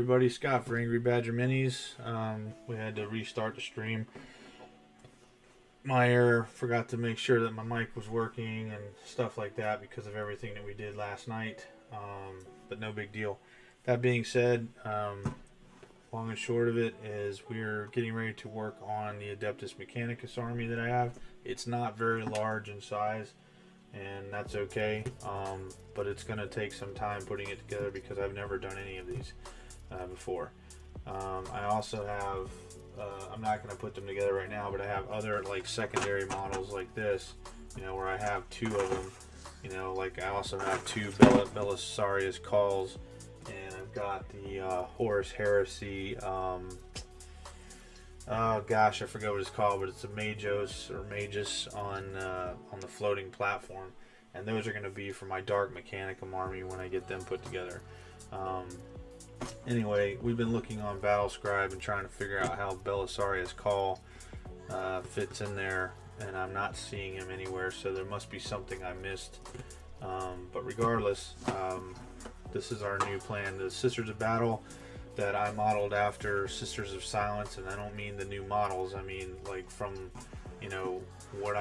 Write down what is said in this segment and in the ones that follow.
everybody, Scott for Angry Badger Minis. We had to restart the stream. My error, forgot to make sure that my mic was working and stuff like that because of everything that we did last night, but no big deal. That being said, long and short of it is we're getting ready to work on the Adeptus Mechanicus army that I have. It's not very large in size, and that's okay, but it's going to take some time putting it together because I've never done any of these before. I also have, I'm not going to put them together right now, but I have other like secondary models like this, you know, where I have two of them, you know, like I also have two Belisarius calls, and I've got the Horus Heresy, oh gosh, I forgot what it's called, but it's a Magos or Magus on the floating platform, and those are going to be for my Dark Mechanicum army when I get them put together. Anyway, we've been looking on Battlescribe and trying to figure out how Belisarius Call fits in there, and I'm not seeing him anywhere, so there must be something I missed. But regardless, this is our new plan. The Sisters of Battle that I modeled after Sisters of Silence, and I don't mean the new models, I mean like from, you know, what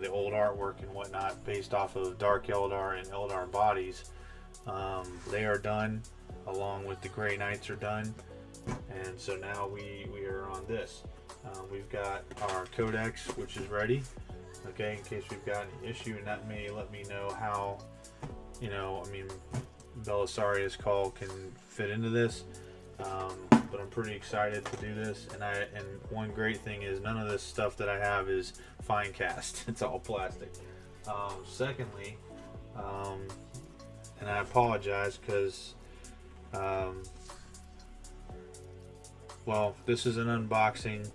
the old artwork and whatnot based off of Dark Eldar and Eldar bodies. They are done, along with the Grey Knights are done, and so now we are on this. We've got our Codex, which is ready, okay, in case we've got an issue, and that may let me know how, you know, I mean, Belisarius Call can fit into this, but I'm pretty excited to do this, and one great thing is none of this stuff that I have is fine cast. It's all plastic. Secondly, and I apologize because well, this is an unboxing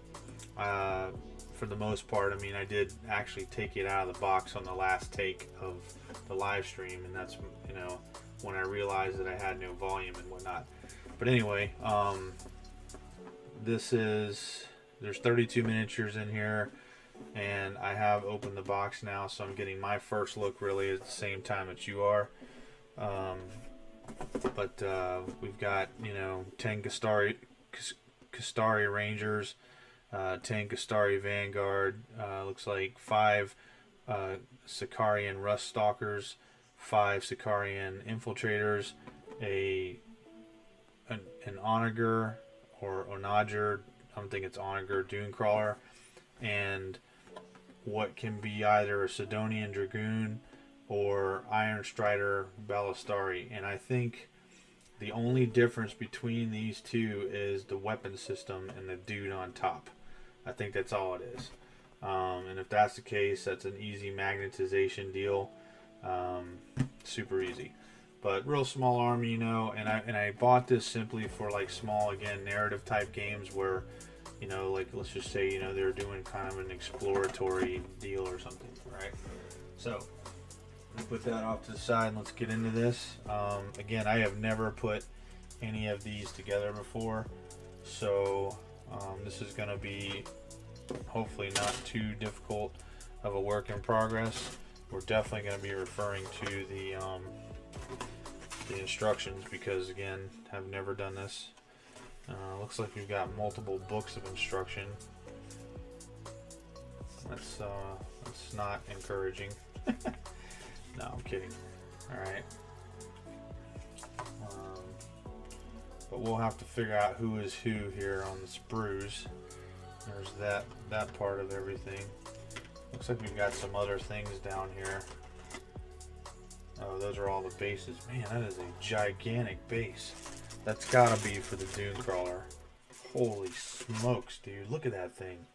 for the most part. I mean, I did actually take it out of the box on the last take of the live stream, and that's, you know, when I realized that I had no volume and whatnot. But anyway, there's 32 miniatures in here, and I have opened the box now, so I'm getting my first look really at the same time that you are. But we've got, you know, 10 Kastari Rangers, 10 Kastari Vanguard, looks like 5 Sicarian Rust Stalkers, 5 Sicarian Infiltrators, an Onager or Onager, I don't think it's Onager, Dunecrawler, and what can be either a Sidonian Dragoon or Iron Strider Ballistari. And I think the only difference between these two is the weapon system and the dude on top. I think that's all it is. And if that's the case, that's an easy magnetization deal. Super easy. But real small army, you know, and I bought this simply for like small, again, narrative type games where, you know, like let's just say, you know, they're doing kind of an exploratory deal or something, right? So we'll put that off to the side and let's get into this. Again, I have never put any of these together before, so this is going to be hopefully not too difficult of a work in progress. We're definitely going to be referring to the instructions because, again, I've never done this. Looks like we've got multiple books of instruction. That's not encouraging. No, I'm kidding. Alright. But we'll have to figure out who is who here on the sprues. There's that part of everything. Looks like we've got some other things down here. Oh, those are all the bases. Man, that is a gigantic base. That's gotta be for the Dunecrawler. Holy smokes, dude. Look at that thing.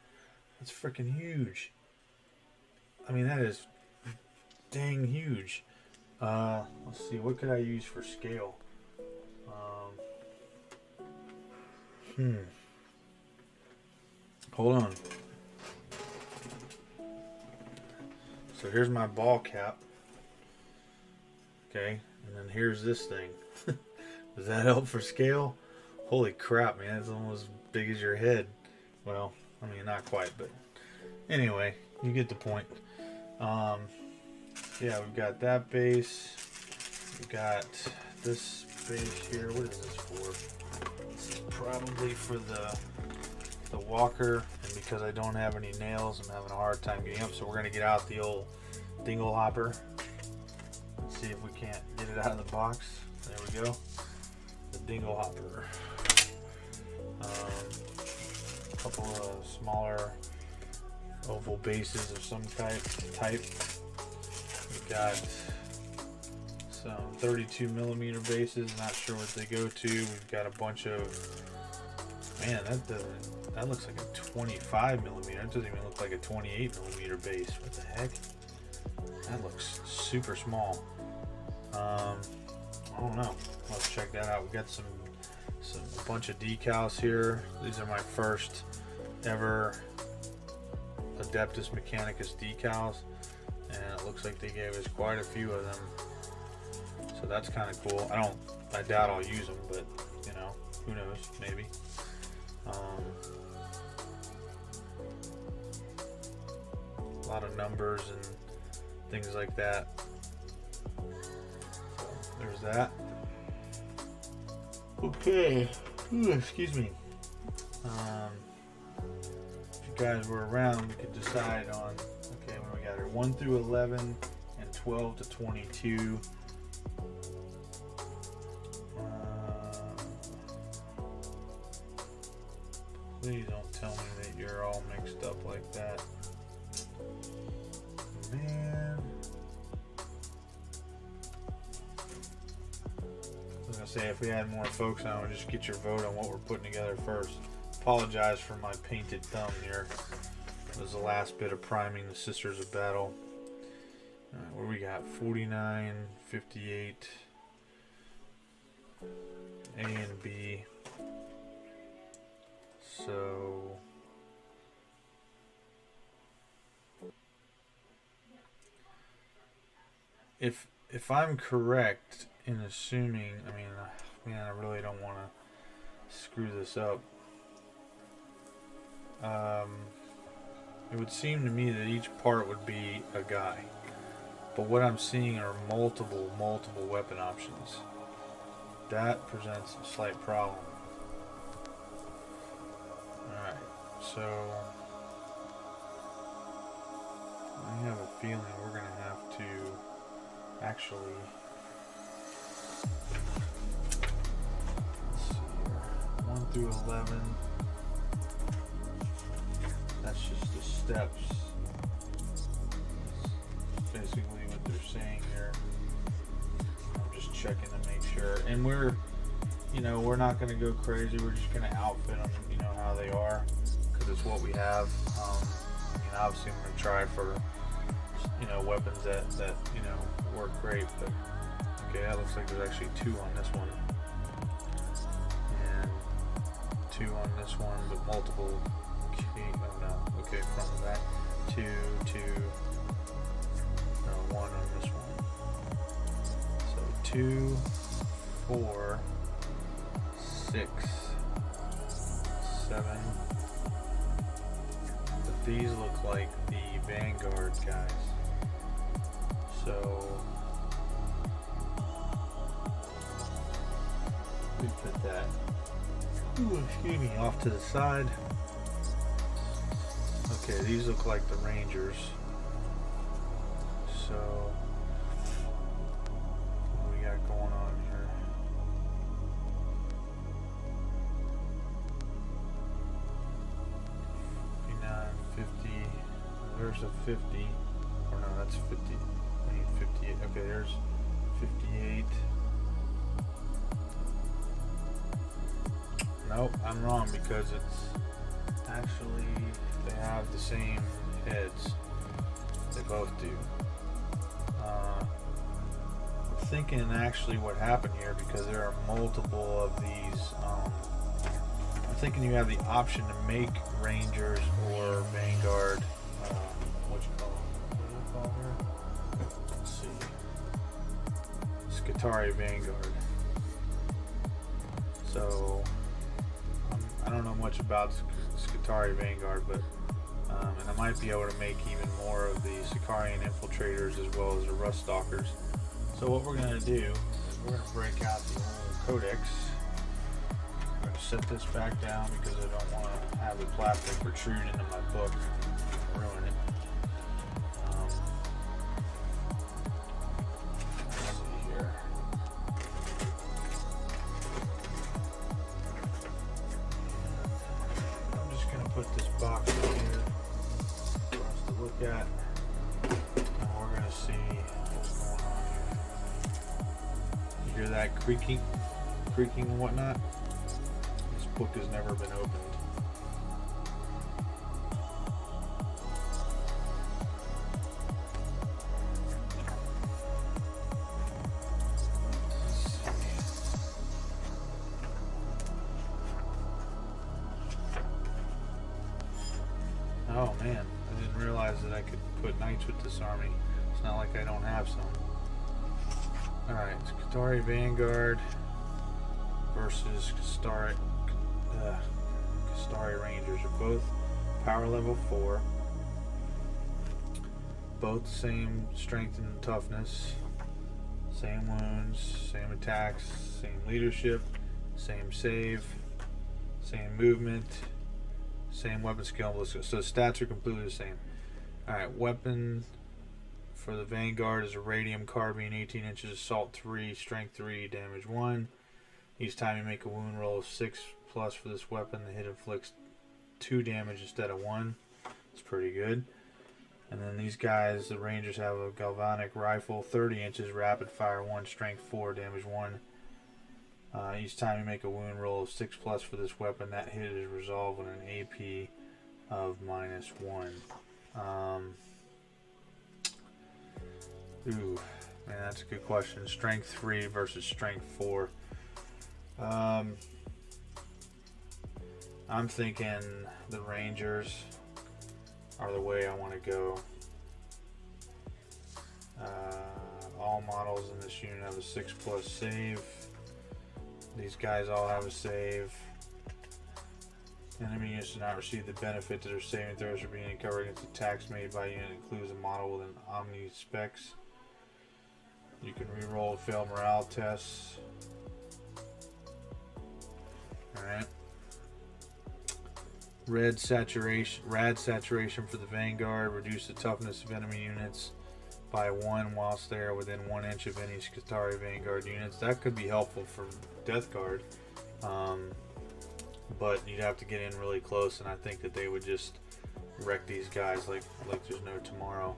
That's freaking huge. I mean, that is dang huge. Let's see, what could I use for scale? Hold on. So here's my ball cap. Okay, and then here's this thing. Does that help for scale? Holy crap, man, it's almost as big as your head. Well, I mean, not quite, but anyway, you get the point. Yeah, we've got that base. We've got this base here. What is this for? This is probably for the walker, and because I don't have any nails, I'm having a hard time getting up. So we're gonna get out the old dingle hopper and see if we can't get it out of the box. There we go, the dingle hopper. A couple of smaller oval bases of some type. We've got some 32 millimeter bases, not sure what they go to. We've got a bunch of, man, that looks like a 25 millimeter. It doesn't even look like a 28 millimeter base. What the heck? That looks super small. I don't know. Let's check that out. We got a bunch of decals here. These are my first ever Adeptus Mechanicus decals, and it looks like they gave us quite a few of them. So that's kind of cool. I doubt I'll use them, but you know, who knows? Maybe. A lot of numbers and things like that. So there's that. Okay. Ooh, excuse me. If you guys were around, we could decide on, okay, what do we got here? 1 through 11 and 12 to 22. Please don't tell me that you're all mixed up like that. Man. I was gonna say, if we had more folks on, we'd just get your vote on what we're putting together first. Apologize for my painted thumb here. It was the last bit of priming the Sisters of Battle. What do we got? 49, 58, A and B. So if I'm correct in assuming, I mean, man, I really don't want to screw this up. It would seem to me that each part would be a guy, but what I'm seeing are multiple weapon options. That presents a slight problem. Alright, so I have a feeling we're going to have to actually, let's see here, 1 through 11, that's just the steps. That's basically what they're saying here. I'm just checking to make sure, and we're not going to go crazy. We're just going to outfit them, you know, how they are, because it's what we have. I mean, obviously I'm going to try for, you know, weapons that you know, work great, but okay, that looks like there's actually 2 on this one, and 2 on this one, but multiple. Oh no, okay, front and back. 2, 2, no, 1 on this one. So 2, 4, 6, 7. But these look like the Vanguard guys. So we put that, ooh, excuse me, off to the side. Okay, these look like the Rangers. So what do we got going on here? There's a 50. Or no, that's 50. I need 58. Okay, there's 58. Nope, I'm wrong, because it's actually, they have the same heads. They both do. I'm thinking actually what happened here, because there are multiple of these, I'm thinking you have the option to make Rangers or Vanguard, what do you call here? Let's see. Skitarii Vanguard. So, I don't know much about Skitarii Vanguard, but and I might be able to make even more of the Sicarian Infiltrators as well as the Rust Stalkers. So what we're going to do is we're going to break out the old Codex. We're going set this back down because I don't want to have the plastic protrude into my book and ruin it. Let's see here. I'm just going to put this box in here for us to look at, and we're going to see what's going on here. You hear that creaking and whatnot? This book has never been opened. Oh man, I didn't realize that I could put knights with this army. It's not like I don't have some. Alright, Skitarii Vanguard versus Skitarii Rangers are both power level 4. Both same strength and toughness. Same wounds, same attacks, same leadership, same save, same movement. Same weapon skill, so stats are completely the same. Alright, weapon for the Vanguard is a radium carbine, 18 inches, assault 3, strength 3, damage 1. Each time you make a wound roll of 6 plus for this weapon, the hit inflicts 2 damage instead of 1. It's pretty good. And then these guys, the Rangers, have a galvanic rifle, 30 inches, rapid fire 1, strength 4, damage 1. Each time you make a wound roll of 6 plus for this weapon, that hit is resolved with an AP of -1. Ooh, man, that's a good question. Strength 3 versus strength 4. I'm thinking the Rangers are the way I want to go. All models in this unit have a 6 plus save. These guys all have a save. Enemy units do not receive the benefit that their saving throws are being covered against attacks made by a unit includes a model with an omni specs. You can reroll failed morale tests. Alright. Rad saturation for the Vanguard. Reduce the toughness of enemy units by 1 whilst they are within 1 inch of any Skitarii Vanguard units. That could be helpful for Death Guard, but you'd have to get in really close, and I think that they would just wreck these guys like there's no tomorrow.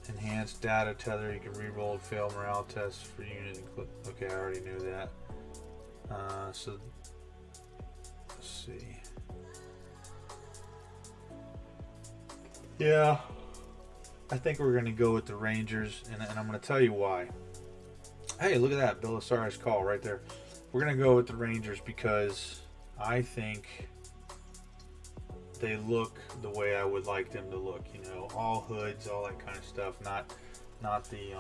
Enhanced data tether. You can reroll failed morale tests for unit. Okay, I already knew that. So let's see. Yeah, I think we're going to go with the Rangers, and I'm going to tell you why. Hey, look at that, Belisarius call right there. We're going to go with the Rangers because I think they look the way I would like them to look. You know, all hoods, all that kind of stuff. Not the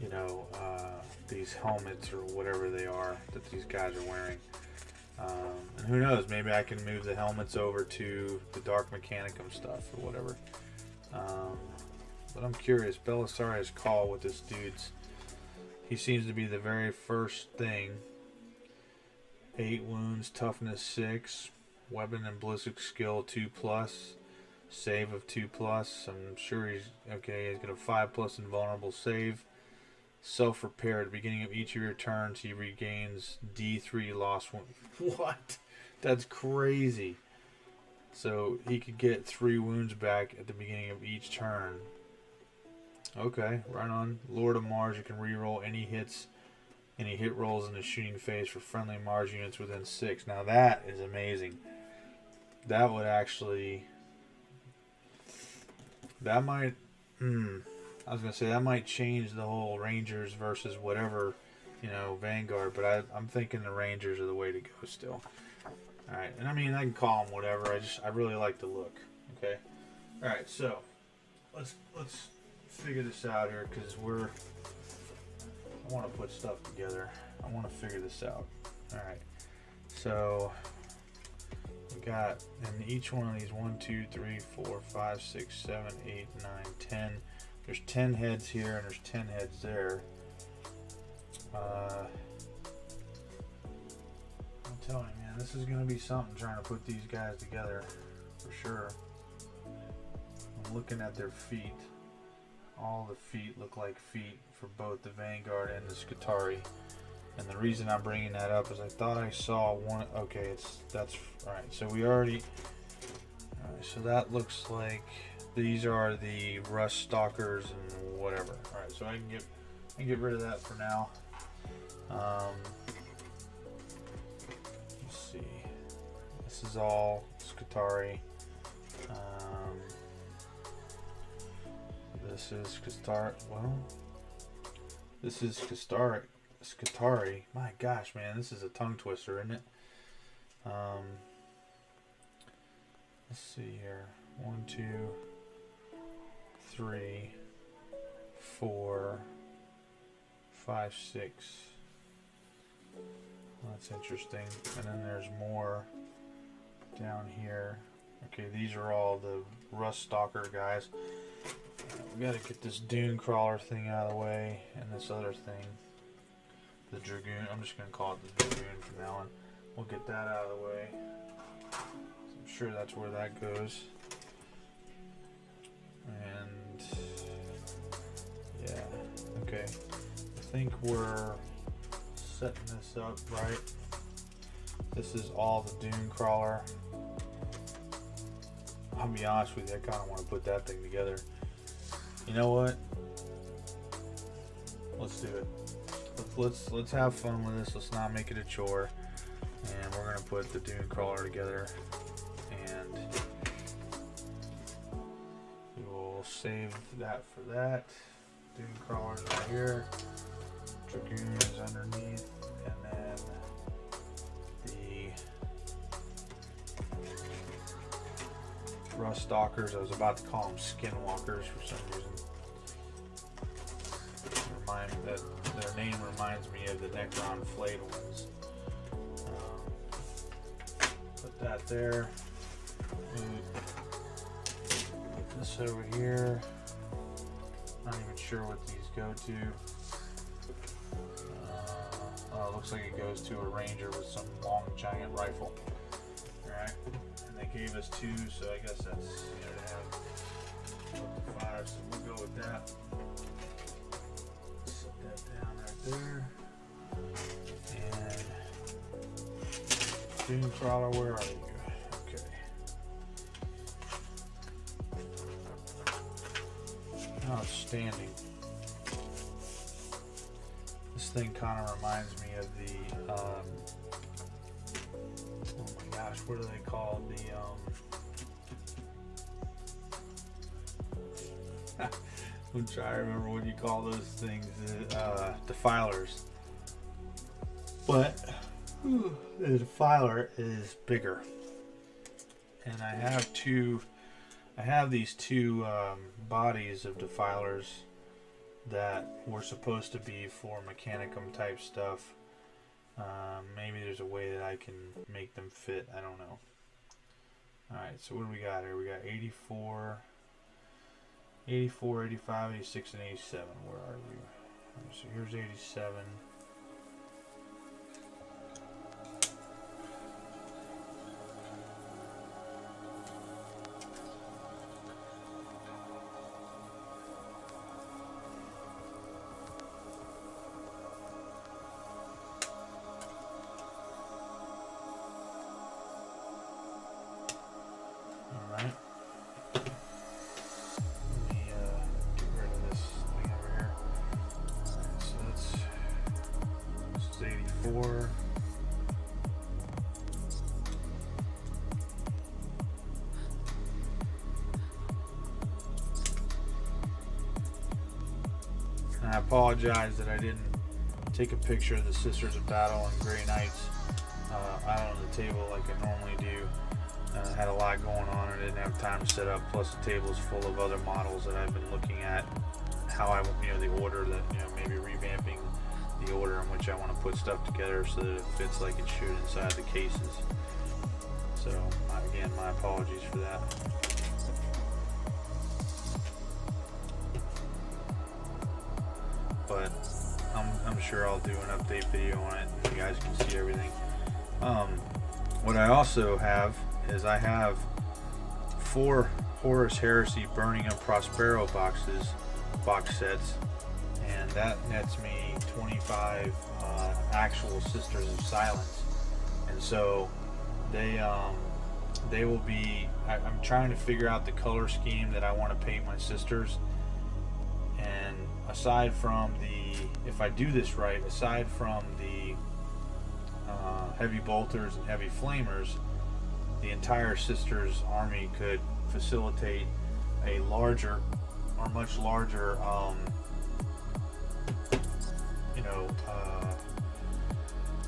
you know, these helmets or whatever they are that these guys are wearing. And who knows, maybe I can move the helmets over to the Dark Mechanicum stuff or whatever. But I'm curious, Belisarius call with this dude's. He seems to be the very first thing. 8 wounds, toughness 6, weapon and ballistic skill 2 plus, save of 2 plus. I'm sure he's okay. He's got a 5 plus invulnerable save. Self-repair at the beginning of each of your turns, he regains D3 lost wound. What? That's crazy. So he could get 3 wounds back at the beginning of each turn. Okay, right on. Lord of Mars, you can reroll any hit rolls in the shooting phase for friendly Mars units within 6. Now that is amazing. That would actually... That might... I was going to say, that might change the whole Rangers versus whatever, you know, Vanguard. But I'm thinking the Rangers are the way to go still. Alright, and I mean, I can call them whatever. I really like the look. Okay? Alright, so, let's figure this out here, because I want to put stuff together. I want to figure this out. Alright, so we got in each one of these 1, 2, 3, 4, 5, 6, 7, 8, 9, 10. There's 10 heads here and there's 10 heads there. I'm telling you, man, this is going to be something trying to put these guys together for sure. I'm looking at their feet. All the feet look like feet for both the Vanguard and the Skitarii. And the reason I'm bringing that up is I thought I saw one. Okay, that's all right. So we already. All right, so that looks like these are the rust stalkers and whatever. All right, so I can get rid of that for now. Let's see. This is all Skitarii. This is Skitarii. Well, this is Skitarii. My gosh, man, this is a tongue twister, isn't it? Let's see here. 1, 2, 3, 4, 5, 6. That's interesting. And then there's more down here. Okay, these are all the rust stalker guys. We gotta get this dune crawler thing out of the way, and this other thing, the dragoon. I'm just gonna call it the dragoon from now on. We'll get that out of the way. I'm sure that's where that goes. And yeah, okay. I think we're setting this up right. This is all the dune crawler. I'll be honest with you, I kind of want to put that thing together. You know what? Let's do it. Let's have fun with this. Let's not make it a chore. And we're gonna put the dune crawler together, and we will save that for that. Dune crawler's right here. Dragoon is underneath, and then the rust stalkers. I was about to call them skinwalkers for some reason. Their name reminds me of the Necron flayed ones. Put that there. Put this over here. Not even sure what these go to. It looks like it goes to a ranger with some long giant rifle. Alright, and they gave us 2, so I guess that's, you know, to have up to 5, so we'll go with that. Set that down right there. And dune crawler, where are you? Okay. Outstanding. This thing kind of reminds me of the, oh my gosh, what are they called? I'm trying to remember what you call those things, defilers. But the defiler is bigger. And I have these 2 bodies of defilers that were supposed to be for Mechanicum type stuff. Maybe there's a way that I can make them fit. I don't know. Alright, so what do we got here? We got 84, 85, 86, and 87. Where are you? So here's 87. I apologize that I didn't take a picture of the Sisters of Battle and Grey Knights out on the table like I normally do. I had a lot going on and I didn't have time to set up, plus the table is full of other models that I've been looking at, how I, the order that, maybe revamping the order in which I want to put stuff together so that it fits like it should inside the cases. So again, my apologies for that. But I'm I'm sure I'll do an update video on it and you guys can see everything. What I also have is I have 4 Horus Heresy Burning of Prospero box sets, and that nets me 25 actual Sisters of Silence. And so they will be, I'm trying to figure out the color scheme that I want to paint my sisters. And aside from if I do this right, aside from the heavy bolters and heavy flamers, the entire Sisters army could facilitate a larger or much larger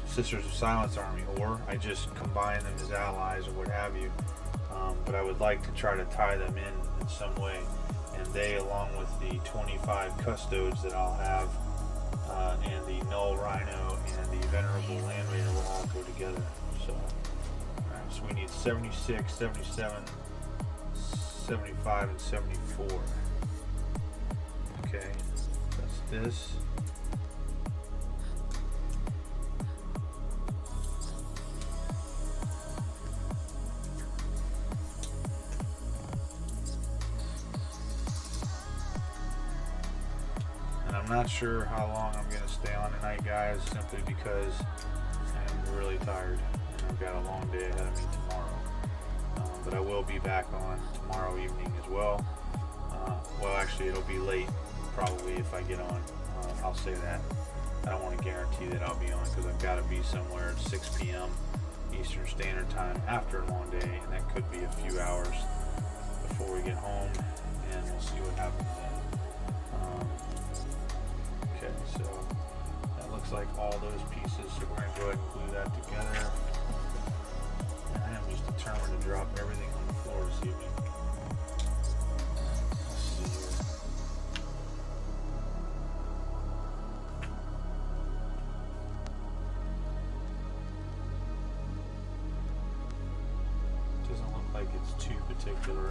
Sisters of Silence army, or I just combine them as allies or what have you. But I would like to try to tie them in some way, and they, along with the 25 Custodes that I'll have, and the Null Rhino and the Venerable Land Raider will all go together. So, alright, so we need 76, 77, 75, and 74. Okay, that's this. I'm not sure how long I'm going to stay on tonight, guys, simply because I'm really tired and I've got a long day ahead of me tomorrow. But I will be back on tomorrow evening as well. Well, actually, it'll be late probably if I get on. I'll say that. I don't want to guarantee that I'll be on because I've got to be somewhere at 6 p.m. Eastern Standard Time after a long day, and that could be a few hours before we get home, and we'll see what happens then. Okay, so that looks like all those pieces, so we're going to go ahead and glue that together. And I am just determined to drop everything on the floor this evening. Let's see here. Doesn't look like it's too particular.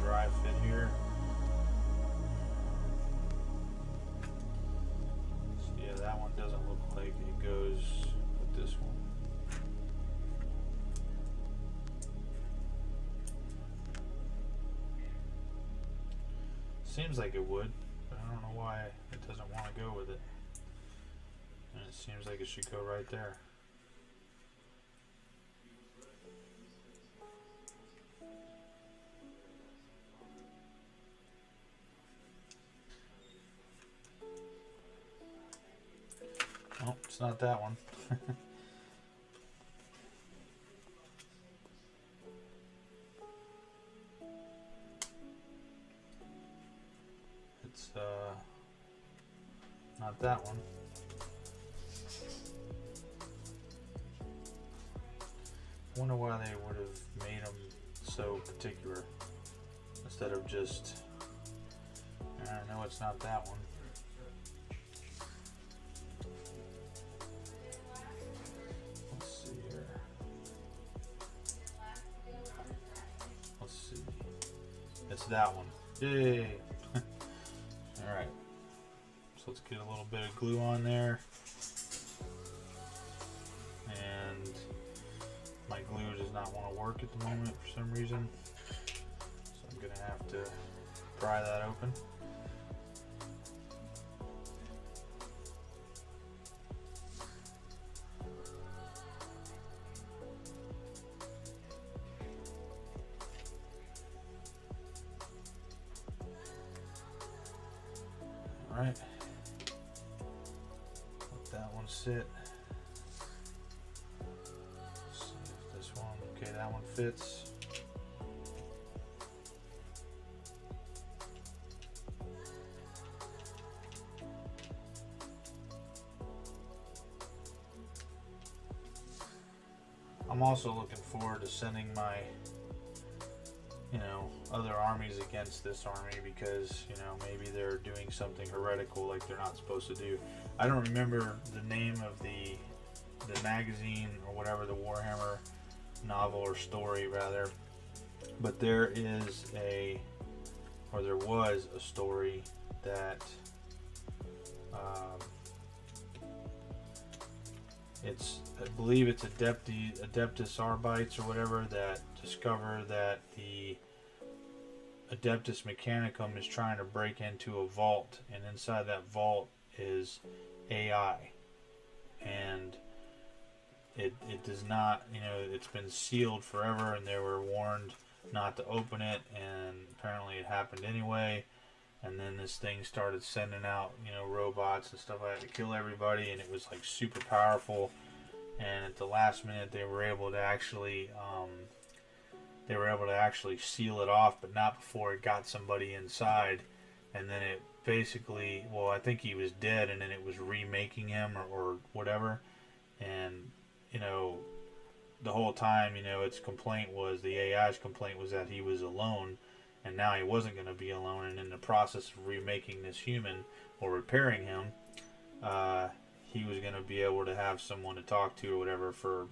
Dry fit here. So yeah, that one doesn't look like it goes with this one. Seems like it would, but I don't know why it doesn't want to go with it. And it seems like it should go right there. Oh, it's not that one. It's not that one. I wonder why they would have made them so particular instead of just, I know it's not that one. It's that one. Yay! Alright. So let's get a little bit of glue on there. And my glue does not want to work at the moment for some reason. So I'm going to have to pry that open. Alright, let that one sit. Let's see if this one, okay, that one fits. I'm also looking forward to sending my other armies against this army because, maybe they're doing something heretical like they're not supposed to do. I don't remember the name of the magazine or whatever, the Warhammer novel or story rather, But there is there was a story that I believe it's Adeptus Arbites or whatever that discover that the Adeptus Mechanicum is trying to break into a vault, and inside that vault is AI, and it does not, it's been sealed forever, and they were warned not to open it, and apparently it happened anyway. And then this thing started sending out, robots and stuff like that to kill everybody, and it was like super powerful. And at the last minute, they were able to actually seal it off, but not before it got somebody inside. And then it basically, well, I think he was dead, and then it was remaking him or whatever. And the whole time, its complaint was, the AI's complaint was that he was alone. And now he wasn't going to be alone, and in the process of remaking this human or repairing him, he was going to be able to have someone to talk to or whatever for,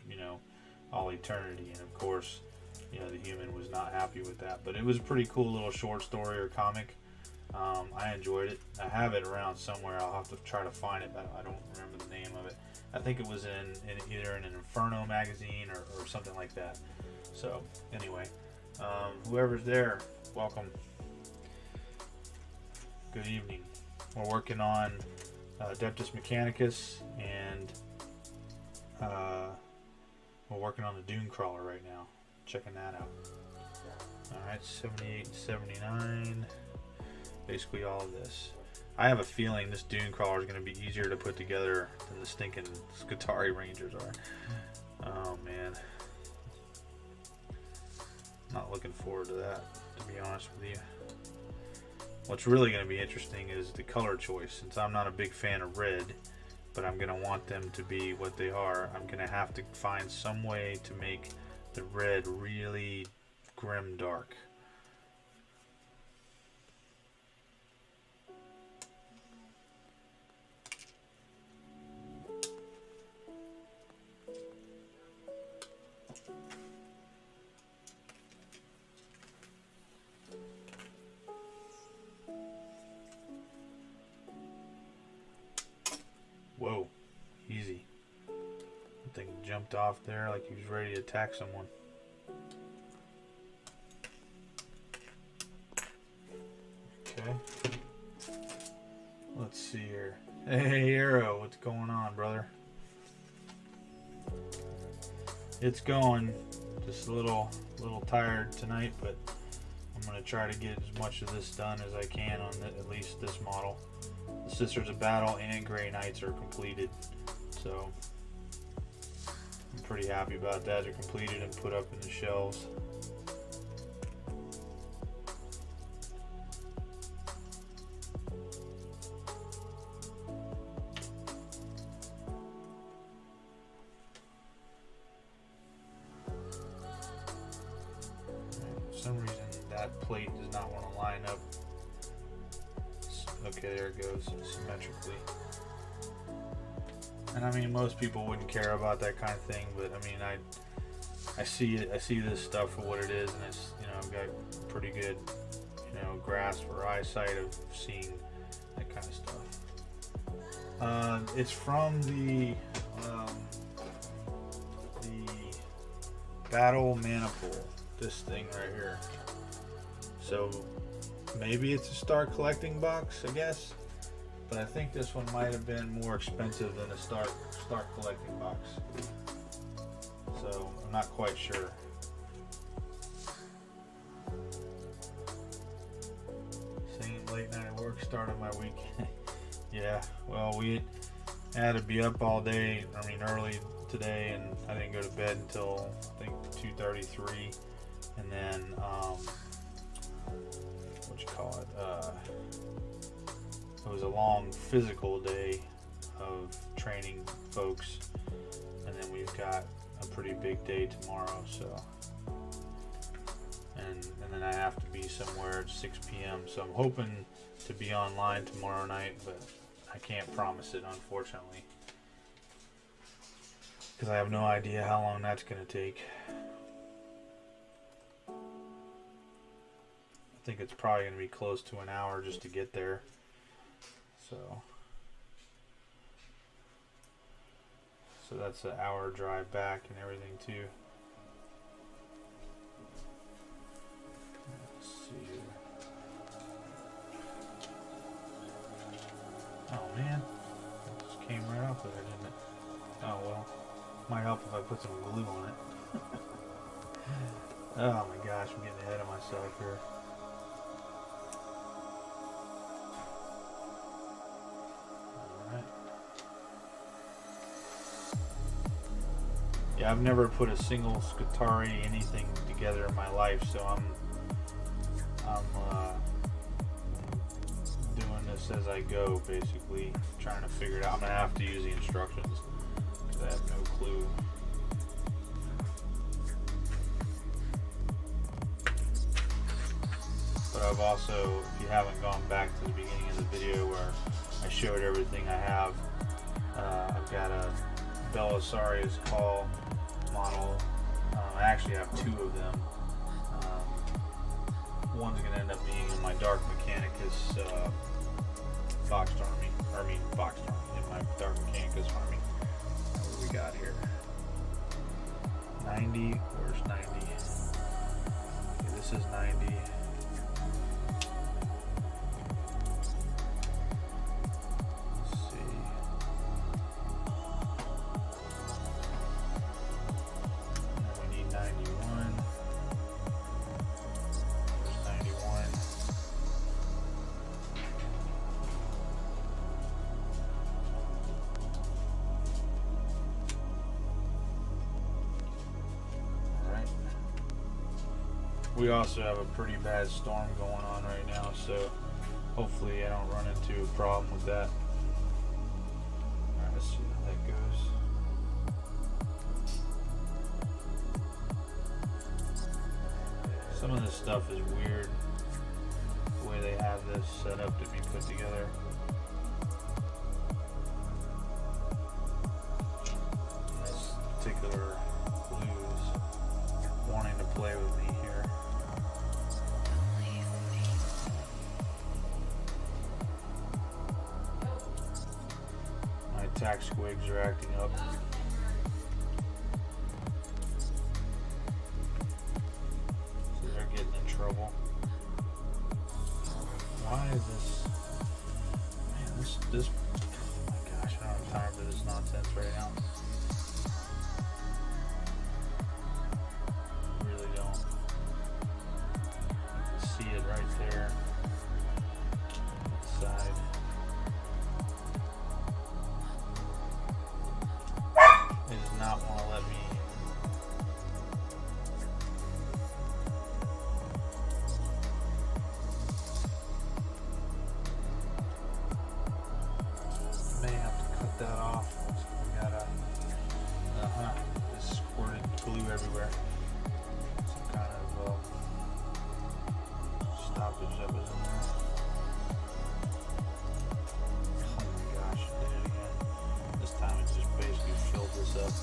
all eternity. And of course, the human was not happy with that. But it was a pretty cool little short story or comic. I enjoyed it. I have it around somewhere. I'll have to try to find it, but I don't remember the name of it. I think it was in either in an Inferno magazine or something like that. So anyway, whoever's there, welcome. Good evening. We're working on Adeptus Mechanicus, and we're working on the Dune Crawler right now. Checking that out. Alright, 78, 79. Basically all of this. I have a feeling this Dune Crawler is going to be easier to put together than the stinking Skitarii Rangers are. Oh man. Not looking forward to that, to be honest with you. What's really going to be interesting is the color choice. Since I'm not a big fan of red, but I'm going to want them to be what they are, I'm going to have to find some way to make the red really grim dark. Whoa, easy. That thing jumped off there like he was ready to attack someone. Okay. Let's see here. Hey, Arrow, what's going on, brother? It's going. Just a little tired tonight, but I'm going to try to get as much of this done as I can on at least this model. The Sisters of Battle and Grey Knights are completed, so I'm pretty happy about that. They're completed and put up in the shelves. For some reason that plate does not want to line up. Okay, there it goes, symmetrically. And I mean, most people wouldn't care about that kind of thing, but I mean, I see it. I see this stuff for what it is, and it's, I've got pretty good, grasp or eyesight of seeing that kind of stuff. It's from the Battle Maniple. This thing right here. So maybe it's a start collecting box, I guess, but I think this one might have been more expensive than a start collecting box. So I'm not quite sure. Saying late night work started my week. Yeah, well, we had to be up all day. I mean, early today, and I didn't go to bed until I think 2:33, and then it was a long physical day of training folks, and then we've got a pretty big day tomorrow, so and then I have to be somewhere at 6 p.m. so I'm hoping to be online tomorrow night, but I can't promise it, unfortunately, because I have no idea how long that's going to take. think it's probably going to be close to an hour just to get there. So that's an hour drive back and everything too. Let's see here. Oh man, it just came right off of there, didn't it? Oh well, might help if I put some glue on it. Oh my gosh, I'm getting ahead of myself here. Alright. Yeah, I've never put a single Scutari anything together in my life, so I'm doing this as I go, basically, trying to figure it out. I'm going to have to use the instructions, because I have no clue. But I've also, if you haven't gone back to the beginning of the video where I showed everything I have, I've got a Belisarius Call model. I actually have two of them. One's going to end up being in my Dark Mechanicus boxed army, in my Dark Mechanicus army. What do we got here? 90, where's 90? Okay, this is 90. We also have a pretty bad storm going on right now, so hopefully I don't run into a problem with that. Alright, let's see how that goes. Some of this stuff is weird, the way they have this set up to be put together. This particular glue is wanting to play with me here. Tack squigs are acting up. So they're getting in trouble. Why is this? Man, this. Oh my gosh, I don't have time for this nonsense right now. I really don't. You can see it right there. Side. Not want to let me. May have to cut that off. We got this squirted glue everywhere. Some kind of stoppage that was in there. Oh my gosh, I did it again. This time it just basically filled this up.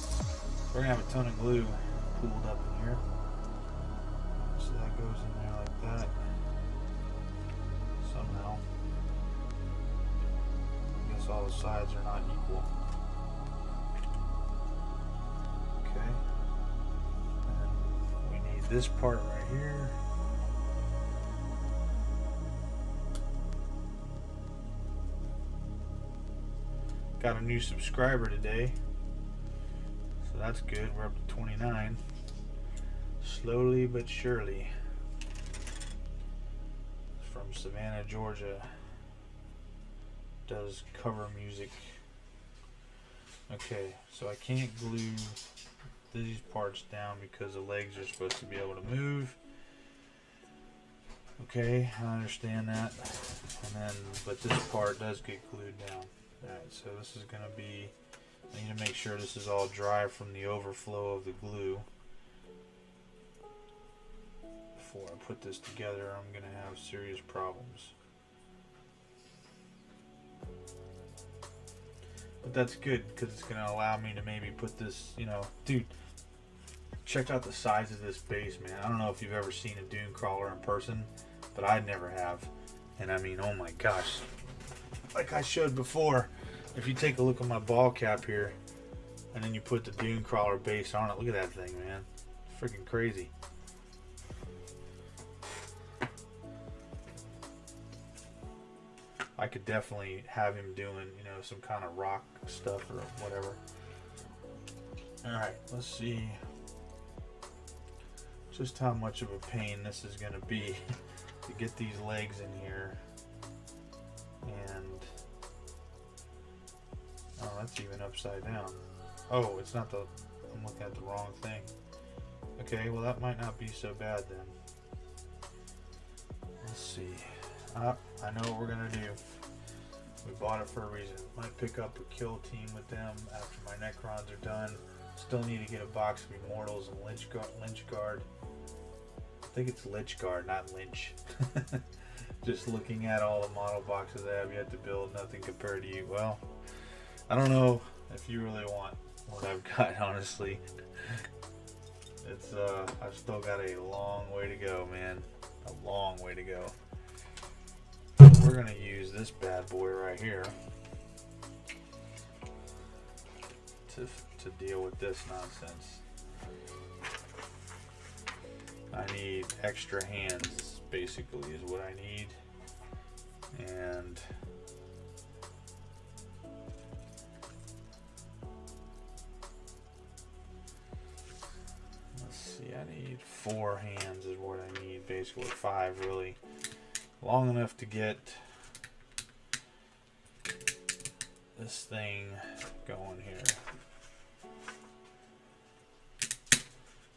We're going to have a ton of glue pooled up in here. So that goes in there like that. Somehow. I guess all the sides are not equal. Okay. And we need this part right here. Got a new subscriber today. That's good. We're up to 29. Slowly but surely. It's from Savannah, Georgia. Does cover music. Okay, so I can't glue these parts down because the legs are supposed to be able to move. Okay, I understand that. And then, but this part does get glued down. Alright, so this is going to be. I need to make sure this is all dry from the overflow of the glue. Before I put this together, I'm going to have serious problems. But that's good, because it's going to allow me to maybe put this, you know, dude, check out the size of this base, man. I don't know if you've ever seen a dune crawler in person, but I never have. And I mean, oh my gosh, like I showed before, if you take a look at my ball cap here and then you put the dune crawler base on it, look at that thing, man. It's freaking crazy. I could definitely have him doing, you know, some kind of rock stuff or whatever. Alright, let's see just how much of a pain this is going to be to get these legs in here. And oh, that's even upside down. Oh, it's not the, I'm looking at the wrong thing. Okay, well that might not be so bad then. Let's see. I know what we're gonna do. We bought it for a reason. Might pick up a kill team with them after my Necrons are done. Still need to get a box of Immortals and Lich Guard. I think it's Lich Guard, not Lynch. Just looking at all the model boxes I have yet to build, nothing compared to you. Well, I don't know if you really want what I've got, honestly. It's I've still got a long way to go, man. A long way to go. We're gonna use this bad boy right here to deal with this nonsense. I need extra hands, basically, is what I need. And let's see, I need 4 hands is what I need, basically 5 really. Long enough to get this thing going here.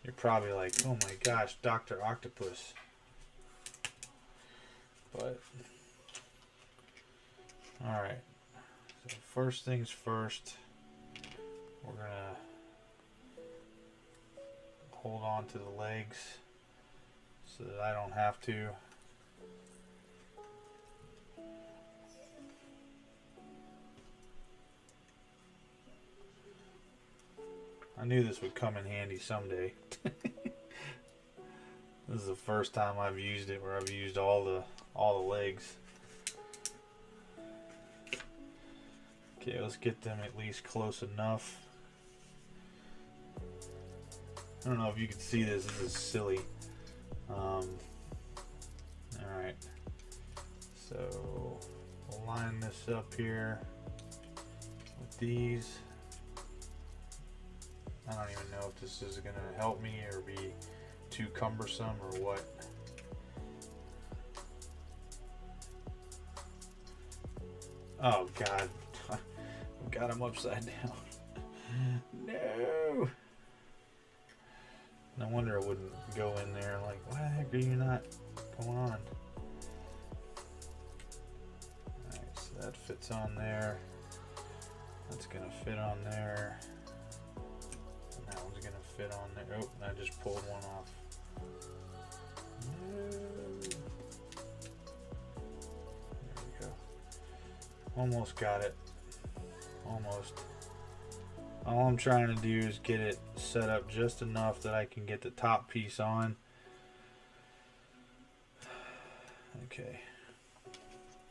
You're probably like, oh my gosh, Dr. Octopus. But alright, so first things first, we're gonna hold on to the legs so that I don't have to. I knew this would come in handy someday. This is the first time I've used it where I've used all the legs. Okay, let's get them at least close enough. I don't know if you can see this. This is silly. All right. So we'll line this up here with these. I don't even know if this is going to help me or be too cumbersome or what. Oh God, I've got him upside down. No. No wonder it wouldn't go in there. Like, why the heck are you not going on? Alright, so that fits on there. That's going to fit on there. That one's gonna fit on there. Oh, I just pulled one off. No. There we go. Almost got it. Almost. All I'm trying to do is get it set up just enough that I can get the top piece on. Okay.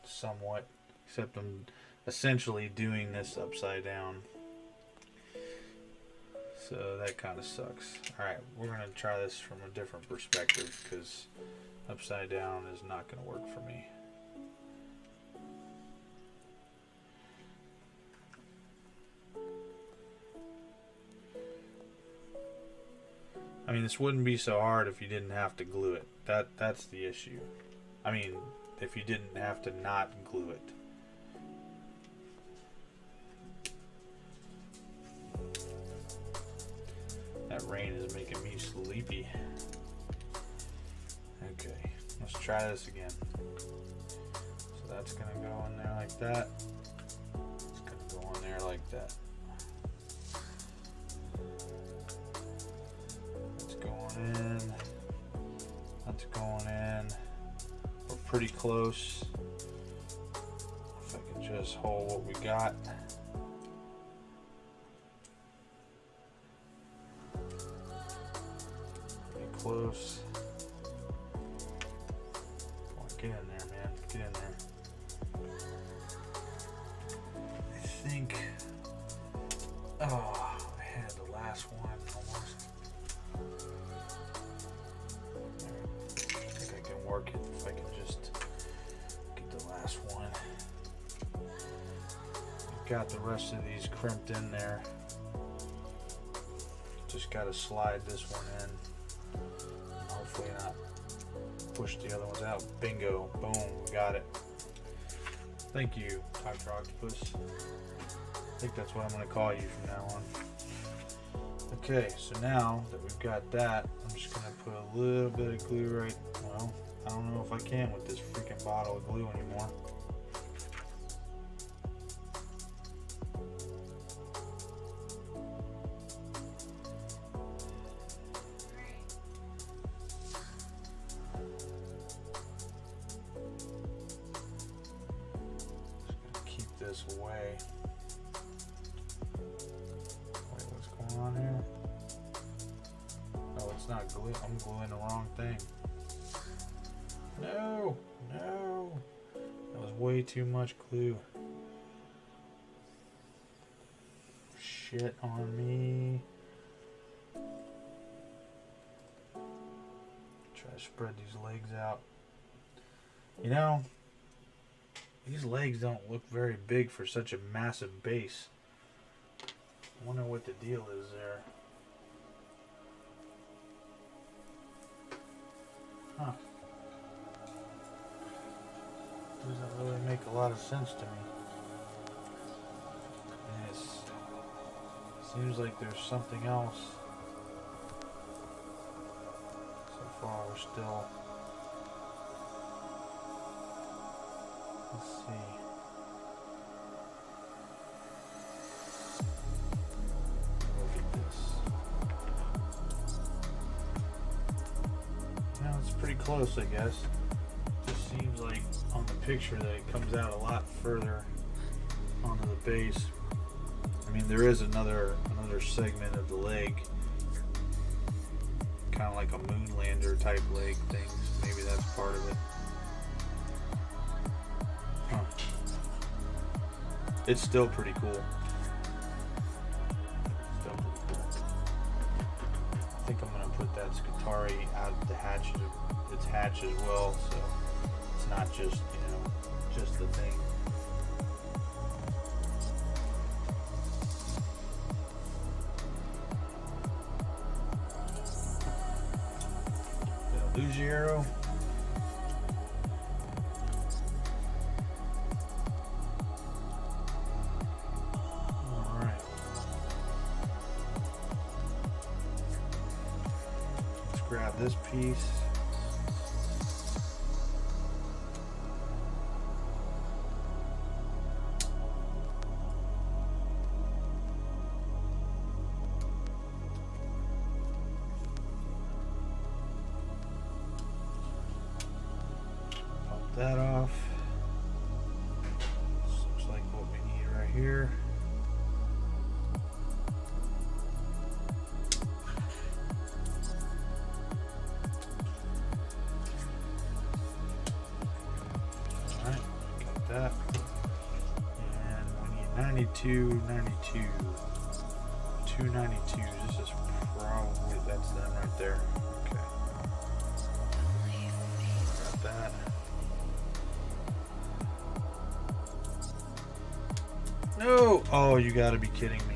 Somewhat. Except I'm essentially doing this upside down. So that kind of sucks. Alright, we're going to try this from a different perspective because upside down is not going to work for me. I mean, this wouldn't be so hard if you didn't have to glue it. That's the issue. I mean, if you didn't have to not glue it. That rain is making me sleepy. Okay, let's try this again. So that's gonna go in there like that. It's gonna go in there like that. That's going in. That's going in. We're pretty close. If I can just hold what we got. Close. Oh, I had the last one almost. I think I can work it if I can just get the last one. Got the rest of these crimped in there. Just got to slide this one in. And hopefully not push the other ones out. Bingo. Boom. Got it. Thank you, Dr. Octopus. I think that's what I'm going to call you from now on. Okay, so now that we've got that, I'm just going to put a little bit of glue right. Well, I don't know if I can with this freaking bottle of glue anymore. This away. Wait, what's going on here? Oh, it's not glue. I'm gluing the wrong thing. No, no. That was way too much glue. Shit on me. Try to spread these legs out. You know, these legs don't look very big for such a massive base. I wonder what the deal is there. Huh. Doesn't really make a lot of sense to me. And it seems like there's something else. So far we're still... Let's see. Look at this. Now it's pretty close, I guess. Just seems like on the picture that it comes out a lot further onto the base. I mean, there is another segment of the leg, kind of like a Moonlander type leg thing. So maybe that's part of it. It's still pretty cool. Still pretty cool. I think I'm gonna put that Scutari out the hatch, its hatch as well, so it's not just, you know, just the thing. Did I lose your arrow? Grab this piece. Pop that off. This looks like what we need right here. That, and we need 92, 92, 292. This is probably, that's them right there. Okay. Got that. No! Oh, you gotta be kidding me.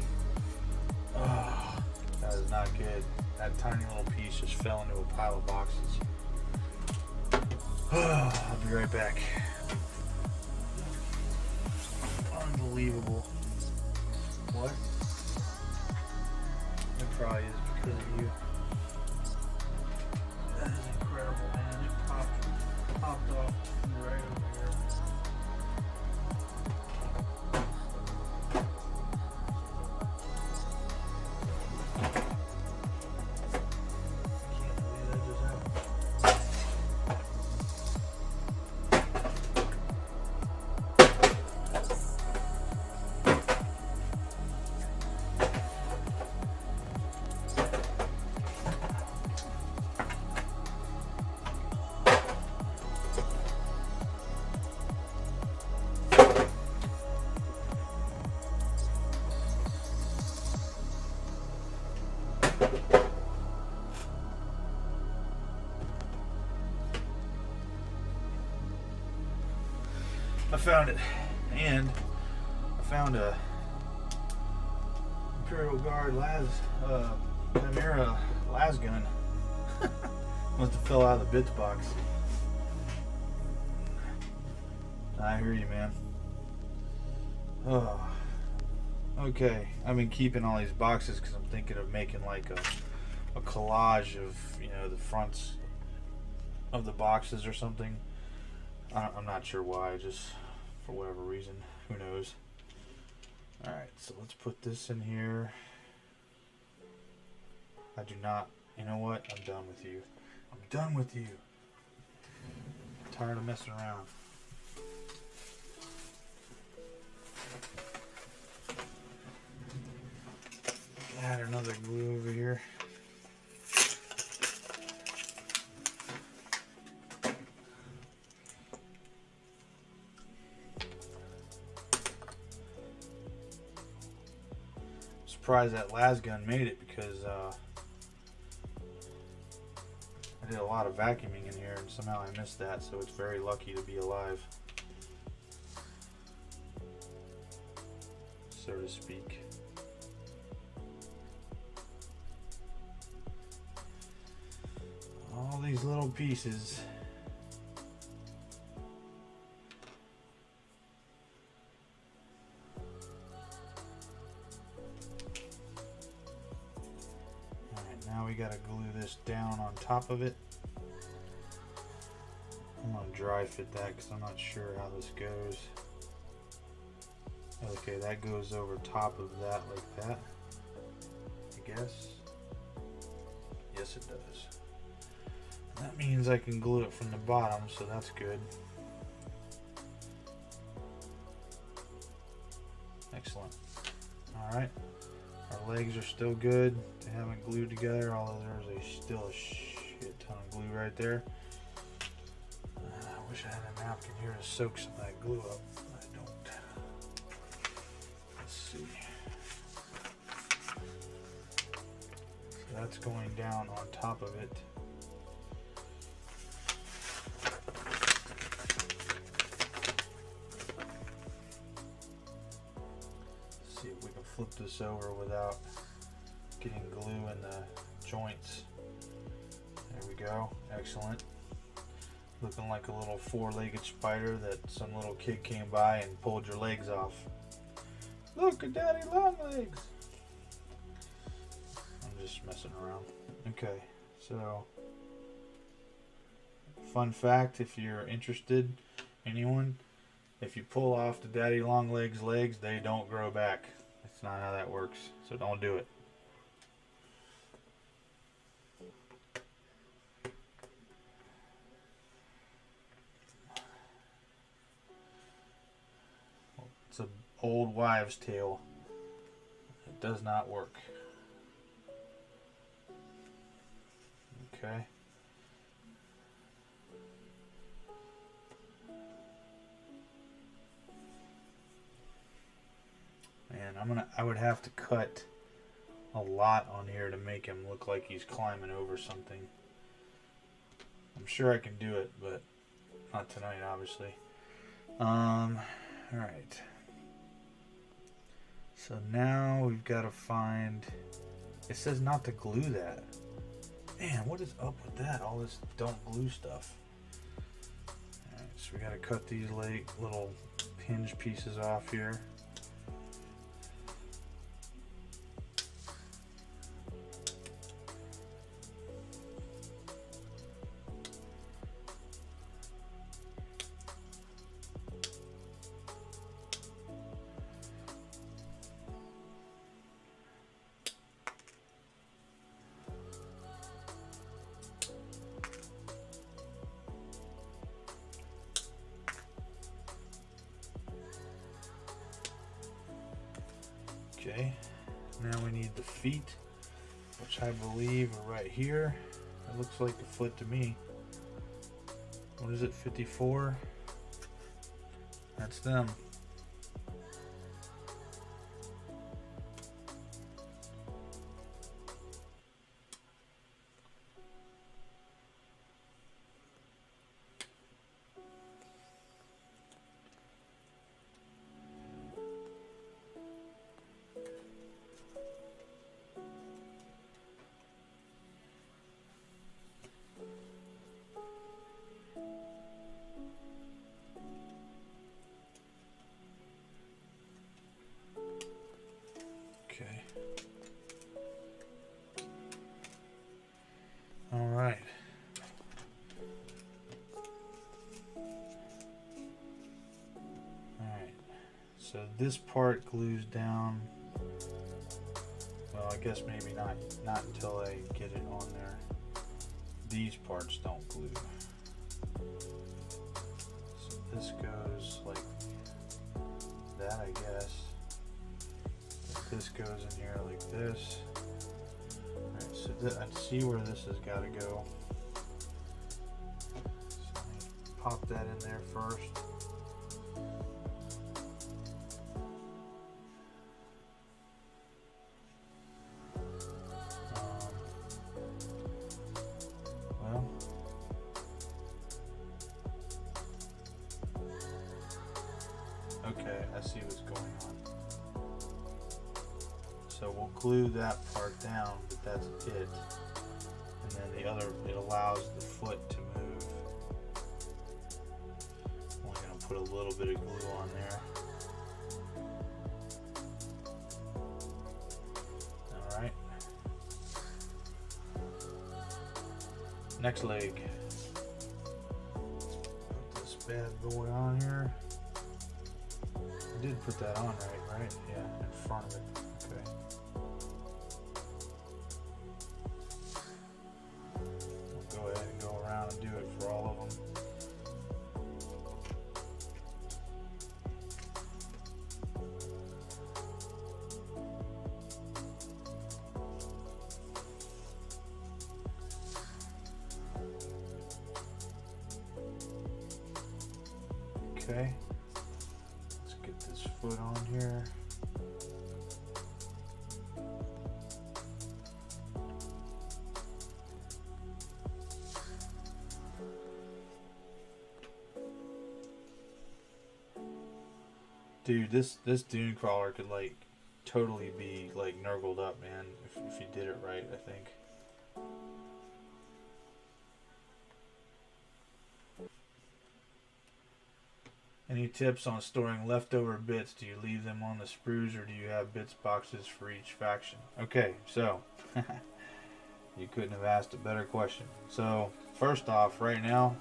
Oh, that is not good. That tiny little piece just fell into a pile of boxes. Oh, I'll be right back. Unbelievable. What? It probably is because of you. That is incredible, man. It popped off right over here. I can't believe that just happened. found it. And I found a Imperial Guard Chimera las gun. Must have fell out of the bits box. I hear you, man. Oh. Okay, I've been keeping all these boxes because I'm thinking of making like a collage of, you know, the fronts of the boxes or something. I'm not sure why, just for whatever reason. Who knows? Alright, so let's put this in here. I do not... You know what? I'm done with you. I'm done with you. I'm tired of messing around. Add another glue over here. Surprised that las gun made it because I did a lot of vacuuming in here and somehow I missed that, so it's very lucky to be alive, so to speak. All these little pieces. Alright, now we gotta glue this down on top of it. I'm gonna dry fit that because I'm not sure how this goes. Okay, that goes over top of that like that, I guess. Yes, it does. That means I can glue it from the bottom, so that's good. Excellent. Alright. Our legs are still good. They haven't glued together, although there's still a shit ton of glue right there. I wish I had a napkin here to soak some of that glue up. I don't. Let's see. So that's going down on top of it. Flip this over without getting glue in the joints. There we go. Excellent. Looking like a little four-legged spider that some little kid came by and pulled your legs off. Look at Daddy Long Legs. I'm just messing around. Okay, so fun fact, if you're interested, anyone, if you pull off the Daddy Long Legs legs, they don't grow back. That's not how that works, so don't do it. It's an old wives' tale. It does not work. Okay. And I would have to cut a lot on here to make him look like he's climbing over something. I'm sure I can do it, but not tonight, obviously. Alright. So now we've got to find... It says not to glue that. Man, what is up with that? All this don't glue stuff. Alright, so we got to cut these little hinge pieces off here. Okay, now we need the feet, which I believe are right here. It looks like a foot to me. What is it, 54? That's them. this part glues down. Well, I guess maybe not until I get it on there. These parts don't glue. So this goes like that, I guess. This goes in here like this. Alright, so I see where this has got to go. So let me pop that in there first. Okay, I see what's going on. So we'll glue that part down, but that's it. And then the other, it allows the foot to move. I'm only going to put a little bit of glue on there. Alright. Next leg. Put this bad boy on here. I did put that on right? Yeah, in front of it. Okay. We'll go ahead and go around and do it for all of them. Okay. Foot on here. Dude, this dune crawler could like totally be like nurgled up, man, if you did it right, I think. Any tips on storing leftover bits? Do you leave them on the sprues or do you have bits boxes for each faction? Okay, so you couldn't have asked a better question. So first off, right now,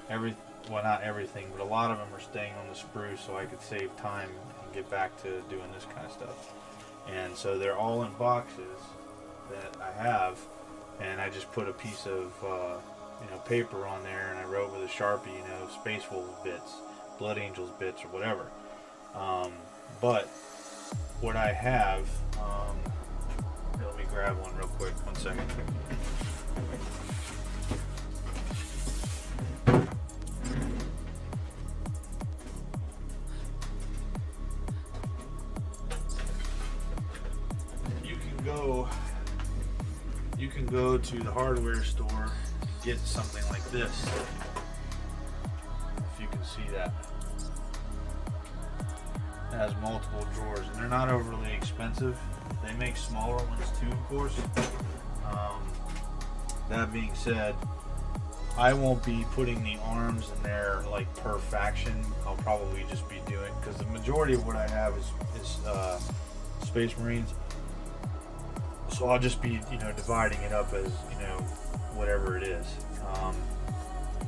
well, not everything, but a lot of them are staying on the sprues so I could save time and get back to doing this kind of stuff. And so they're all in boxes that I have, and I just put a piece of paper on there, and I wrote with a Sharpie, Space Wolf bits, Blood Angels bits, or whatever. But what I have, let me grab one real quick, 1 second. You can go to the hardware store and get something like this, if you can see that. It has multiple drawers, and they're not overly expensive. They make smaller ones too, of course. That being said, I won't be putting the arms in there like per faction. I'll probably just be doing, because the majority of what I have is Space Marines. So I'll just be, dividing it up as, whatever it is.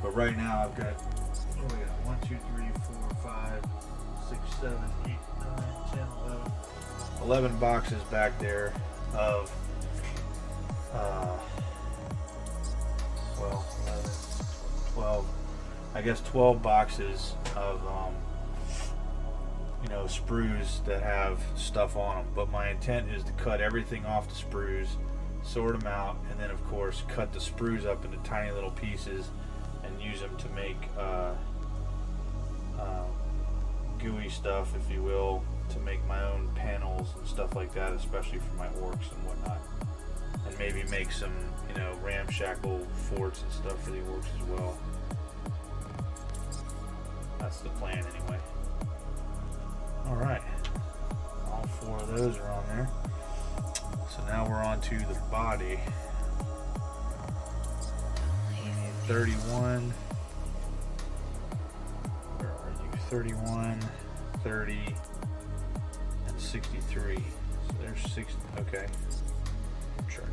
But right now I've got, what do we got? 1, 2, 3, 4, 5, 6, 7, 8, 9, 10, 11 boxes back there of, 11, 12, I guess 12 boxes of, sprues that have stuff on them. But my intent is to cut everything off the sprues, sort them out, and then of course cut the sprues up into tiny little pieces and use them to make gooey stuff, if you will, to make my own panels and stuff like that, especially for my orcs and whatnot, and maybe make some ramshackle forts and stuff for the orcs as well. That's the plan anyway. Alright, all 4 of those are on there. So now we're on to the body. We need 31. Where are you? 31, 30, and 63. So there's 60. Okay. Sure.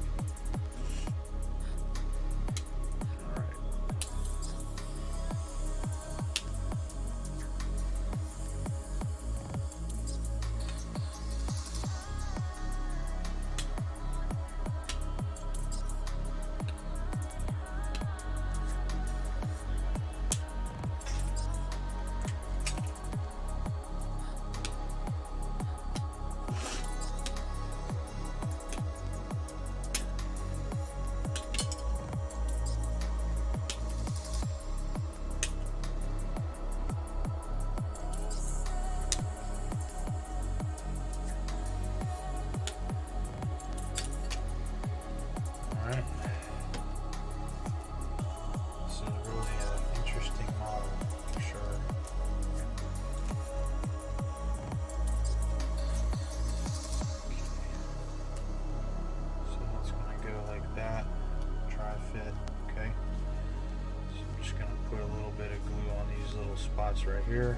this right here.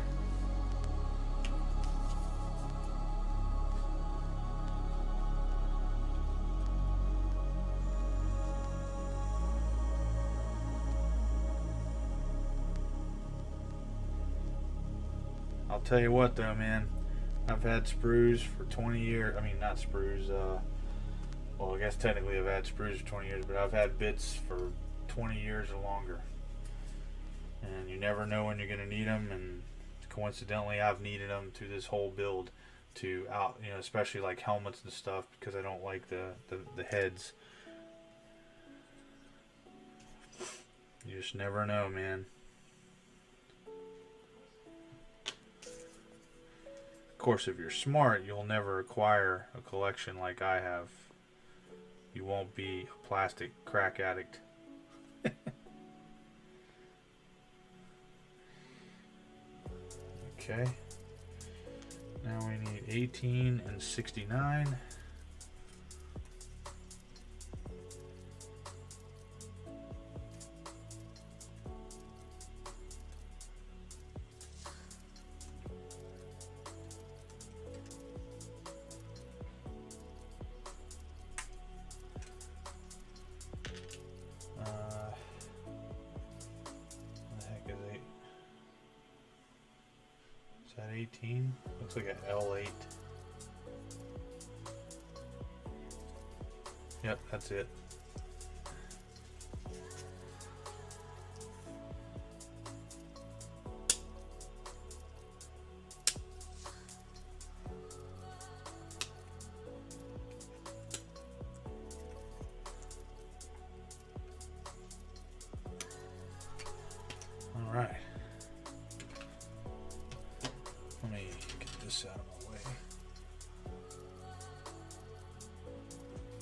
I'll tell you what though, man, I've had sprues for 20 years. I mean, not sprues, well, I guess technically I've had sprues for 20 years, but I've had bits for 20 years or longer. And you never know when you're going to need them, and coincidentally I've needed them through this whole build to out, you know, especially like helmets and stuff, because I don't like the heads. You just never know, man. Of course, if you're smart, you'll never acquire a collection like I have. You won't be a plastic crack addict. Okay. Now we need 18 and 69. That 18 looks like an L8. Yep, that's it. All right. Let me get this out of my way.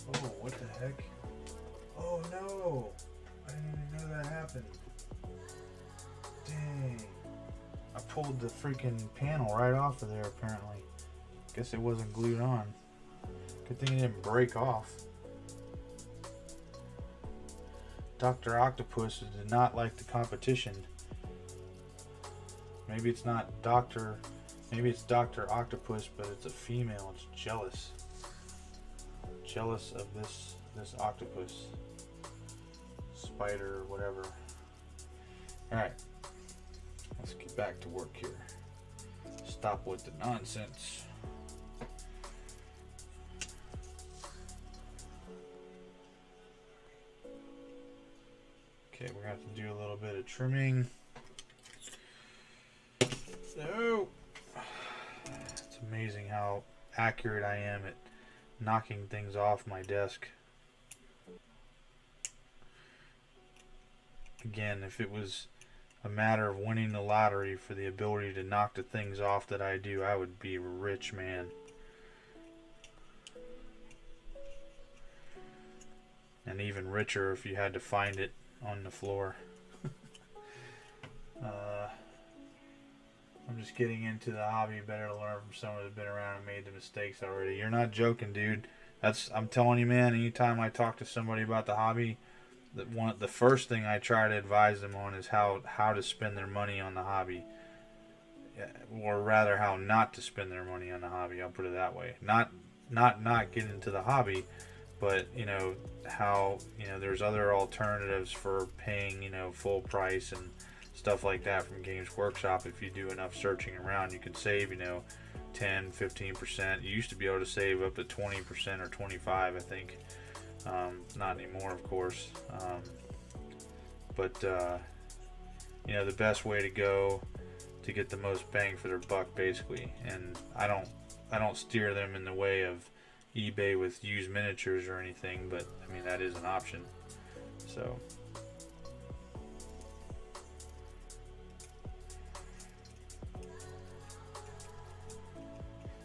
Oh, what the heck? Oh no! I didn't even know that happened. Dang. I pulled the freaking panel right off of there apparently. Guess it wasn't glued on. Good thing it didn't break off. Dr. Octopus did not like the competition. Maybe it's not Dr. Maybe it's Dr. Octopus, but it's a female. It's jealous. Jealous of this octopus. Spider, whatever. Alright. Let's get back to work here. Stop with the nonsense. Okay, we're going to have to do a little bit of trimming. So, it's amazing how accurate I am at knocking things off my desk. Again, if it was a matter of winning the lottery for the ability to knock the things off that I do, I would be a rich man. And even richer if you had to find it on the floor. I'm just getting into the hobby. Better to learn from someone who's been around and made the mistakes already. You're not joking, dude. I'm telling you, man, anytime I talk to somebody about the hobby, the first thing I try to advise them on is how to spend their money on the hobby. Or rather, how not to spend their money on the hobby. I'll put it that way. Not get into the hobby, but, you know, how, you know, there's other alternatives for paying, you know, full price and stuff like that from Games Workshop. If you do enough searching around, you can save, you know, 10-15%. You used to be able to save up to 20% or 25%, I think. Not anymore, of course. But you know, the best way to go to get the most bang for their buck, basically. And I don't steer them in the way of eBay with used miniatures or anything, but I mean, that is an option. So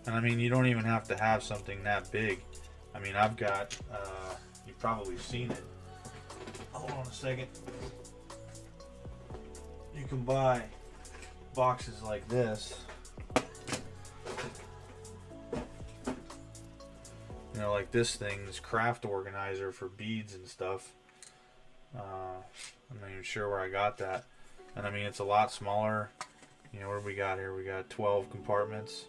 and I mean, you don't even have to have something that big. I mean, I've got, you've probably seen it. Hold on a second. You can buy boxes like this. You know, like this thing, this craft organizer for beads and stuff. I'm not even sure where I got that. And I mean, it's a lot smaller You know, what do we got here? We got 12 compartments,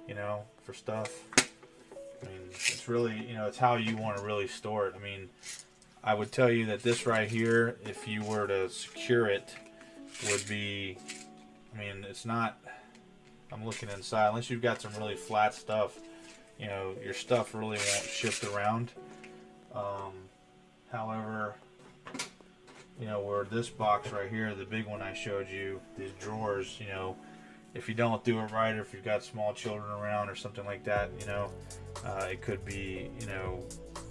you know, for stuff. I mean, it's really, you know, it's how you want to really store it. I mean, I would tell you that this right here, if you were to secure it, would be, I mean, it's not, I'm looking inside, unless you've got some really flat stuff, you know, your stuff really won't shift around. However, you know, where this box right here, the big one I showed you, these drawers, you know, if you don't do it right, or if you've got small children around or something like that, you know, it could be, you know,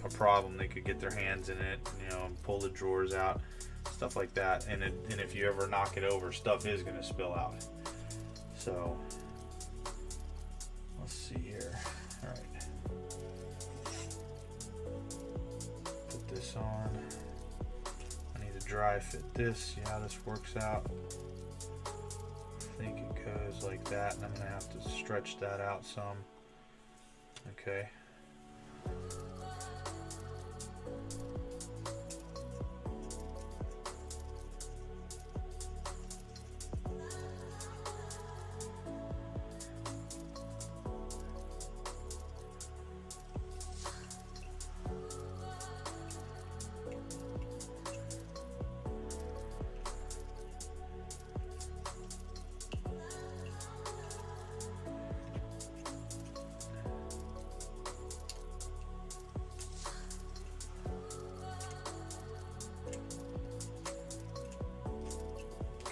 a problem. They could get their hands in it, you know, and pull the drawers out, stuff like that. And if you ever knock it over, stuff is going to spill out. So let's see here. All right, put this on. I need to dry fit this, see how this works out. I think it goes like that, and I'm going to have to stretch that out some. Okay.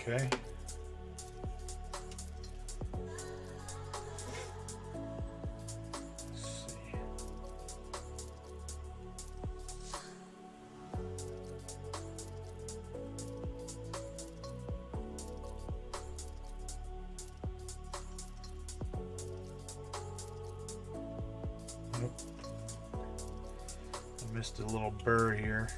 Okay. Let's see. Nope. I missed a little burr here.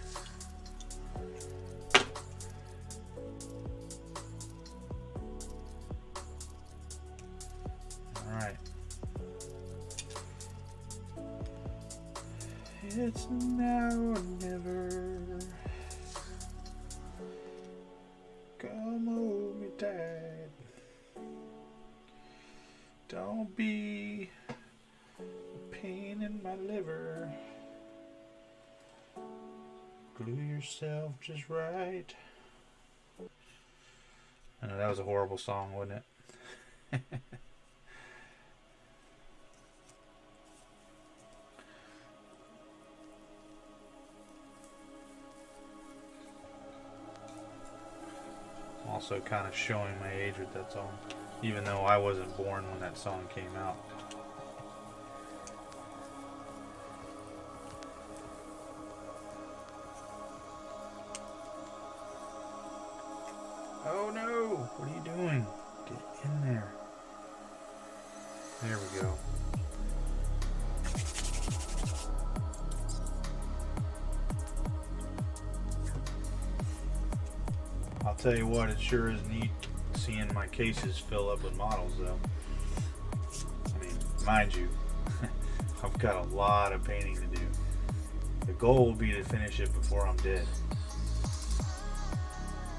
It's now or never. Come hold me tight. Don't be a pain in my liver. Glue yourself just right. I know that was a horrible song, wasn't it? Also kind of showing my age with that song, even though I wasn't born when that song came out. Oh no! What are you doing? Get in there. There we go. I'll tell you what, it sure is neat seeing my cases fill up with models though. I mean, mind you, I've got a lot of painting to do. The goal will be to finish it before I'm dead.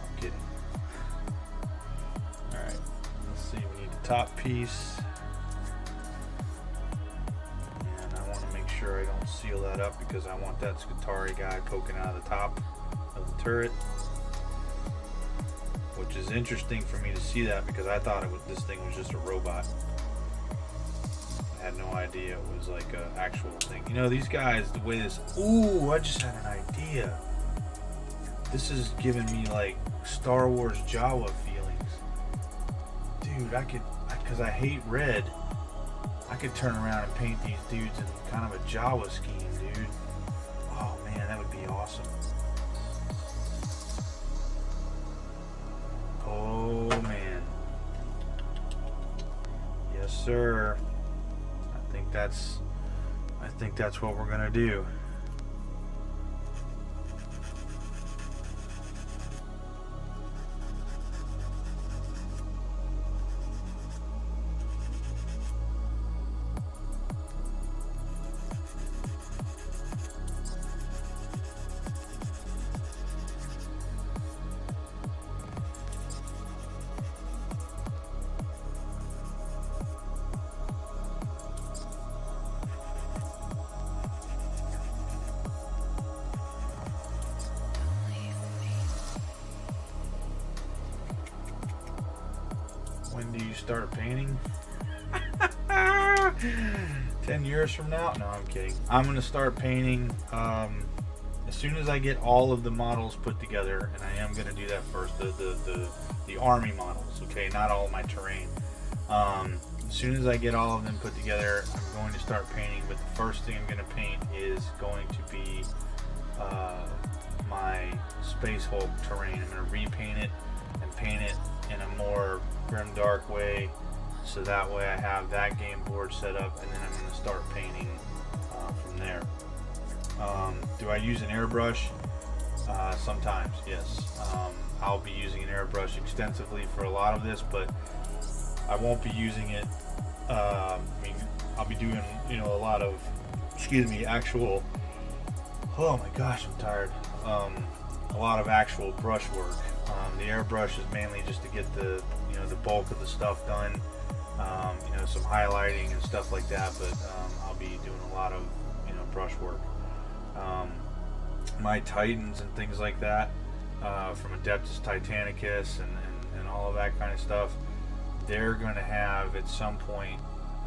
I'm kidding. Alright, let's see, we need the top piece. And I want to make sure I don't seal that up because I want that Scutari guy poking out of the top of the turret. Which is interesting for me to see that because I thought this thing was just a robot. I had no idea it was like an actual thing. You know, these guys, the way this... Ooh, I just had an idea. This is giving me like Star Wars Jawa feelings. Dude, I could... Because I hate red. I could turn around and paint these dudes in kind of a Jawa scheme, dude. Oh man, that would be awesome. Oh man. Yes sir. I think that's what we're gonna do. start painting? 10 years from now? No, I'm kidding. I'm going to start painting as soon as I get all of the models put together, and I am going to do that first, the army models, okay, not all of my terrain. As soon as I get all of them put together, I'm going to start painting, but the first thing I'm going to paint is going to be my Space Hulk terrain. I'm going to repaint it and paint it in a more grimdark way, so that way I have that game board set up, and then I'm going to start painting from there. Do I use an airbrush? Sometimes, yes. I'll be using an airbrush extensively for a lot of this, but I won't be using it. I mean, I'll be doing, you know, a lot of, actual. Oh my gosh, I'm tired. A lot of actual brush work. The airbrush is mainly just to get the, you know, the bulk of the stuff done. You know, some highlighting and stuff like that, but I'll be doing a lot of, you know, brush work. My Titans and things like that, from Adeptus Mechanicus and all of that kind of stuff, they're going to have at some point,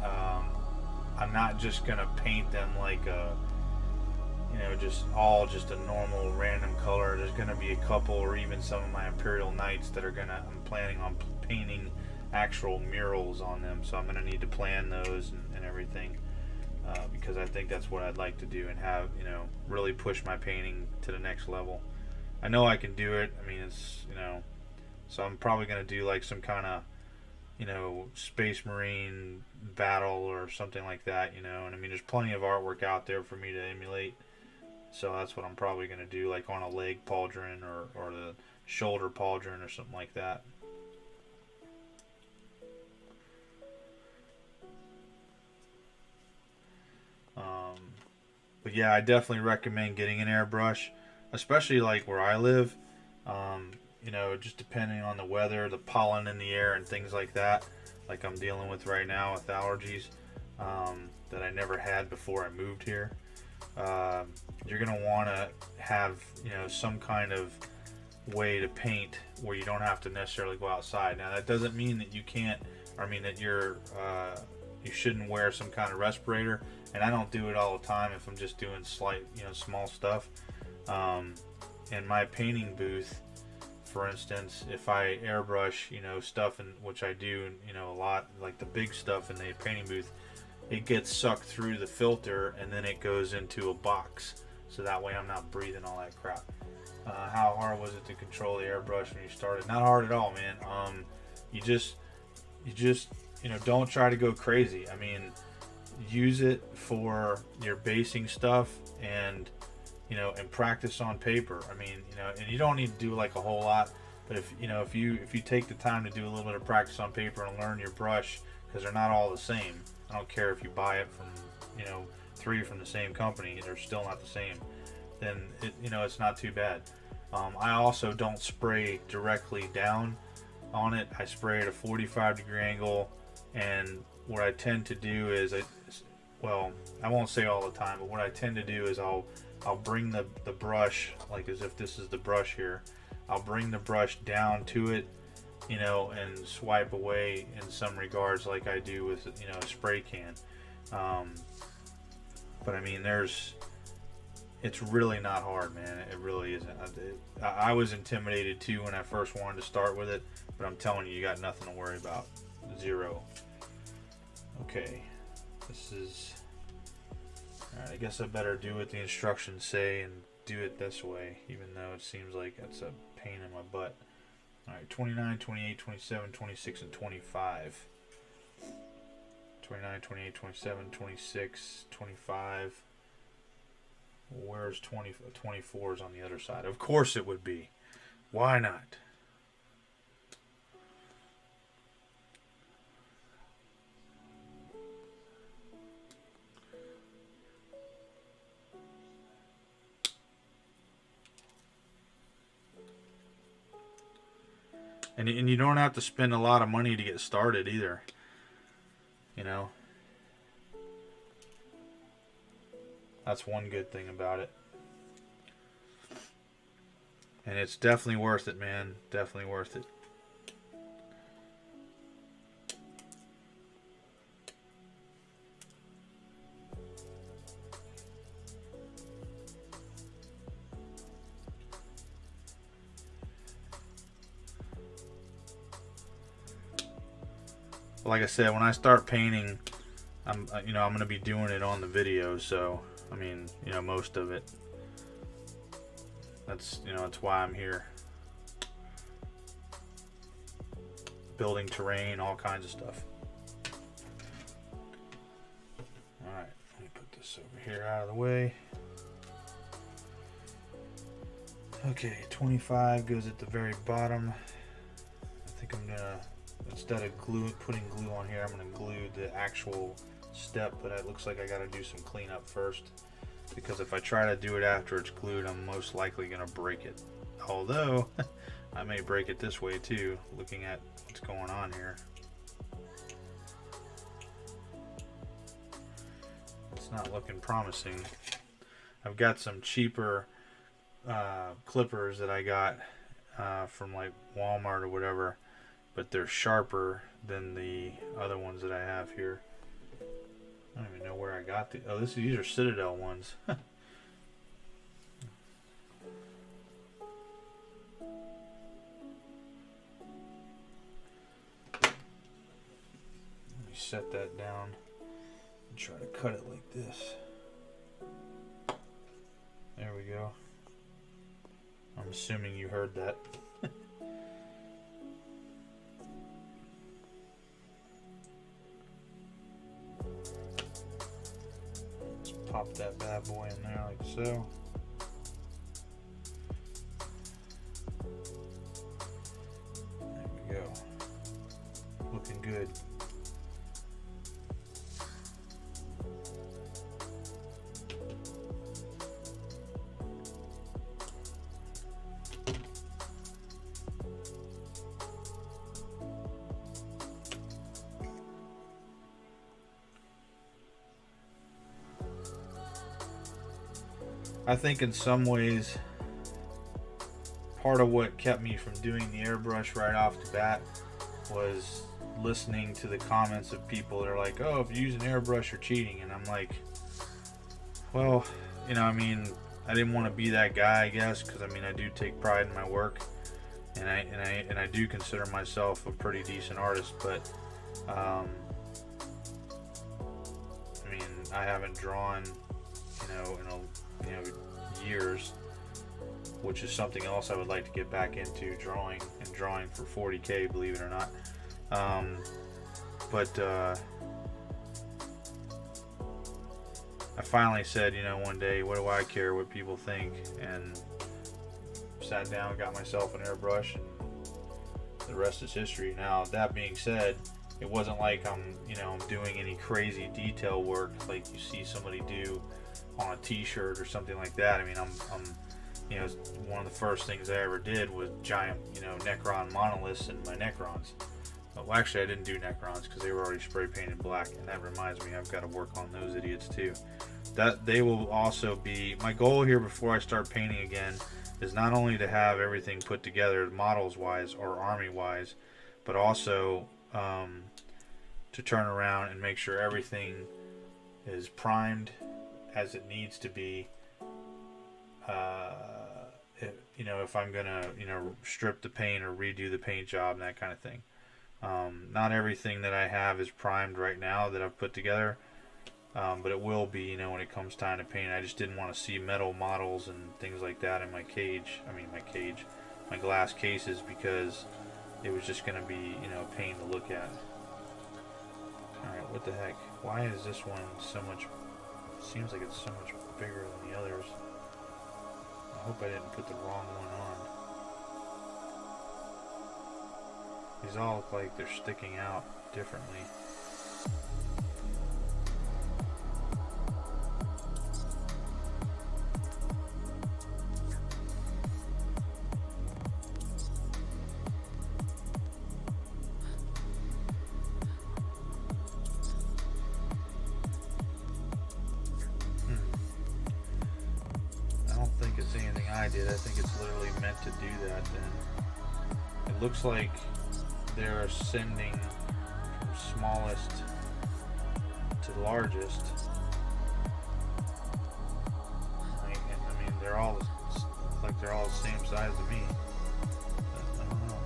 I'm not just going to paint them like a, you know, just a normal random color. There's going to be a couple, or even some of my Imperial Knights that are I'm planning on painting actual murals on them, so I'm going to need to plan those and everything, because I think that's what I'd like to do and have, you know, really push my painting to the next level. I know I can do it. I mean, it's, you know, so I'm probably going to do like some kind of, you know, Space Marine battle or something like that, you know, and I mean, there's plenty of artwork out there for me to emulate, so that's what I'm probably going to do, like on a leg pauldron or the shoulder pauldron or something like that. But yeah, I definitely recommend getting an airbrush, especially like where I live. You know, just depending on the weather, the pollen in the air and things like that, like I'm dealing with right now with allergies, that I never had before I moved here. You're going to want to have, you know, some kind of way to paint where you don't have to necessarily go outside. Now that doesn't mean that you can't, I mean that you shouldn't wear some kind of respirator, and I don't do it all the time if I'm just doing slight, you know, small stuff. In my painting booth, for instance, if I airbrush, you know, stuff, in which I do, you know, a lot, like the big stuff in the painting booth, it gets sucked through the filter and then it goes into a box, so that way I'm not breathing all that crap. How hard was it to control the airbrush when you started? Not hard at all, man. You just you know, don't try to go crazy. I mean, use it for your basing stuff, and you know, and practice on paper. I mean, you know, and you don't need to do like a whole lot, but if you know, if you take the time to do a little bit of practice on paper and learn your brush, because they're not all the same. I don't care if you buy it from, you know, 3 from the same company, they're still not the same. Then you know, it's not too bad. I also don't spray directly down on it. I spray at a 45-degree angle, and what I tend to do is, well, I won't say all the time, but what I tend to do is I'll bring the brush, like as if this is the brush here, I'll bring the brush down to it, you know, and swipe away in some regards like I do with, you know, a spray can. But I mean, it's really not hard, man. It really isn't. I was intimidated too when I first wanted to start with it, but I'm telling you, you got nothing to worry about. Zero. Okay, this is, alright, I guess I better do what the instructions say and do it this way, even though it seems like it's a pain in my butt. Alright, 29, 28, 27, 26, and 25. 29, 28, 27, 26, 25. Where's 24 is on the other side? Of course it would be. Why not? And you don't have to spend a lot of money to get started either. You know? That's one good thing about it. And it's definitely worth it, man. Definitely worth it. like I said, when I start painting, I'm going to be doing it on the video. So, I mean, most of it. That's why I'm here. Building terrain, all kinds of stuff. Alright, let me put this over here out of the way. Okay, 25 goes at the very bottom. I think I'm gonna, instead of putting glue on here, I'm gonna glue the actual step, but it looks like I gotta do some cleanup first, because if I try to do it after it's glued, I'm most likely gonna break it. Although I may break it this way too, looking at what's going on here. It's not looking promising. I've got some cheaper clippers that I got from like Walmart or whatever, but they're sharper than the other ones that I have here. I don't even know where I got the. Oh, these are Citadel ones. Set that down and try to cut it like this. There we go. I'm assuming you heard that. Let's pop that bad boy in there like so. There we go. Looking good. I think in some ways, part of what kept me from doing the airbrush right off the bat was listening to the comments of people that are like, oh, if you use an airbrush, you're cheating. And I'm like, well, I mean, I didn't want to be that guy, I guess, because I mean, I do take pride in my work, and I do consider myself a pretty decent artist, but I mean, I haven't drawn, in years, which is something else I would like to get back into, drawing for 40K, believe it or not. But I finally said, one day, what do I care what people think? And sat down, got myself an airbrush, and the rest is history. Now, that being said, it wasn't like I'm doing any crazy detail work like you see somebody do on a t-shirt or something like that. I mean, I'm one of the first things I ever did was giant, Necron monoliths and my Necrons. Well, actually, I didn't do Necrons because they were already spray painted black, and that reminds me, I've got to work on those idiots too. That they will also be my goal here before I start painting again, is not only to have everything put together models wise or army wise, but also to turn around and make sure everything is primed as it needs to be. If I'm gonna strip the paint or redo the paint job and that kind of thing. Not everything that I have is primed right now that I've put together, but it will be when it comes time to paint. I just didn't want to see metal models and things like that in my my glass cases, because it was just going to be a pain to look at. Alright, what the heck, why is this one so much, seems like it's so much bigger than the others. I hope I didn't put the wrong one on. These all look like they're sticking out differently. I did. I think it's literally meant to do that then. It looks like they're ascending from smallest to largest. I mean, they're all like they're all the same size to me. I don't know.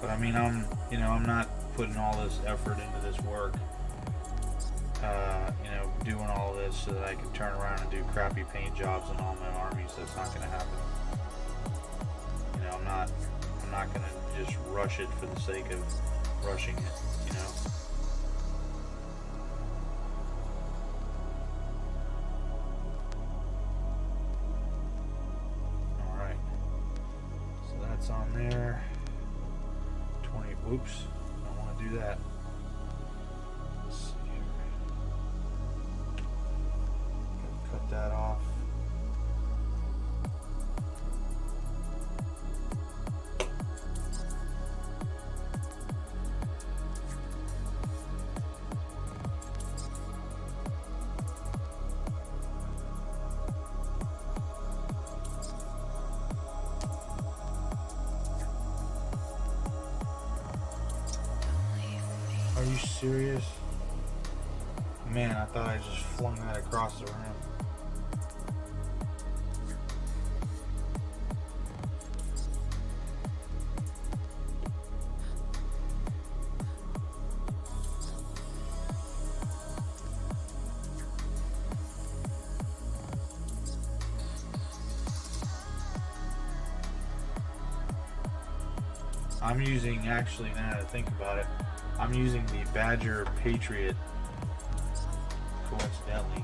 But I mean, I'm not putting all this effort into this work, doing all this so that I can turn around and do crappy paint jobs on all my armies. That's not going to happen. I'm not going to just rush it for the sake of rushing it, Alright. So that's on there. 20, whoops. I don't want to do that. Let's see here. Cut that off. Are you serious? Man, I thought I just flung that across the room. I'm using, actually, now that I think about it, I'm using the Badger Patriot, coincidentally,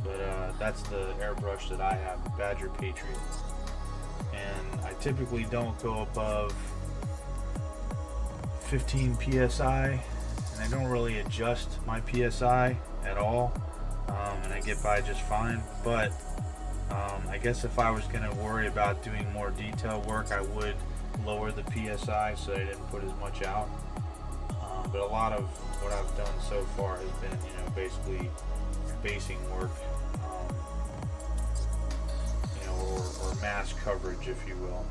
but that's the airbrush that I have, the Badger Patriot. And I typically don't go above 15 PSI, and I don't really adjust my PSI at all, and I get by just fine. But I guess if I was going to worry about doing more detail work, I would lower the PSI so I didn't put as much out. But a lot of what I've done so far has been, basically basing work, or mass coverage, if you will.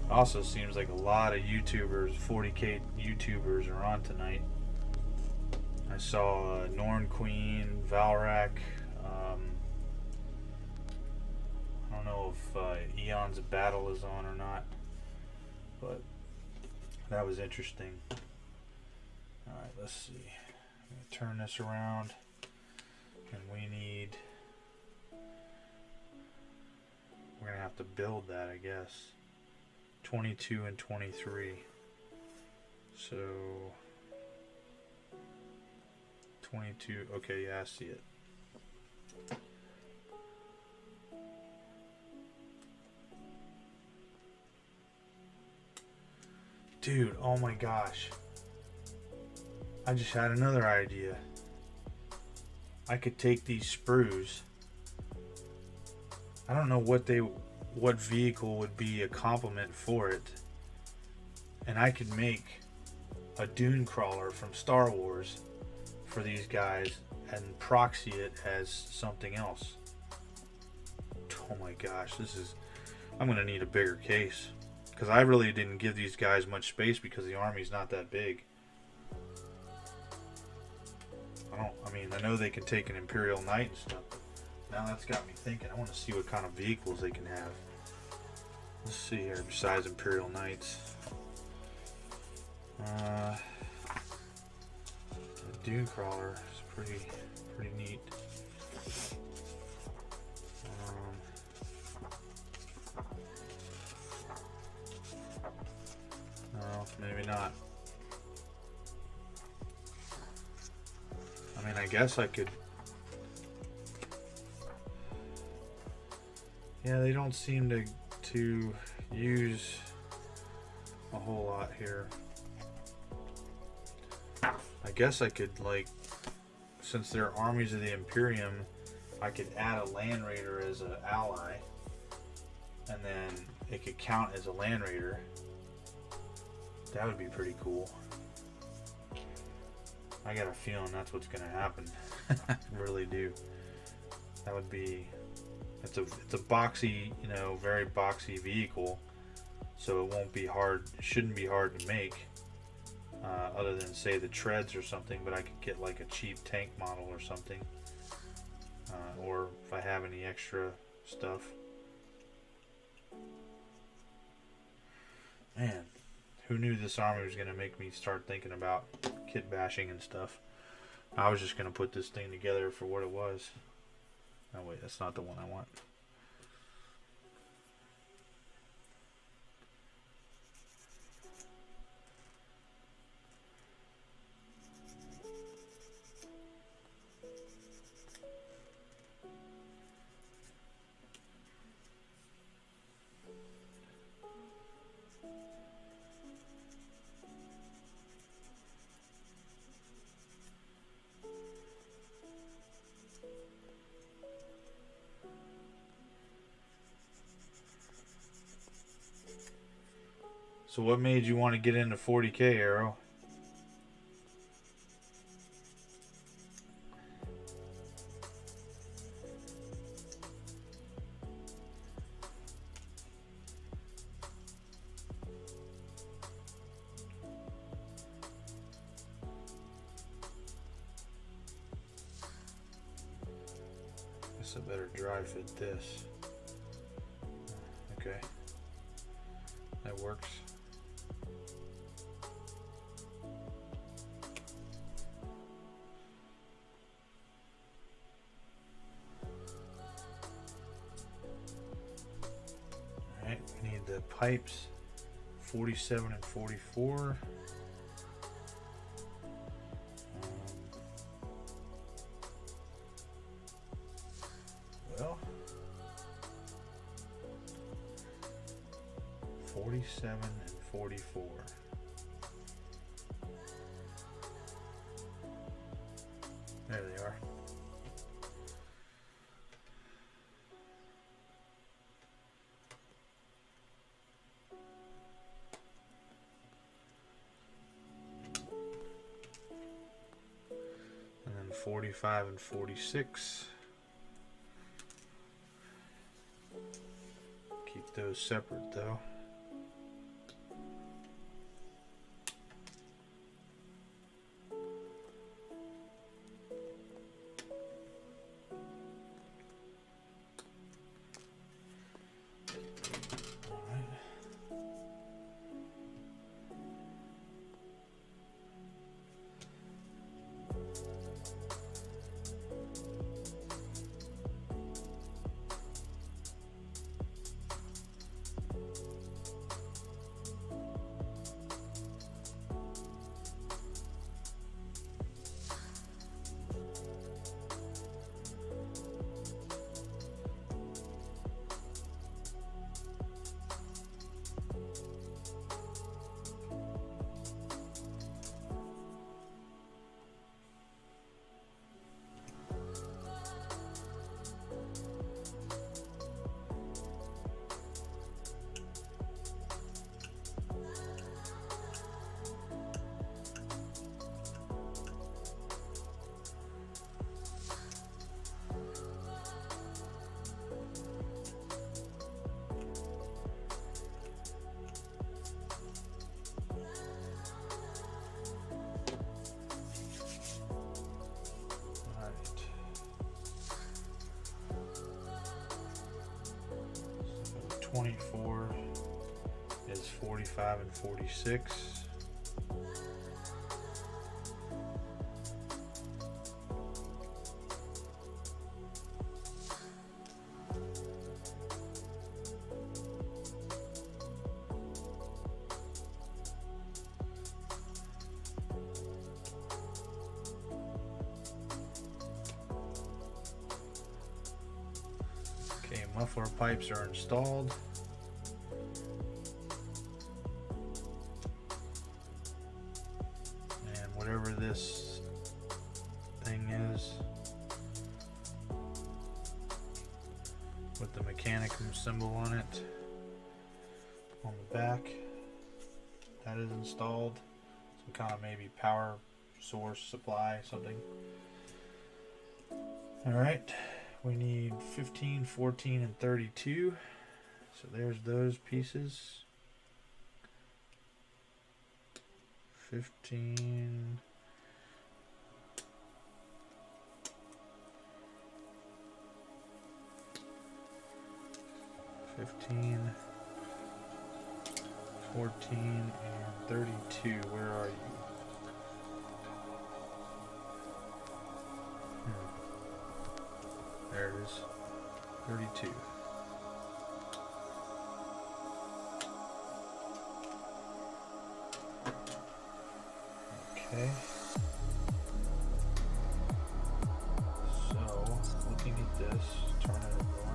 Also seems like a lot of YouTubers, 40K YouTubers are on tonight. I saw Norn Queen, Valrak. I don't know if Eons of Battle is on or not, but that was interesting. Alright, let's see. I'm going to turn this around, and we're going to have to build that, I guess. 22 and 23. So 22. Okay, yeah, I see it. Dude, oh my gosh. I just had another idea. I could take these sprues. I don't know what vehicle would be a complement for it, and I could make a dune crawler from Star Wars for these guys and proxy it as something else. Oh my gosh, I'm gonna need a bigger case, because I really didn't give these guys much space because the army's not that big. I know they can take an Imperial Knight and stuff. Now that's got me thinking. I want to see what kind of vehicles they can have. Let's see here, besides Imperial Knights. The Dune Crawler is pretty neat. No, maybe not. I mean, I guess I could. Yeah, they don't seem to use a whole lot here. I guess I could, like, since they're armies of the Imperium, I could add a Land Raider as an ally, and then it could count as a Land Raider. That would be pretty cool. I got a feeling that's what's gonna happen. I really do. That would be It's a boxy, you know, very boxy vehicle, so it won't be hard. It shouldn't be hard to make, other than say the treads or something. But I could get like a cheap tank model or something, or if I have any extra stuff. Man, who knew this army was gonna make me start thinking about kit bashing and stuff? I was just gonna put this thing together for what it was. Oh wait, that's not the one I want. So what made you want to get into 40K, Arrow? Guess I better dry fit this. Okay. That works. Alright, we need the pipes 47 and 44. Well, 47 and 44. There they are. And then 45 and 46. Keep those separate though. So 24 is 45 and 46. Okay, muffler pipes are installed. And whatever this thing is with the Mechanicum symbol on it on the back, that is installed. Some kind of maybe power source supply, something. Alright, We need 15, 14, and 32. So there's those pieces. 15. 15, 14, and 32. Where are you? There it is. 32. Okay. So, looking at this, turn it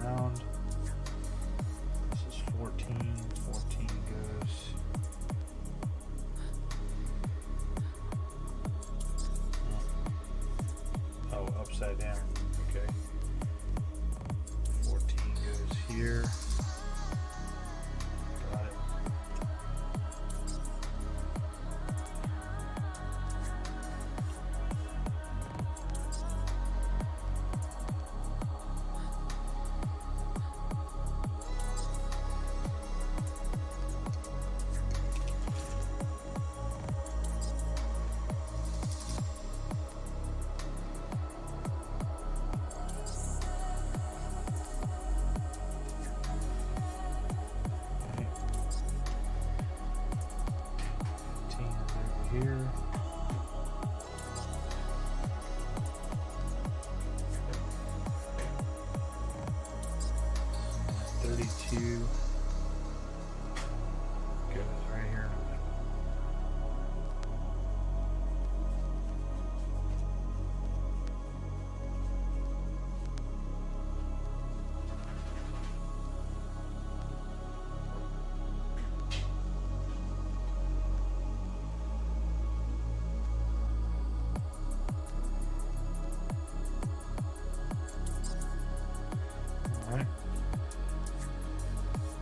around. This is 14. 14 goes. Oh, upside down. Okay. 14 goes here. Got it. Here. $32 goes right here in the middle. Alright.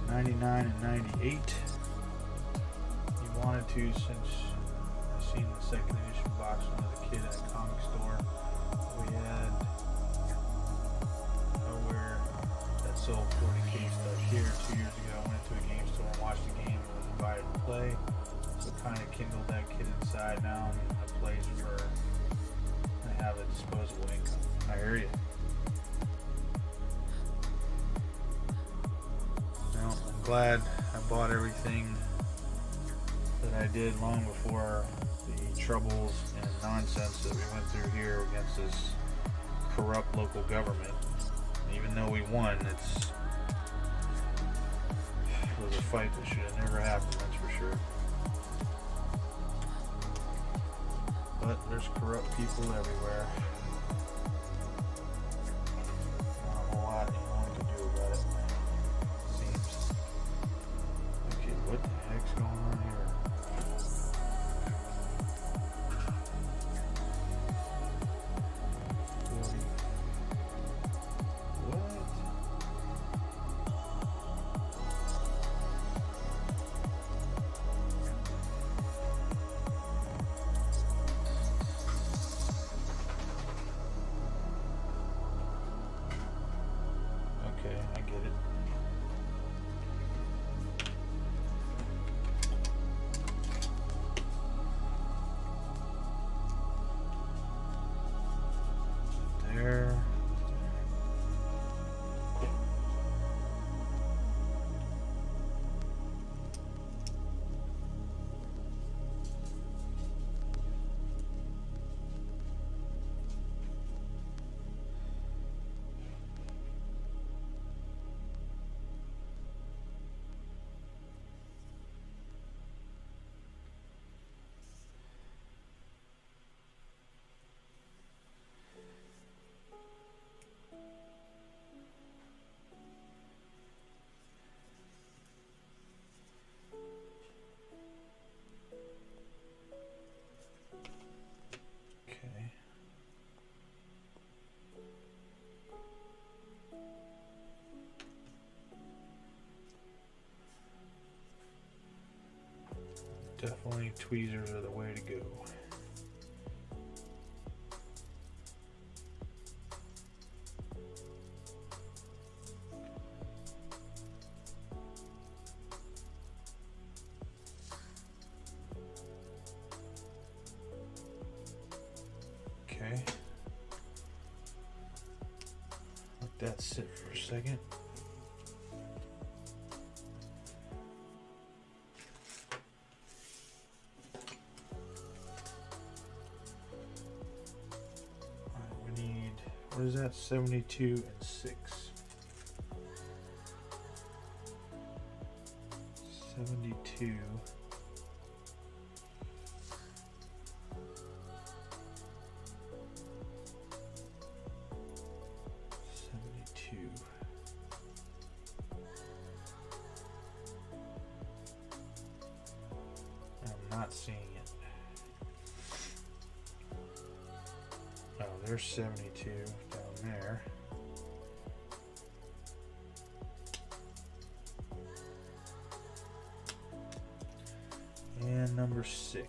99 and 98. You wanted to, since I've seen the second edition box when I was a kid at a comic store. We had nowhere that sold 40K stuff here 2 years ago. I went to a game store and watched the game and was invited to play. So kind of kindled that kid inside. Now I'm in a place where I have a disposable income. I hear you. I'm glad I bought everything that I did long before the troubles and nonsense that we went through here against this corrupt local government. Even though we won, it was a fight that should have never happened, that's for sure. But there's corrupt people everywhere. Not a whole lot anyone can do about it. What the heck's going on here? What? Okay, I get it. There. Okay. Definitely tweezers are the way to go. that sit for a second. Alright, we need, what is that? 72 and 6. 72. Not seeing it. Oh, there's 72 down there. And number 6.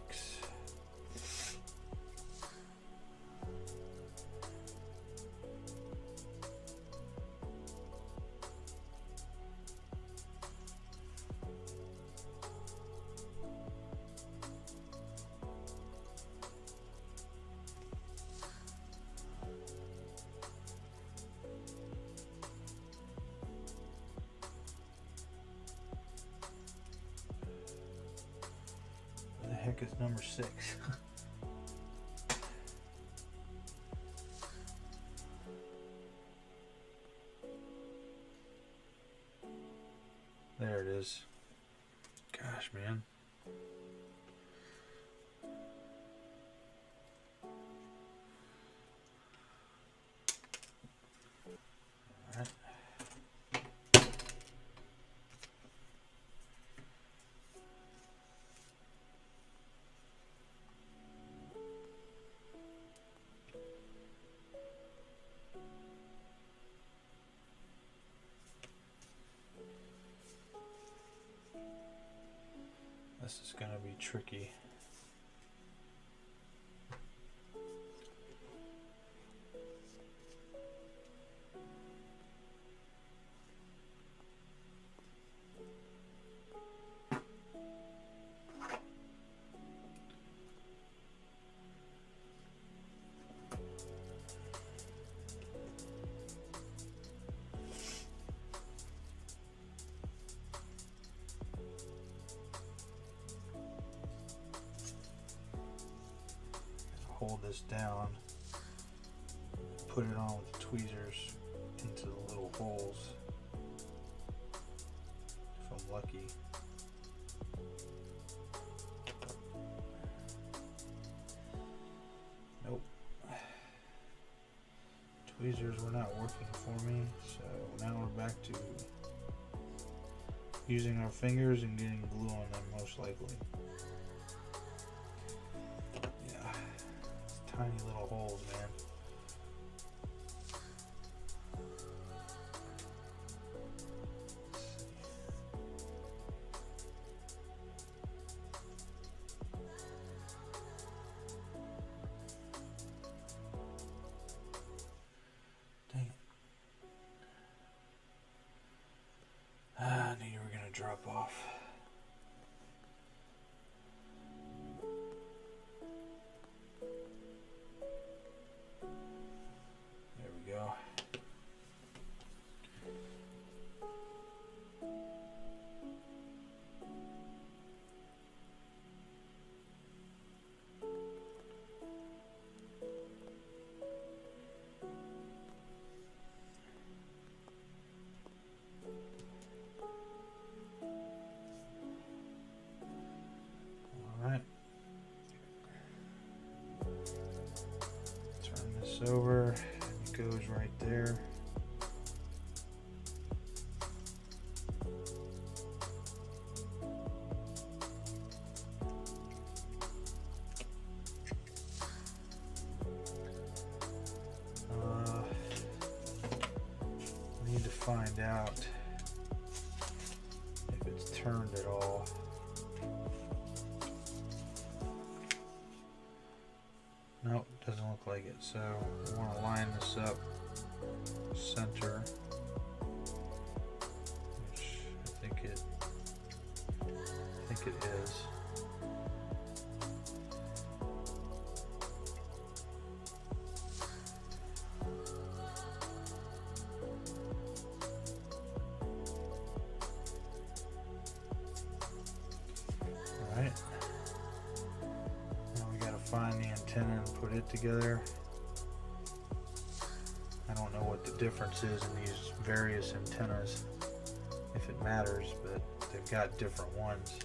Heck is number 6. There it is. Gosh, man. All right. This is going to be tricky. Hold this down, put it on with the tweezers into the little holes, if I'm lucky. Nope. Tweezers were not working for me, so now we're back to using our fingers and getting glue on them, most likely. Tiny little holes, man. Dang it. I knew you were gonna drop off. Over, it goes right there. Need to find out if it's turned at all. Nope, doesn't look like it. So we want to line this up center, which I think it is. find the antenna and put it together. I don't know what the difference is in these various antennas, if it matters, but they've got different ones.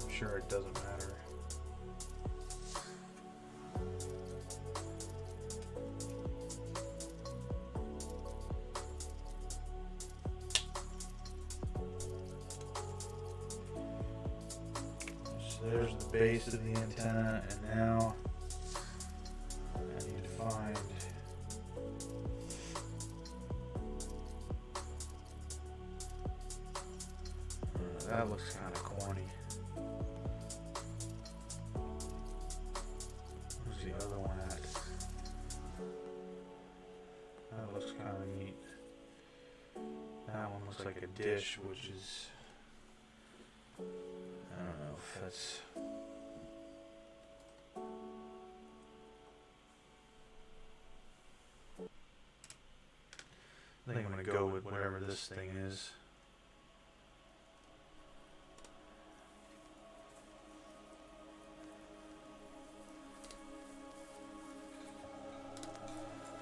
I'm sure it doesn't matter. There's the base of the antenna, and now I need to find that looks kind of corny. Where's the other one at? That looks kind of neat. That one looks like a dish, which is, I don't know if that's, I think I'm going to go with whatever this thing is.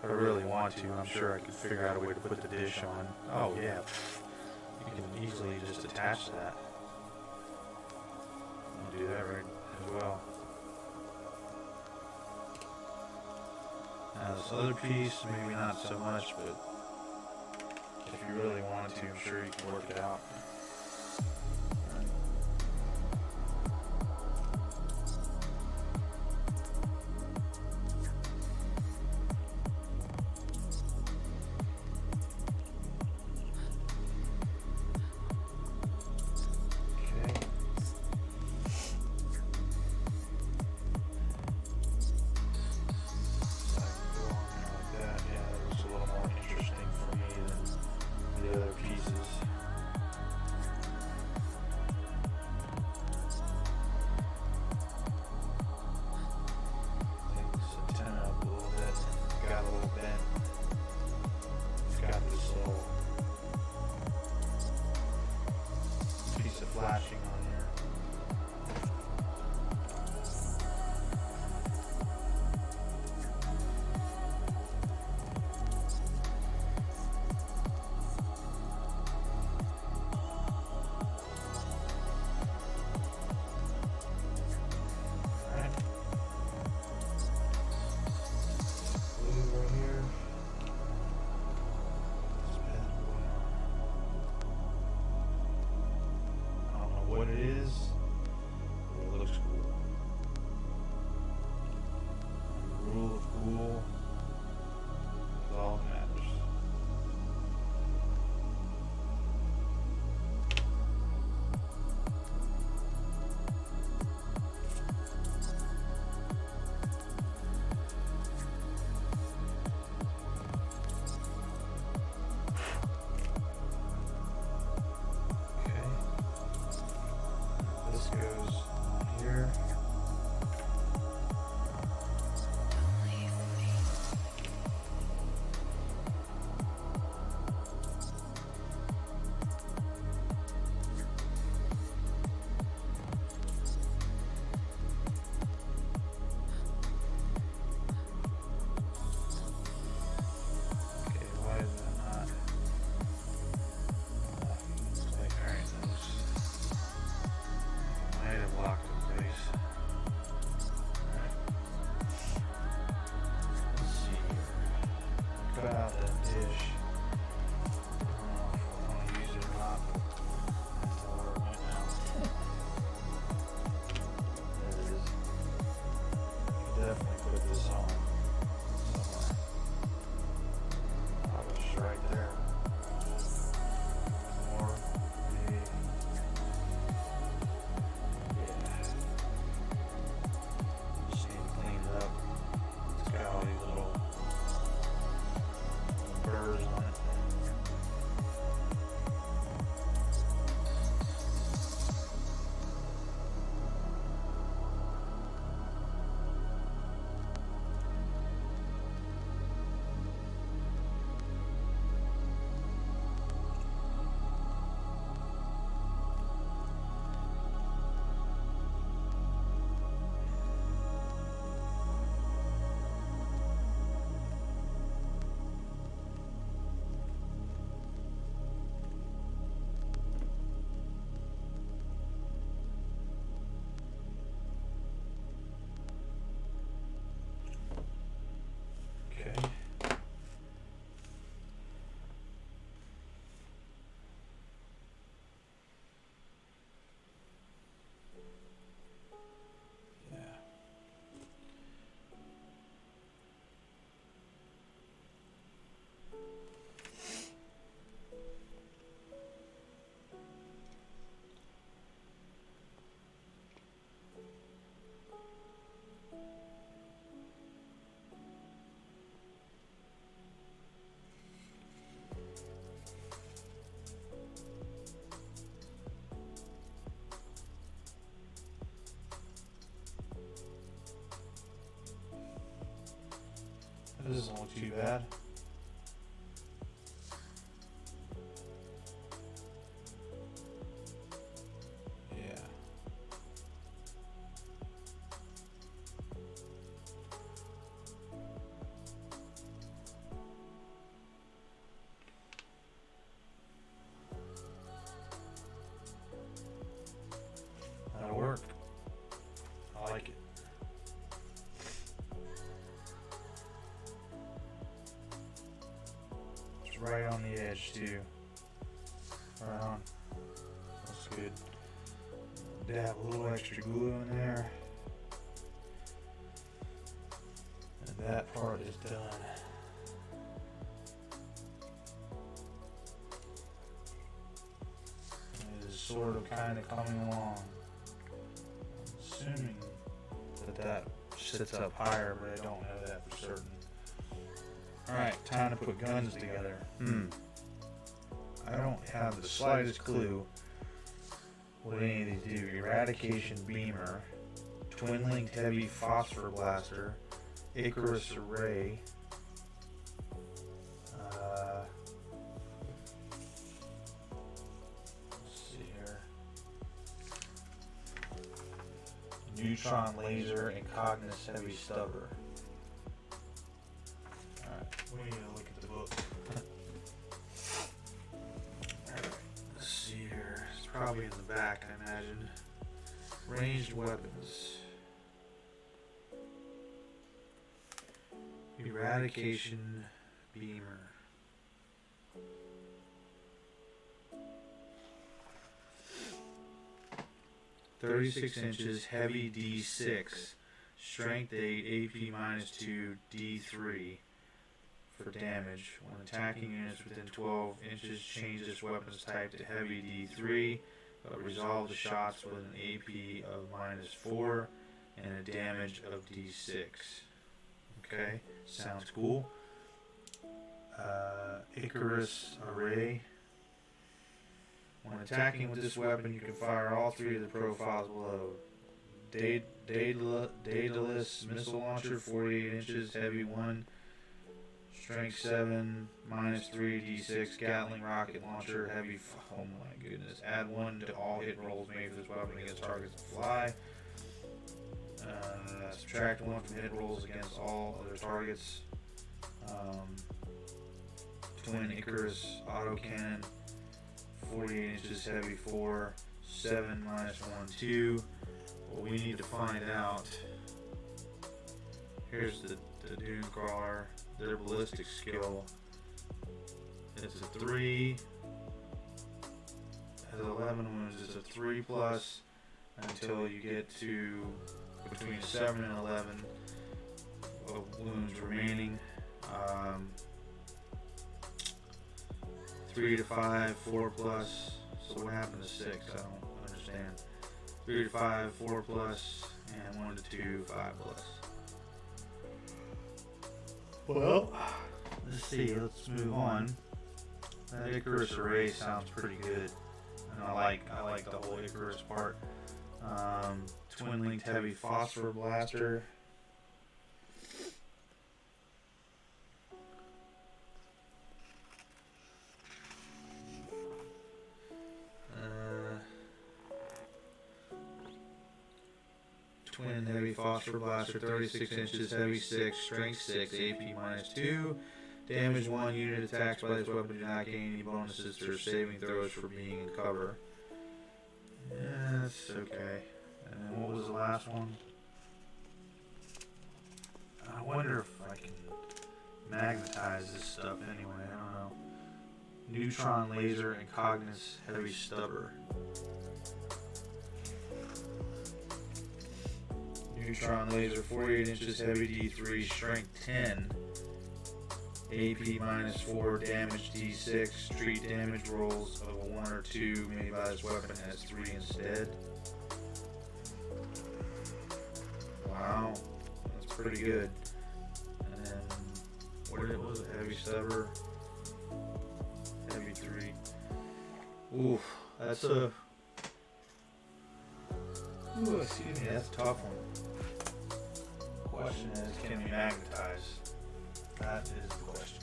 If I really want to, I'm sure I could figure out a way to put the dish on. Oh yeah, you can easily just attach that. I'll do that right as well. Now this other piece, maybe not so much, but if you really wanted to, I'm sure you can work it out. Flashing on here. Alright. Blue right here. What it is, it looks cool. The rule of cool is all that matters. Goes on here. Okay, why is that not? It's like, alright, that was, I have locked in place. Alright. Let's see here. Cut out that dish. I don't know if I want to use it or not, but I'll tell her right now. There it is. You definitely put this on somewhere. Oh, it's right there. More big. Just need to clean it up. It's got all these little burrs on it. This doesn't look too bad. Yeah. That'll work. I like it. It's right on the edge too. Right on. That's good. Dab a little extra glue in there. And that part is done. It is sort of kind of coming along. I'm assuming that sits up higher, but I don't know that for certain. Alright, time to put guns together. I don't have the slightest clue what any of these do. Eradication Beamer, Twin-Linked Heavy Phosphor Blaster, Icarus Array, let's see here, Neutron Laser, and Cognis Heavy Stubber. Alright, we need to look at the book. Let's see here, it's probably in the back, I imagine. Ranged weapons. Eradication Beamer. .36 inches, heavy D6, strength 8, AP -2, D3 for damage. When attacking units within 12 inches, change this weapon's type to heavy D3, but resolve the shots with an AP of -4 and a damage of D6. Okay, sounds cool. Icarus Array. When attacking with this weapon, you can fire all 3 of the profiles below. Daedalus Missile Launcher, 48 inches, heavy 1, strength 7, -3, D6, Gatling Rocket Launcher, heavy, oh my goodness. Add 1 to all hit rolls made with this weapon against targets that fly. Subtract 1 from hit rolls against all other targets. Twin Icarus Autocannon, 48 inches, heavy 4, 7, -1, 2. What we need to find out, here's the Dune Crawler, their ballistic skill. It's a 3, has 11 wounds, it's a 3+ until you get to between 7 and 11 of wounds remaining. 3 to 5, 4+. So what happened to 6? I don't understand. 3 to 5, 4+, and 1 to 2, 5+. Well, let's see. Let's move on. That Icarus Array sounds pretty good, and I like the whole Icarus part. Twin-Linked Heavy Phosphor Blaster. Twin Heavy Phosphor Blaster, 36 inches, heavy 6, strength 6, AP -2. Damage 1, unit attacks by this weapon do not gain any bonuses to their saving throws for being in cover. Yeah, that's okay. And then what was the last one? I wonder if I can magnetize this stuff anyway, I don't know. Neutron Laser and Cognis Heavy Stubber. Neutron Laser, 48 inches, heavy D3, strength 10, AP -4, damage D6, street damage rolls of a 1 or 2 made by this weapon has 3 instead. Wow, that's pretty good. And then, what was it? Heavy Stubber, heavy 3. Oof, that's a. Ooh, excuse me, that's a tough one. Question is, can we magnetize? That is the question.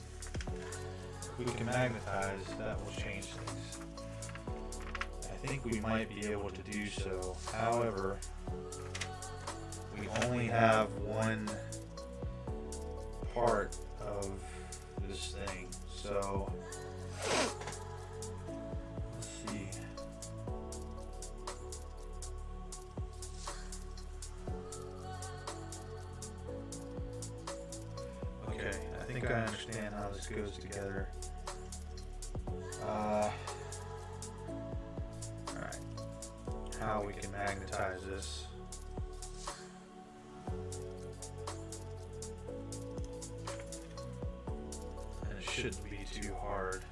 If we can magnetize, that will change things. I think we might be able to do so. However, we only have one part of this thing, so let's see. Okay, I think I understand how this goes together. Alright, how we can magnetize this. Shouldn't be too hard.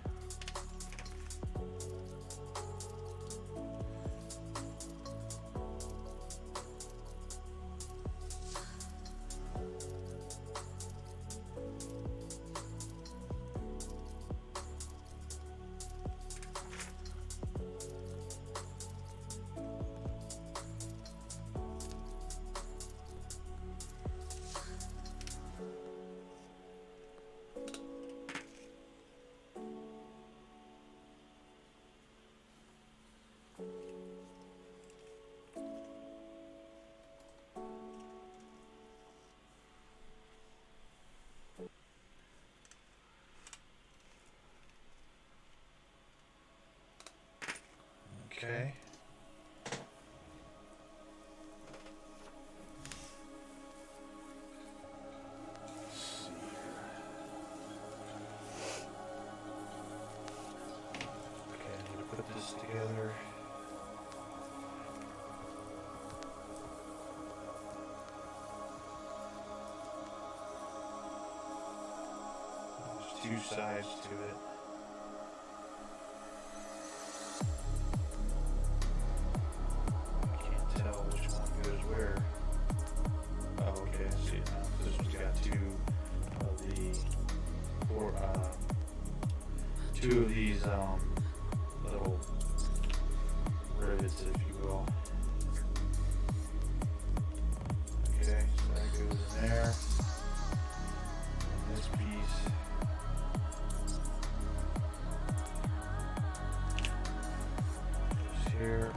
Okay. Okay, I need to put this together. There's two sides to it. Two of these little rivets, if you will. Okay, so that goes in there. And this piece goes here.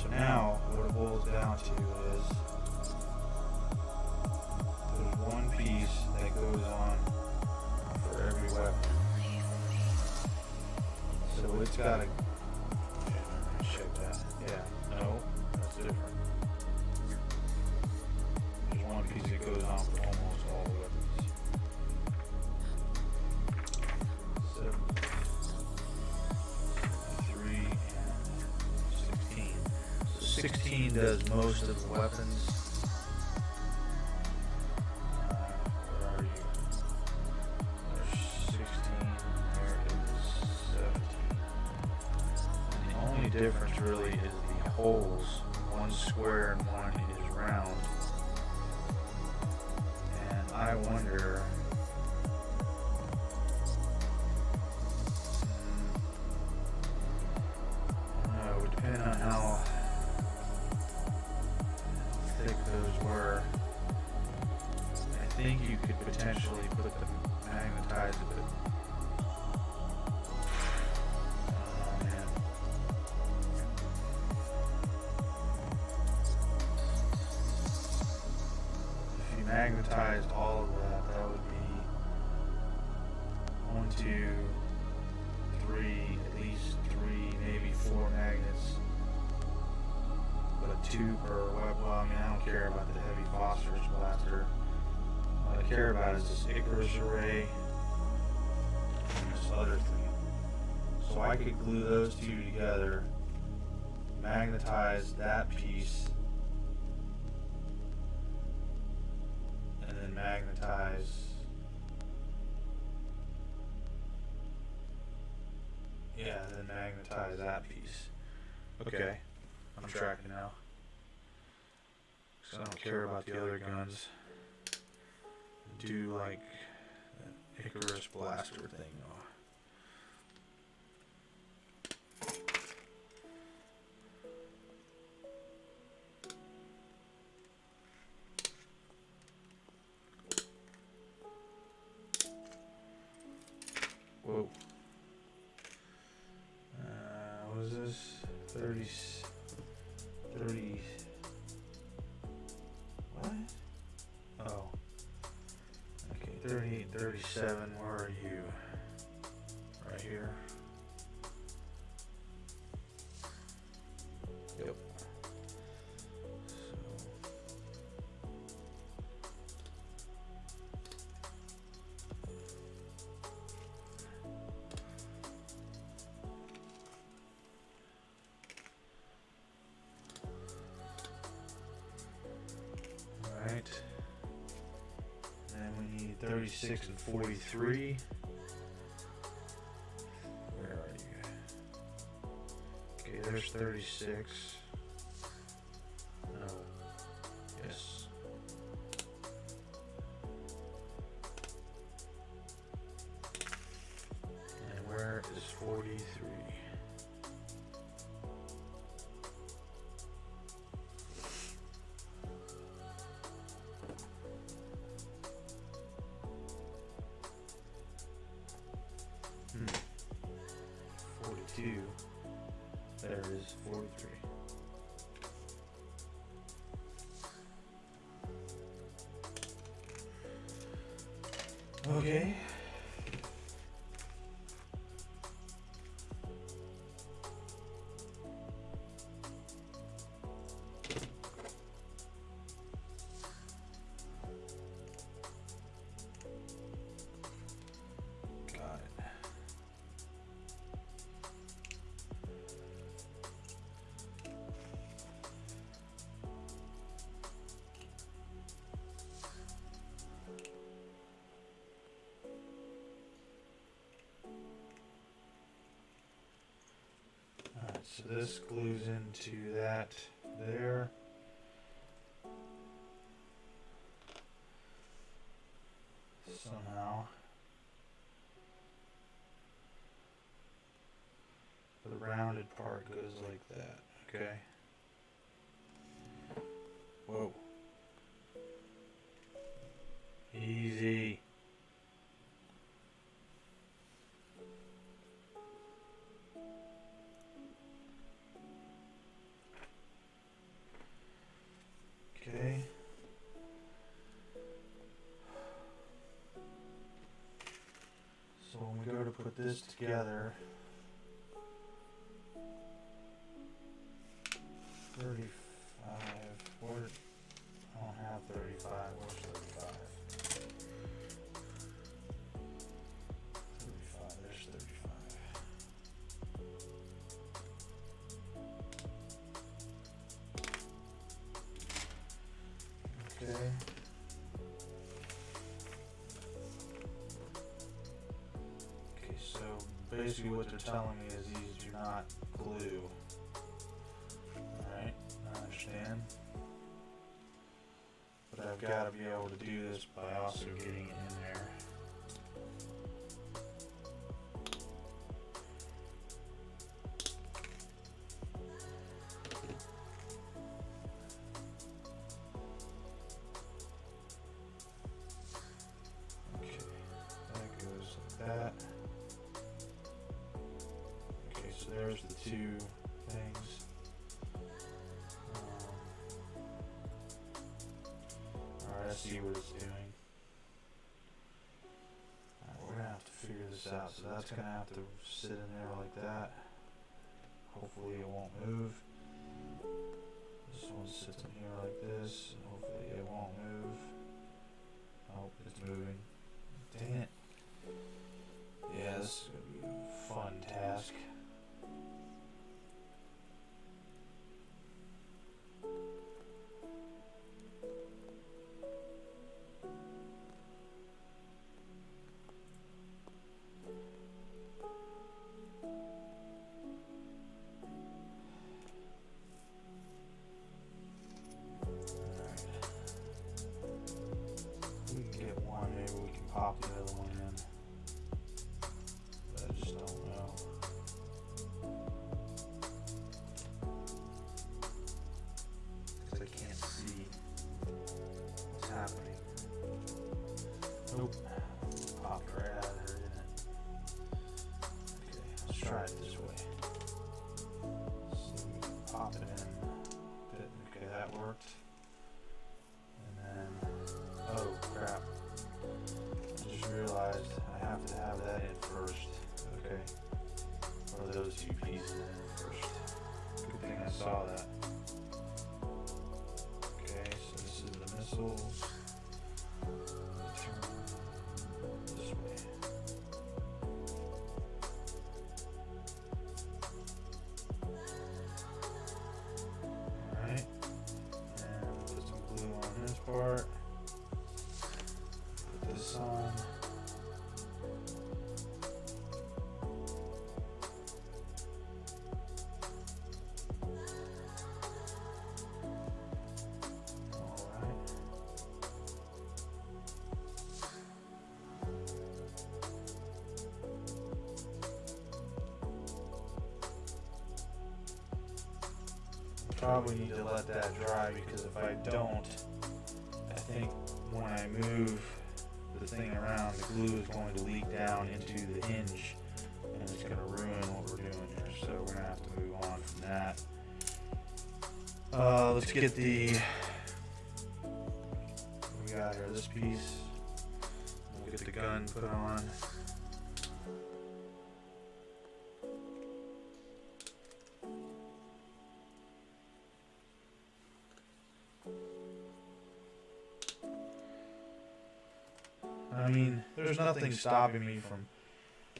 So now, what it boils down to is there's one piece that goes on for every weapon. So it's got to check that. Yeah, no, that's different. There's one piece that goes on for almost all the weapons. 16 does most of the weapons. Where are you? There's 16, there is 17. And the only difference really is the holes. One's square and one is round. And I wonder... it would depend on how thick those were. I think you could potentially put them magnetized a bit. magnetized all of that, that would be 1, 2, 3, at least 3, maybe 4 magnets. But 2 per web. Well, I mean, I don't care about the heavy phosphorus blaster. What I care about is this Icarus array and this other thing. So I could glue those two together, magnetize that piece, and then magnetize that piece. Okay, I'm tracking now. So I don't care about the other guns. Do like that Icarus blaster thing though. Whoa. What is this? 30. What? Oh. Okay, 38, 37. Where are you? Right here. Yep. Alright. Then we need 36 and 43. Where are you? Okay, there's 36. No. Yes. And where is 43? Hmm. 42. There it is, 43. Okay. Got it. Alright, so this glues into that there. Somehow. The rounded part goes like that, okay? Whoa. Easy. Okay. So when we go to put this together, 35, where, I don't have 35, where's 35? 35, there's 35. Okay. Okay, so basically what they're telling me is these do not glue. Alright, I understand. But I've got to be able to do this by also getting it in there. Okay, that goes like that. Okay, so there's the two things. Alright, see what it's doing. Alright, we're gonna have to figure this out. So that's gonna have to sit in there like that. Hopefully it won't move. This one sits in here like this, and hopefully it won't move. Oh, it's moving. Dang it. Yeah, this is gonna be a fun task. Pop the other one in. But I just don't know. Because I can't see what's happening. Nope. Popped right out of there, didn't it? Okay, let's try it this way. So we can pop it in. Okay, that worked. And then, oh crap. Realized I have to have that in first. Okay. Or those two pieces in first. Good thing I saw that. Okay, so this is the missiles. Turn this way. Alright. And put some glue on this part. Put this on. Probably need to let that dry, because if I don't, I think when I move the thing around, the glue is going to leak down into the hinge and it's going to ruin what we're doing here. So we're going to have to move on from that. Let's get the, what we got here, this piece. We'll get the gun put on. I mean, there's nothing stopping me from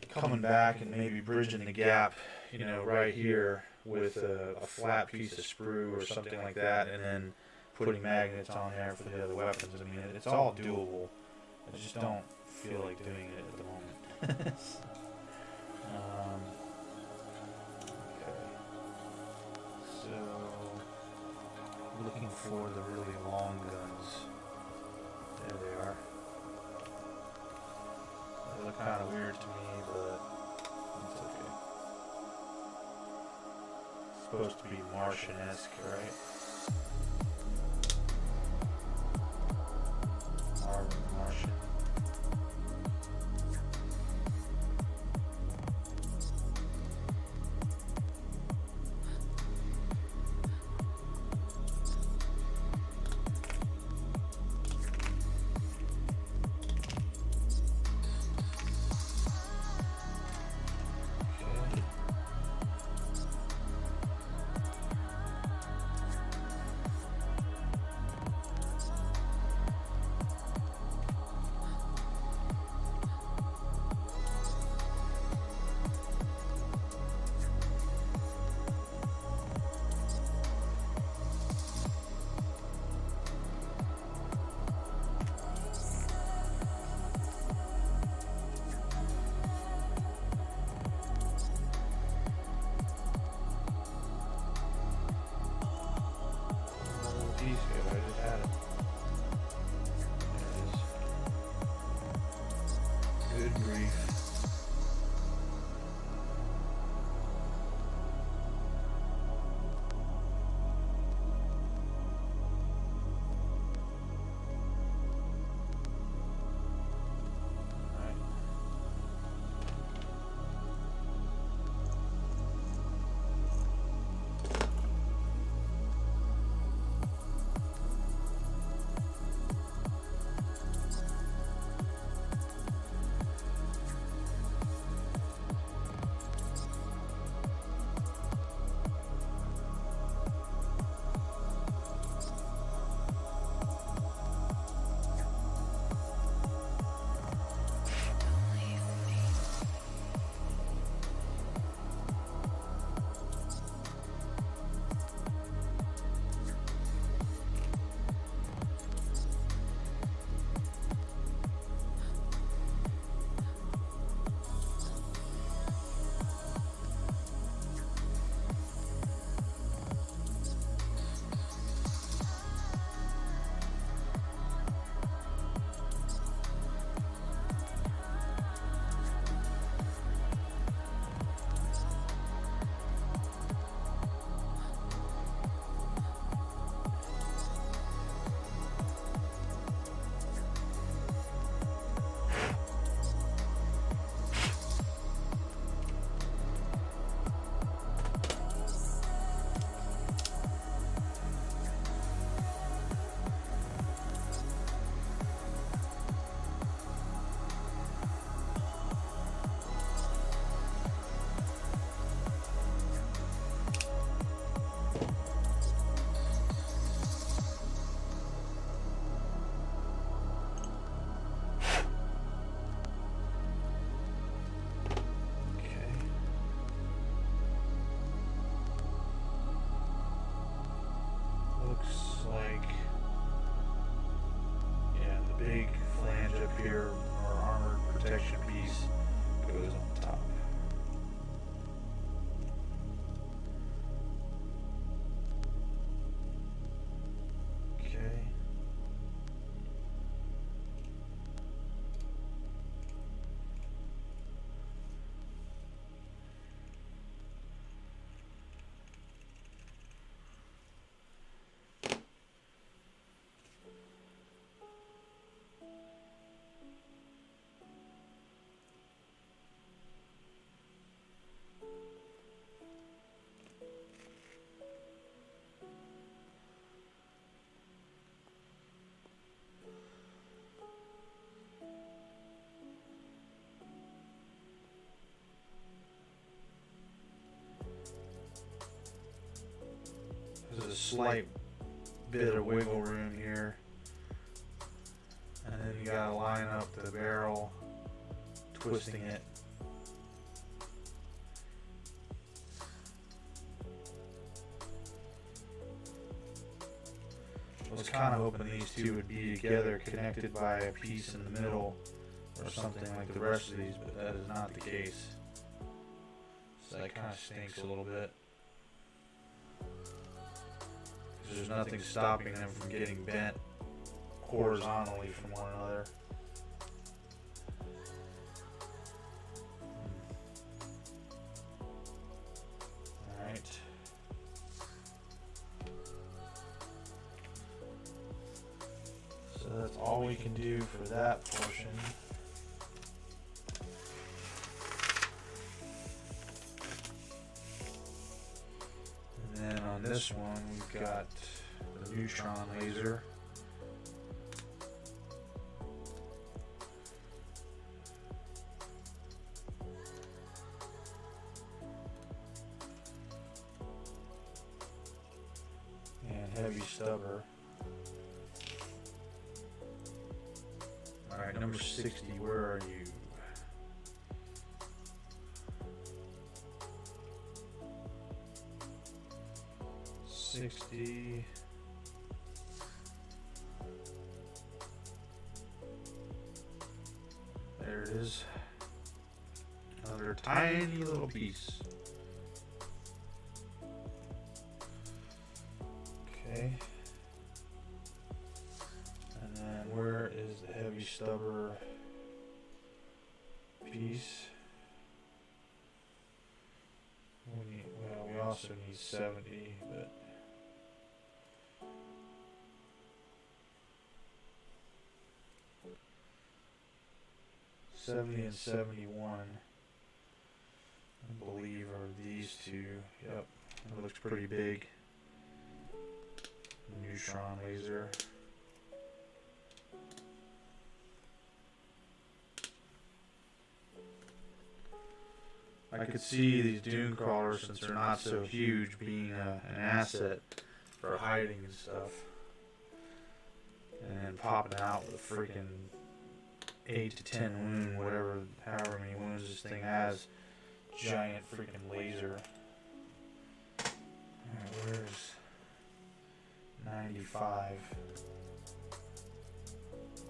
coming back and maybe bridging the gap, you know, right here with a flat piece of sprue or something like that, and then putting magnets on there for the other weapons. I mean, it's all doable. I just don't feel like doing it at the moment. Okay. So, looking for the really long guns. There they are. They look kind of weird to me, but it's okay. It's supposed to be Martian-esque, right? Martian. slight bit of wiggle room here. And then you gotta line up the barrel, twisting it. I was kind of hoping these two would be together, connected by a piece in the middle or something like the rest of these, but that is not the case. So that kind of stinks a little bit. Because there's nothing stopping them from getting bent horizontally from one another. Alright. So that's all we can do for that portion. And then on this one we've got the neutron laser. And heavy stubber. Alright, number 60, where are you? There it is. Another tiny little piece. Okay. And then where is the heavy stubber piece? We also need 70, but and 71, I believe, are these two. Yep, it looks pretty big. Neutron laser. I could see these dune crawlers, since they're not so huge, being an asset for hiding and stuff. And then popping out with a freaking 8 to 10 wound, however many wounds this thing has. Giant freaking laser. Alright, where's 95?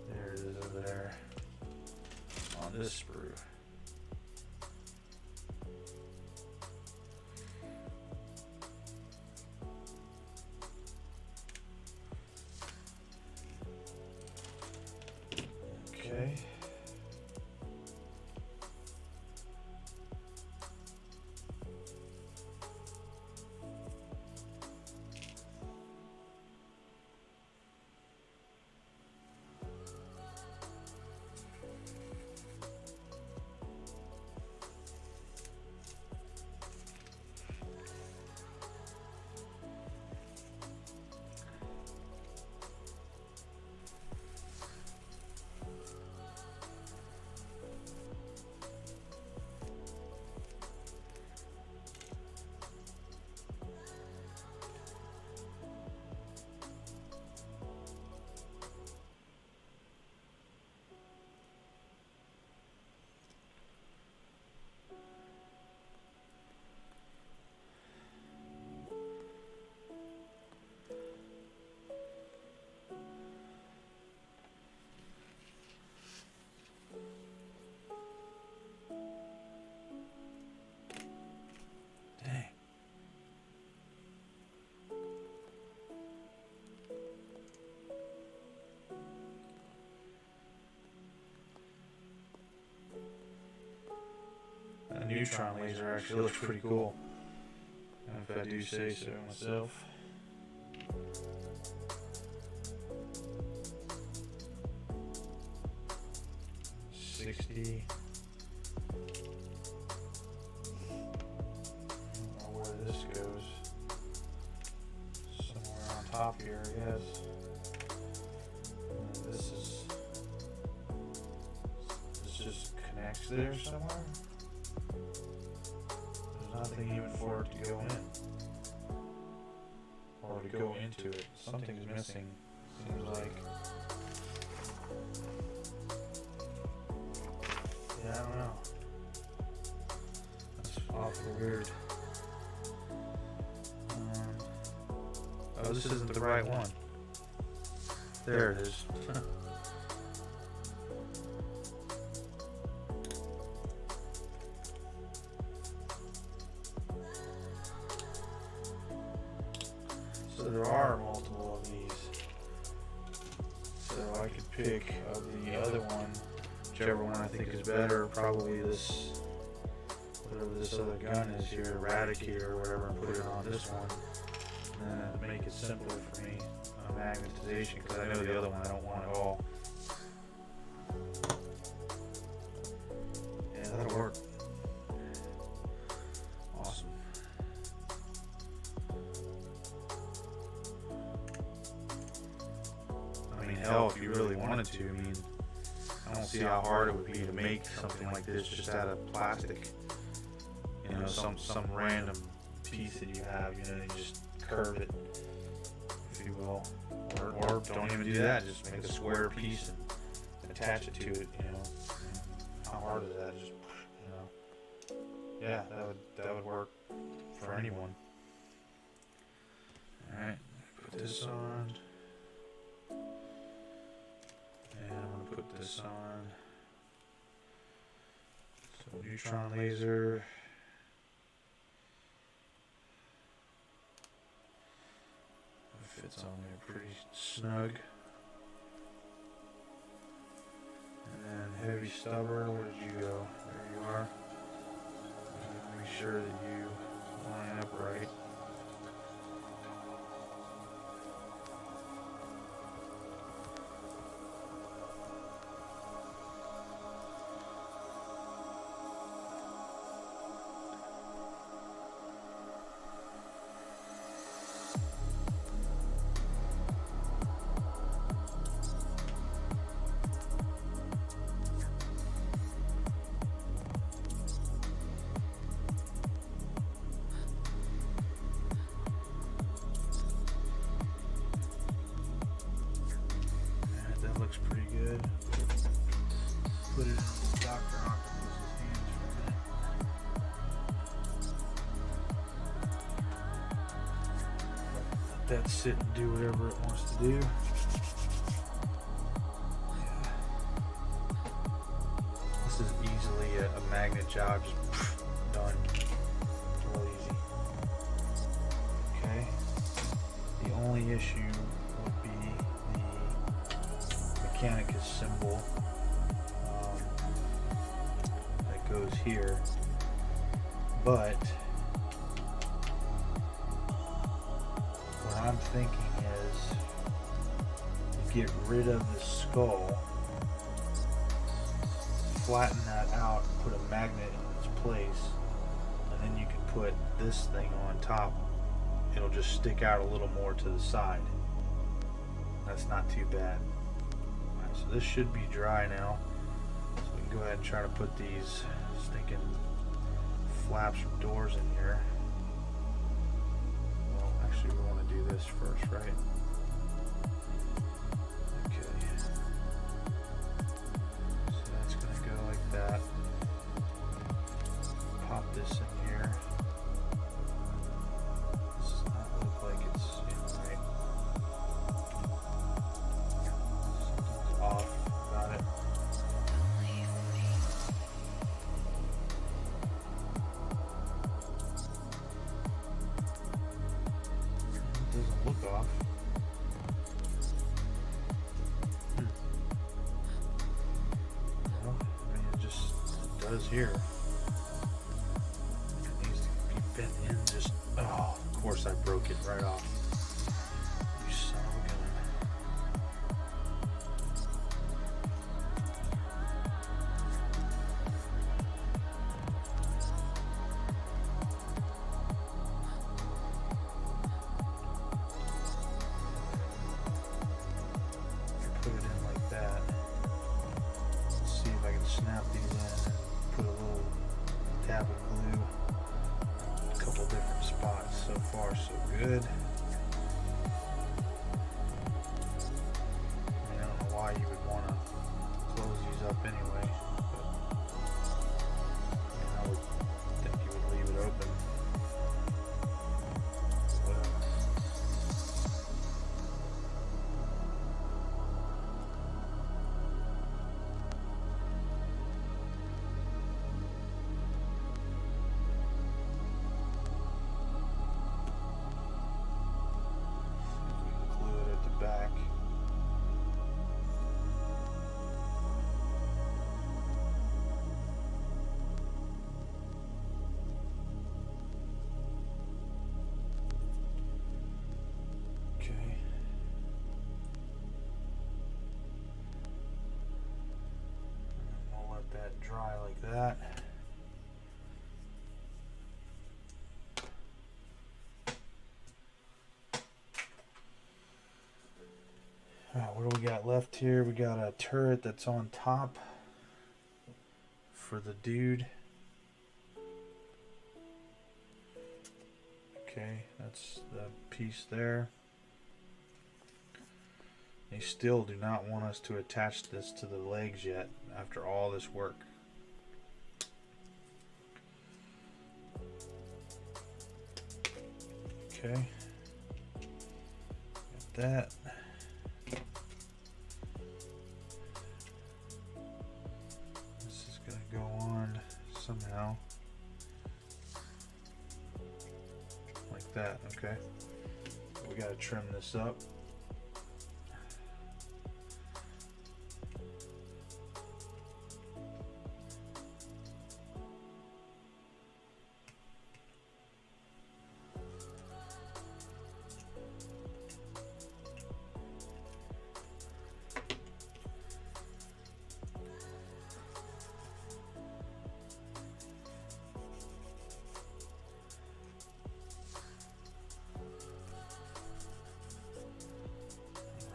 There it is over there. On this sprue. Okay. Neutron laser actually looks pretty cool, if I do say so myself. $60. I don't know where this goes. Somewhere on top here, I guess. And this just connects there somewhere. Nothing even for it to go in. Or or to go into it. Something's missing, seems like. Yeah, I don't know. That's awfully weird. Oh, this isn't the right one. There it is. So there are multiple of these. So I could pick of the other one, whichever one I think is better. Probably this, whatever this other gun is here, Eradicator or whatever, and put it on this one. And then make it simpler for me on magnetization, because I know the other one I don't want at all. Yeah, that'll work. Awesome. I mean, hell, if you really wanted to, I mean, I don't see how hard it would be to make something like this just out of plastic. You know, some random piece that you have, you know, you just curve it, if you will, or don't even do that, just make a square piece and attach it to it, you know. How hard is that? Just, you know, yeah, that would work for anyone. Alright, put this on, and I'm gonna put this on. So neutron laser. Fits on there pretty snug. And then heavy stubber, where did you go? There you are. Make sure that you line up right. Looks pretty good. Put it in Dr. Octopus's hands for a minute. Let that sit and do whatever it wants to do. Yeah. This is easily a magnet job, just done. Real easy. Okay. The only issue would be Mechanicus symbol that goes here, but what I'm thinking is get rid of the skull, flatten that out, put a magnet in its place, and then you can put this thing on top. It'll just stick out a little more to the side. That's not too bad. So this should be dry now, so we can go ahead and try to put these stinking flaps or doors in here. Well, actually we want to do this first, right? Okay. So that's going to go like that. Pop this in here. This does not look like it's in right. Off. Got it. It doesn't look off. Well, I mean, it just does here. It needs to be bent in just. Oh, of course I broke it right off. You son of a gun. Put it in like that. Let's see if I can snap these in and put a little dab of glue. A couple different spots. So far, so good. up anyway. But, I would think you would leave it open. Back. Okay. And we'll let that dry like that. What do we got left here? We got a turret that's on top for the dude. Okay, that's the piece there. They still do not want us to attach this to the legs yet after all this work. Okay, got that. Go on somehow like that. Okay, we got to trim this up.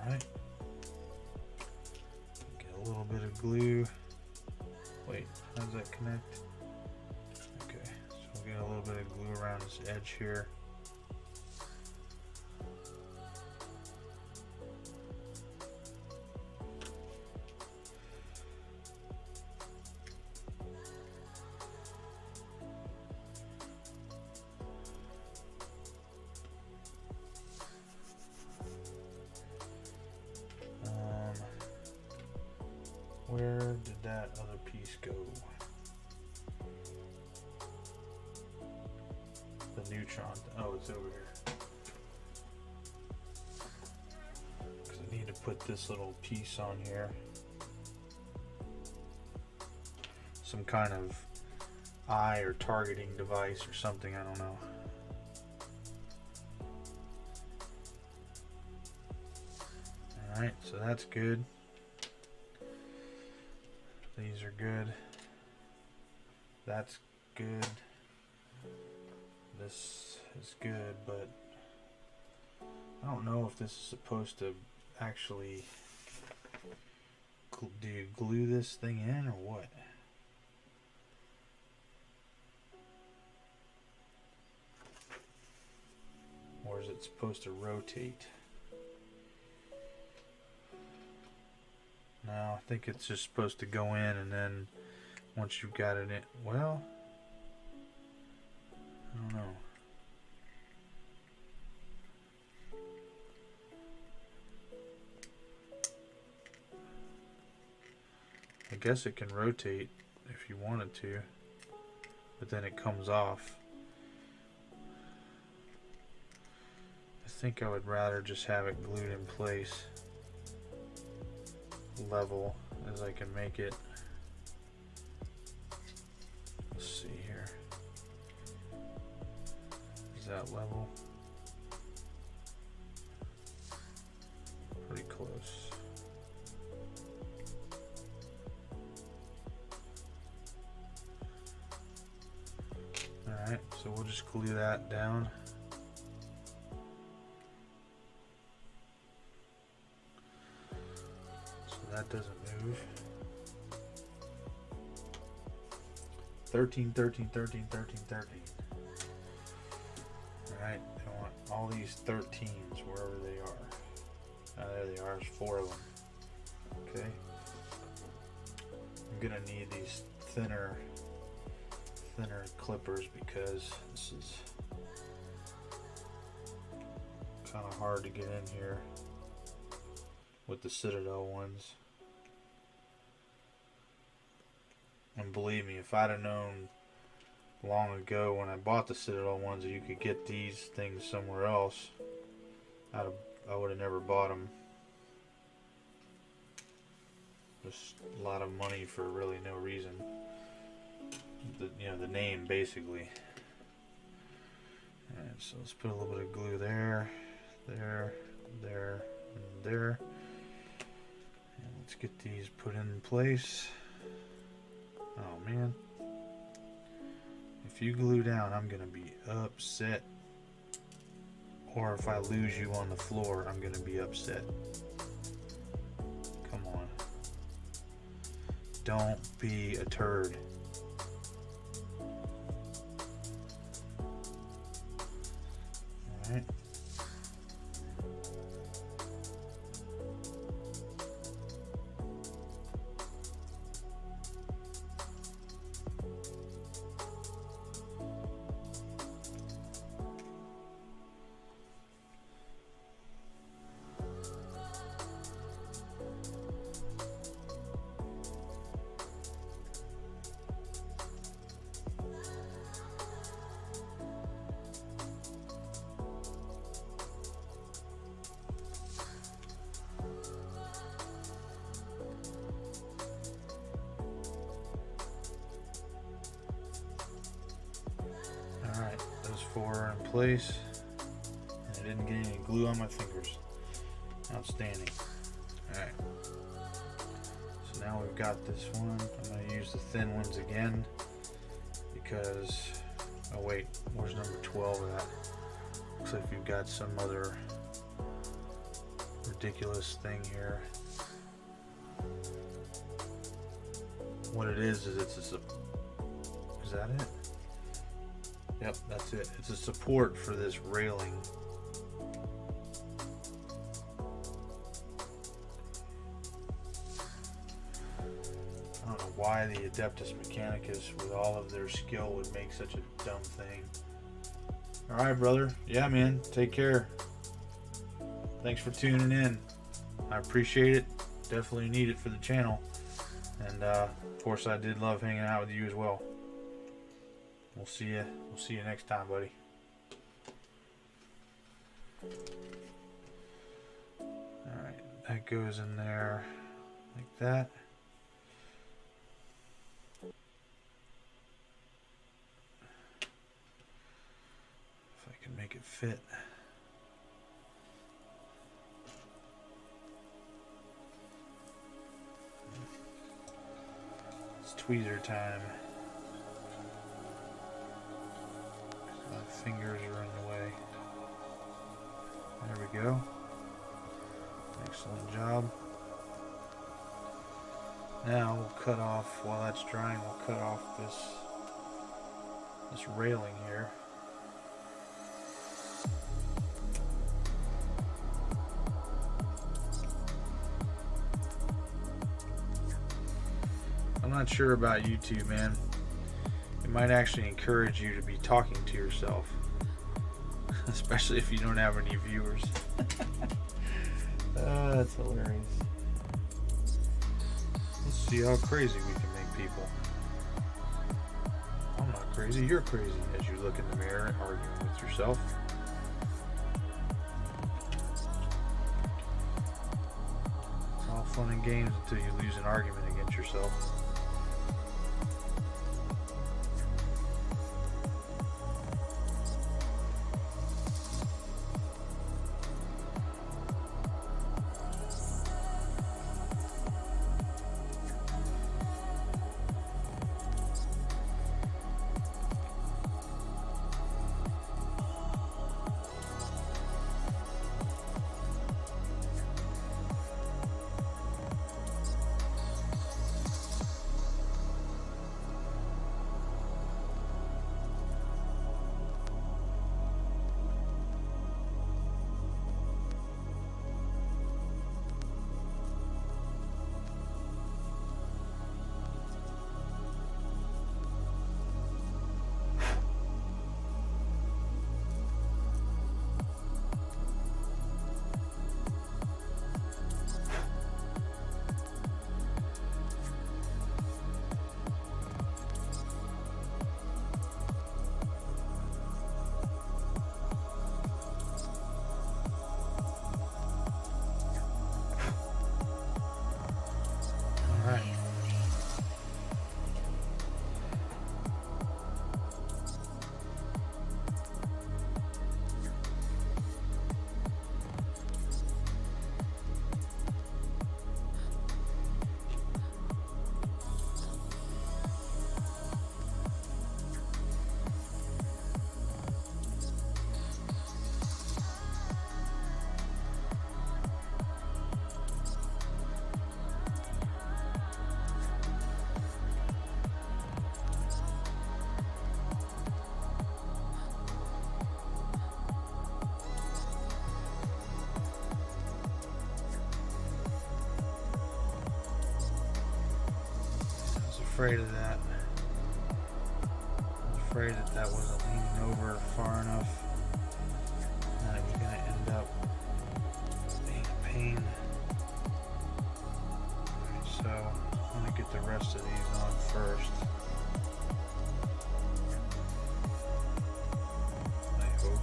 Alright, get a little bit of glue. Wait, how does that connect? Okay, so we'll get a little bit of glue around this edge here. Where did that other piece go? The neutron. Oh, it's over here. Because I need to put this little piece on here. Some kind of eye or targeting device or something, I don't know. Alright, so that's good. These are good. That's good. This is good, but I don't know if this is supposed to actually glue this thing in or what. Or is it supposed to rotate? No, I think it's just supposed to go in, and then once you've got it in, well, I don't know. I guess it can rotate if you wanted to, but then it comes off. I think I would rather just have it glued in place, level as I can make it. Let's see here. Is that level? Pretty close. Alright, so we'll just glue that down. That doesn't move. 13, 13, 13, 13, 13. Alright, I want all these 13s wherever they are. There they are, there's 4 of them. Okay. gonna need these thinner clippers because this is kind of hard to get in here with the Citadel ones. And believe me, if I'd have known long ago when I bought the Citadel ones that you could get these things somewhere else, I would have never bought them. Just a lot of money for really no reason. The name basically. Alright, so let's put a little bit of glue there, there, there, and there. And let's get these put in place. Oh man. If you glue down, I'm gonna be upset. Or if I lose you on the floor, I'm gonna be upset. Come on. Don't be a turd. Alright. Four are in place, and I didn't get any glue on my fingers. Outstanding. Alright, so now we've got this one. I'm going to use the thin ones again because, oh wait, where's number 12 of that? Looks like we've got some other ridiculous thing here. What it is it's a, is that it? Yep, that's it. It's a support for this railing. I don't know why the Adeptus Mechanicus, with all of their skill, would make such a dumb thing. Alright, brother. Yeah, man. Take care. Thanks for tuning in. I appreciate it. Definitely need it for the channel. And, of course, I did love hanging out with you as well. We'll see you. We'll see you next time, buddy. Alright, that goes in there like that. If I can make it fit. It's tweezer time. My fingers are in the way. There we go. Excellent job. Now we'll cut off, while that's drying, we'll cut off this railing here. I'm not sure about YouTube, man. It might actually encourage you to be talking to yourself, especially if you don't have any viewers. That's hilarious. Let's see how crazy we can make people. I'm not crazy, you're crazy, as you look in the mirror arguing with yourself. It's all fun and games until you lose an argument against yourself. afraid of that. I was afraid that that wasn't leaning over far enough and it was going to end up being a pain. Alright, so I'm going to get the rest of these on first. I hope.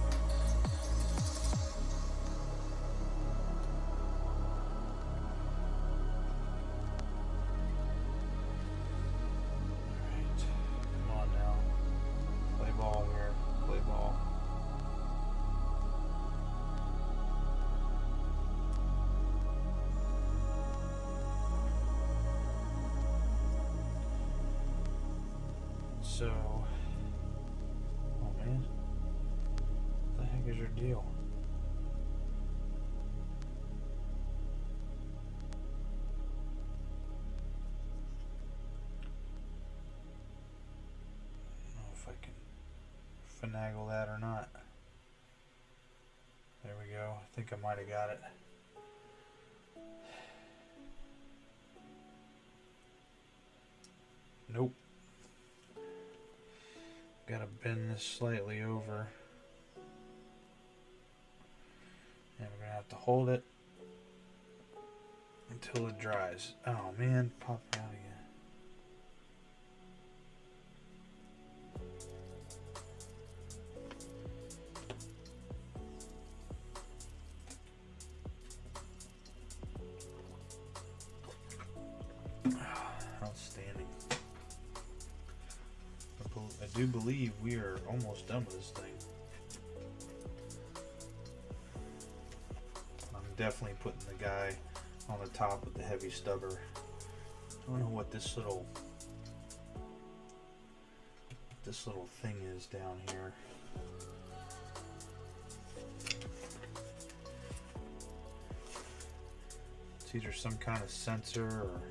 So, oh man, what the heck is your deal? I don't know if I can finagle that or not. There we go. I think I might have got it. Nope. Gotta bend this slightly over. And we're gonna have to hold it until it dries. Oh man, pop it out again. Outstanding. I do believe we are almost done with this thing. I'm definitely putting the guy on the top with the heavy stubber. I don't know what this little thing is down here. It's either some kind of sensor or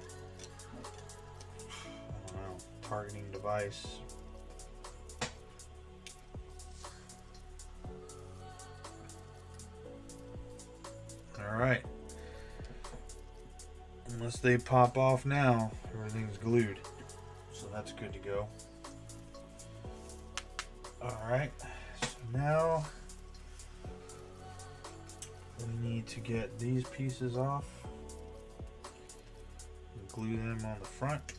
I don't know, targeting device. Alright. Unless they pop off now, everything's glued. So that's good to go. Alright. So now we need to get these pieces off and glue them on the front.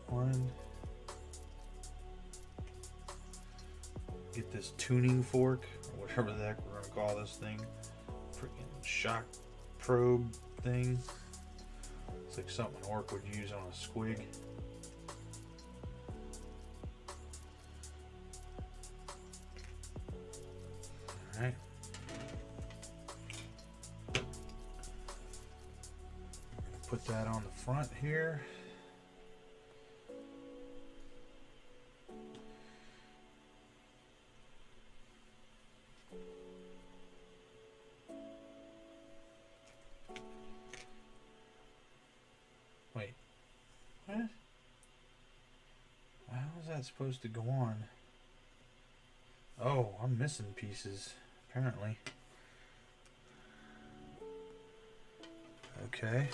One. Get this tuning fork, or whatever the heck we're gonna call this thing. Freaking shock probe thing. It's like something an orc would use on a squig. Alright. Put that on the front here. Wait, what? How is that supposed to go on? Oh, I'm missing pieces, apparently. Okay.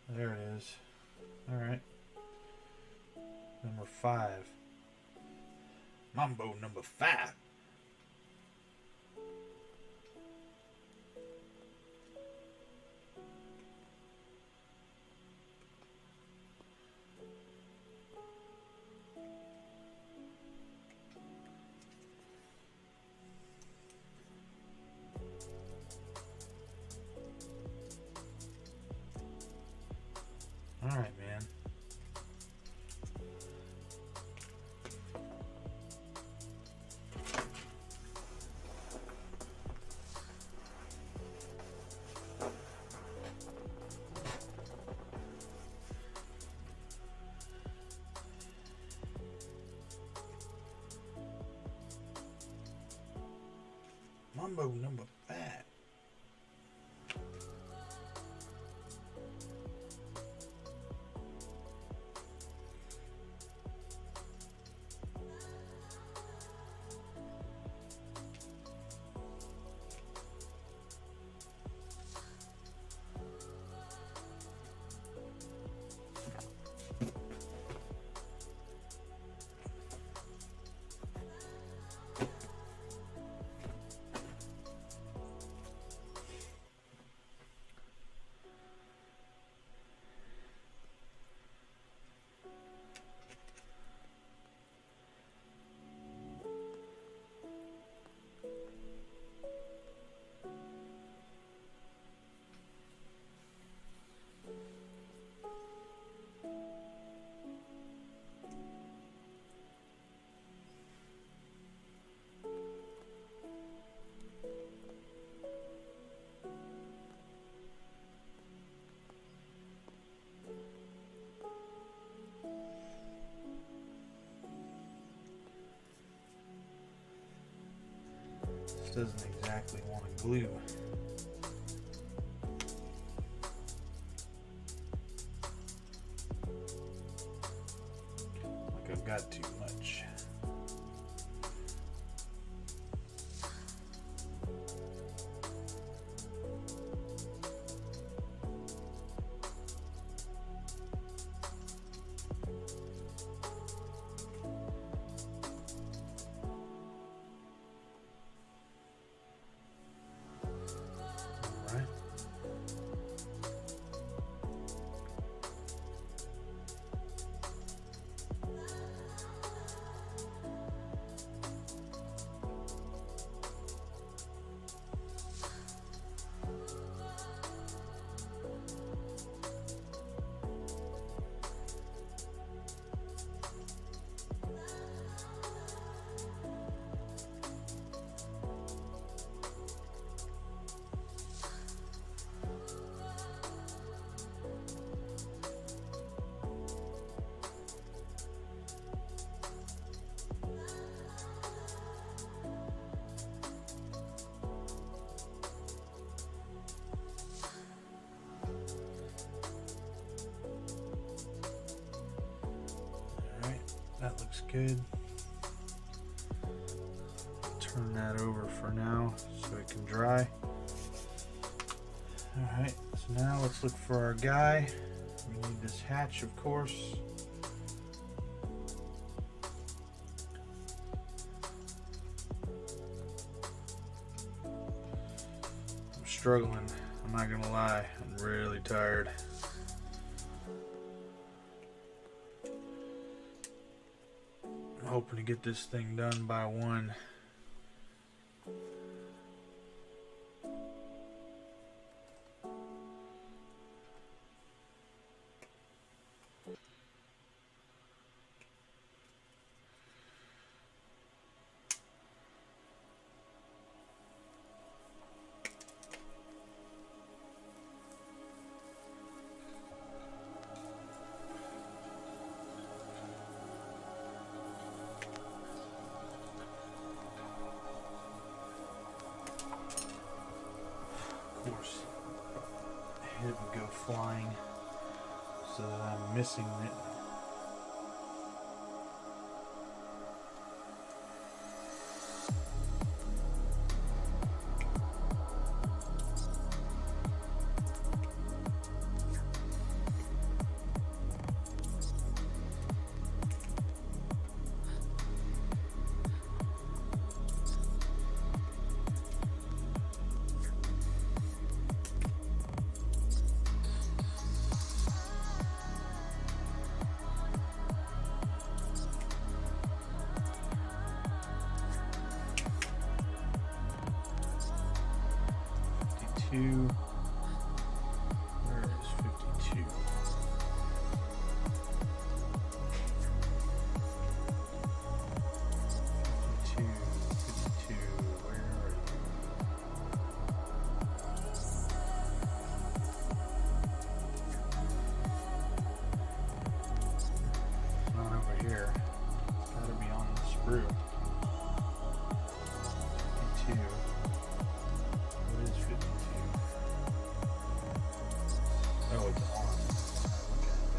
There it is. Alright. Number 5. Mambo number 5. Alright, man. Mambo number 5. This doesn't exactly want to glue. Like I've got too much. That looks good. Turn that over for now so it can dry. Alright, so now let's look for our guy. We need this hatch, of course. I'm struggling, I'm not gonna lie, I'm really tired. Hoping to get this thing done by 1. Of course, head would go flying so that I'm missing it. Where is 52? 52, where are you? It's not over here. It's gotta be on the sprue. 52. What is 52? Oh, it's on. Look at it.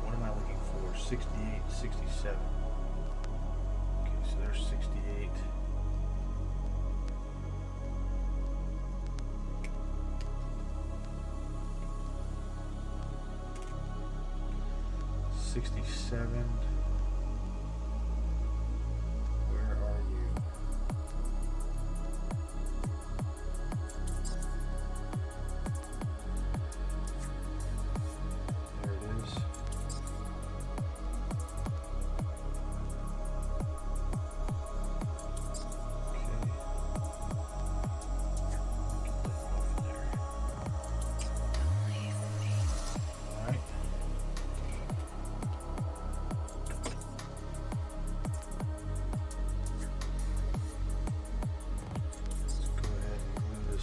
What am I looking for? 68, 67. Okay, so there's 68. $67. Where are you? There it is. Okay. Get that off there. All right.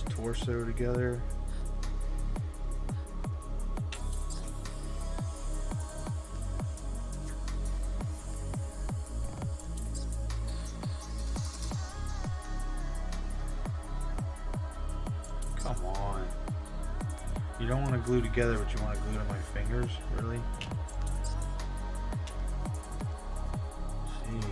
Torso together. don't want to glue together, but you want to glue to my fingers, really? Jeez.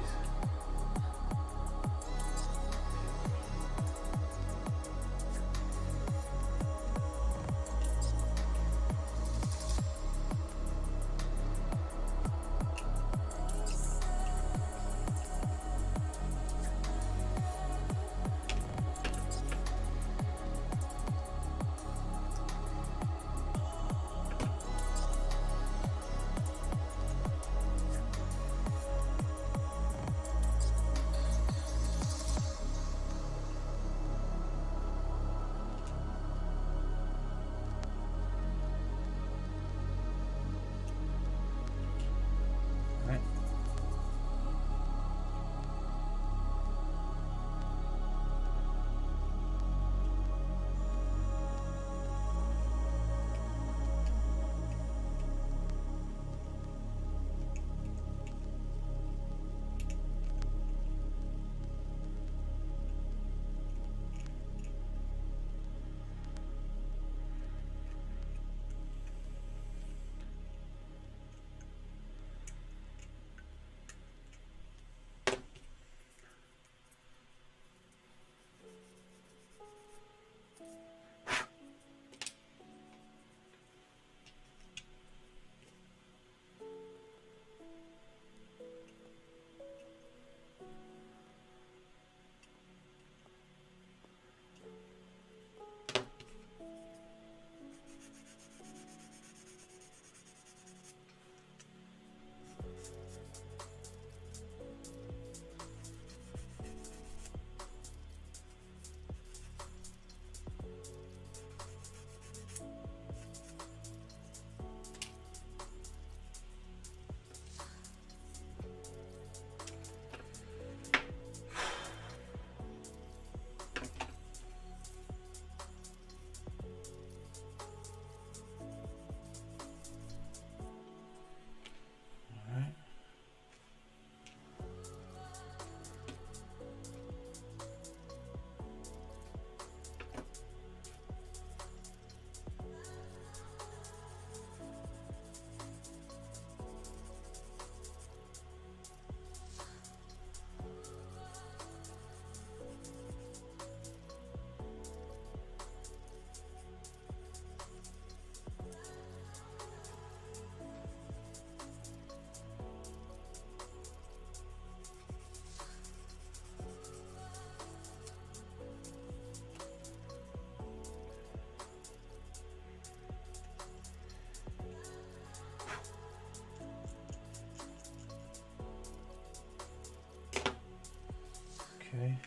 Okay.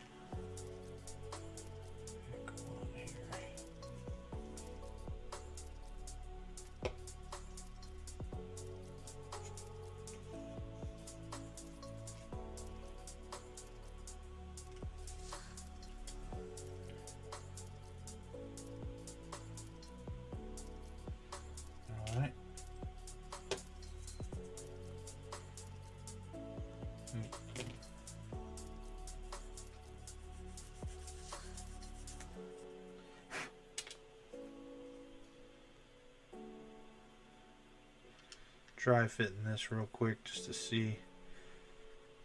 Go on here. All right. Try fitting this real quick just to see.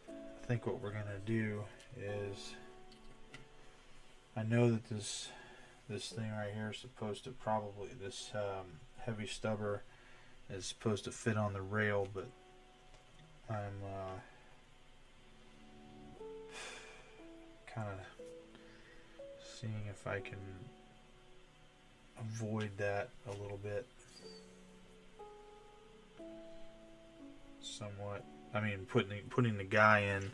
I think what we're gonna do is, I know that this thing right here is supposed to probably, this heavy stubber is supposed to fit on the rail, but I'm kind of seeing if I can avoid that a little bit. Somewhat. I mean, putting the guy in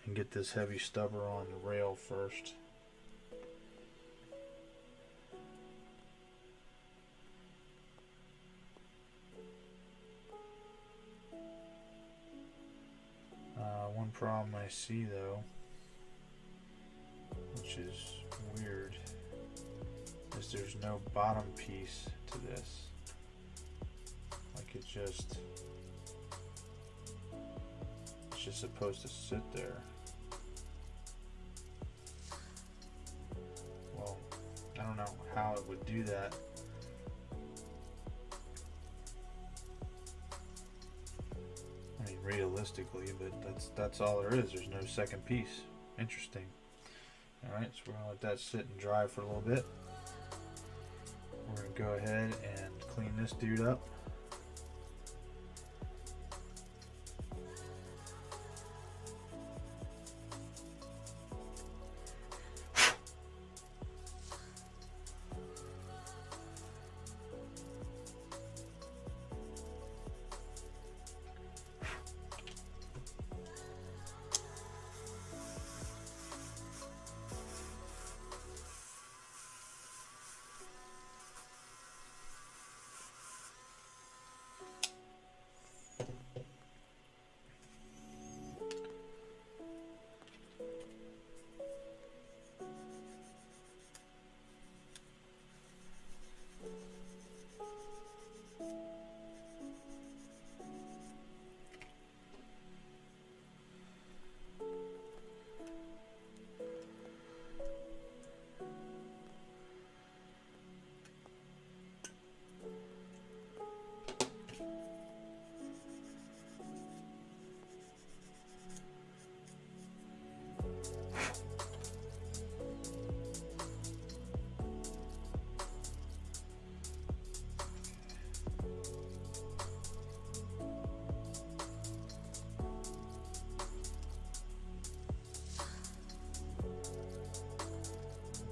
and get this heavy stubber on the rail first. One problem I see though, which is weird, is there's no bottom piece to this. Like it's just supposed to sit there. Well, I don't know how it would do that. realistically, but that's all there is. There's no second piece. Interesting. Alright, so we're going to let that sit and dry for a little bit. We're going to go ahead and clean this dude up.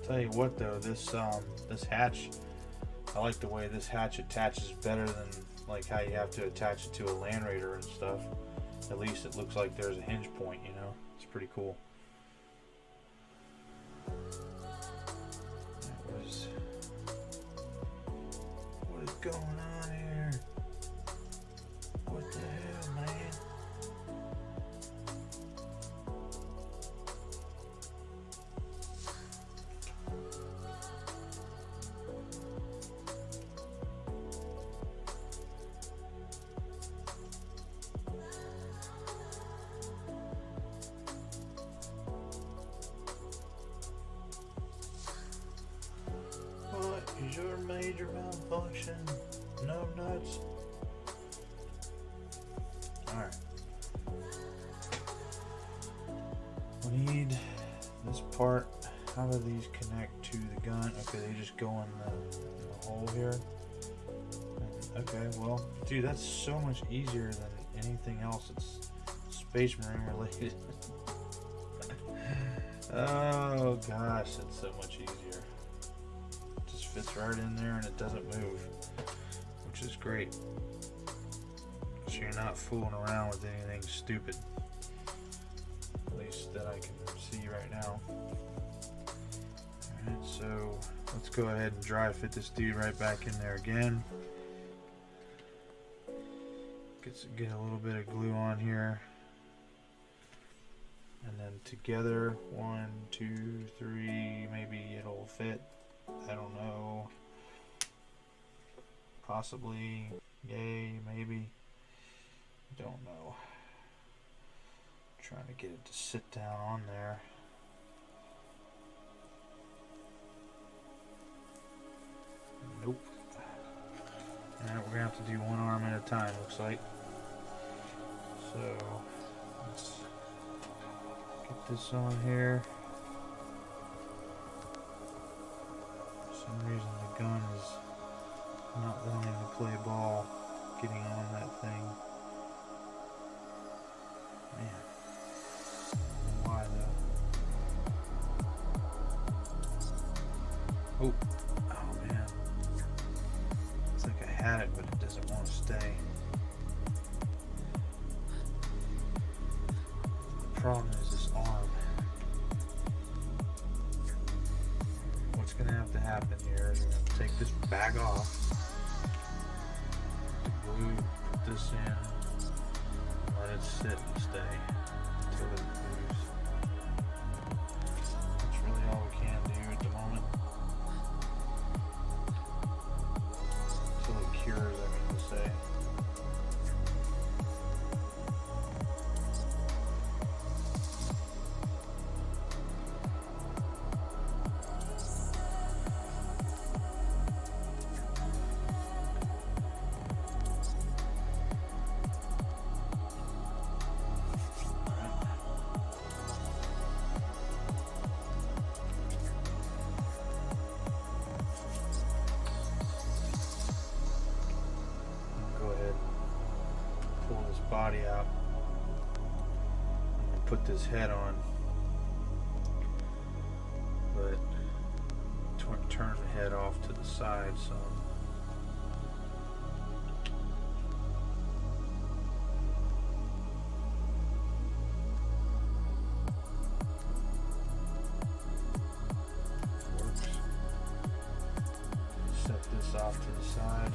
Tell you what though, this hatch, I like the way this hatch attaches better than like how you have to attach it to a Land Raider and stuff. At least it looks like there's a hinge point, you know. It's pretty cool. What is going on here? What the hell, man? Is your major malfunction? No nuts. Alright. We need this part. How do these connect to the gun? Okay, they just go in the hole here. Okay, well, dude, that's so much easier than anything else that's Space Marine related. Oh gosh, it's so much easier. Fits right in there and it doesn't move, which is great. So you're not fooling around with anything stupid, at least that I can see right now. Alright, so let's go ahead and dry fit this dude right back in there again. Get a little bit of glue on here, and then together, 1, 2, 3, maybe it'll fit. I don't know. Possibly. Yay, maybe. Don't know. Trying to get it to sit down on there. Nope. Alright, we're gonna have to do one arm at a time, looks like. So let's get this on here. For some reason the gun is not wanting to play ball getting on that thing. Man, why though? Oh man, it's like I had it but it doesn't want to stay. The problem is this arm. What's going to have to happen here is we're going to take this back off, glue, put this in, and let it sit and stay until it moves. That's really all we can do at the moment. Until it cures, I mean to say. body out. I'm gonna put this head on, but turn the head off to the side some. Works. Set this off to the side.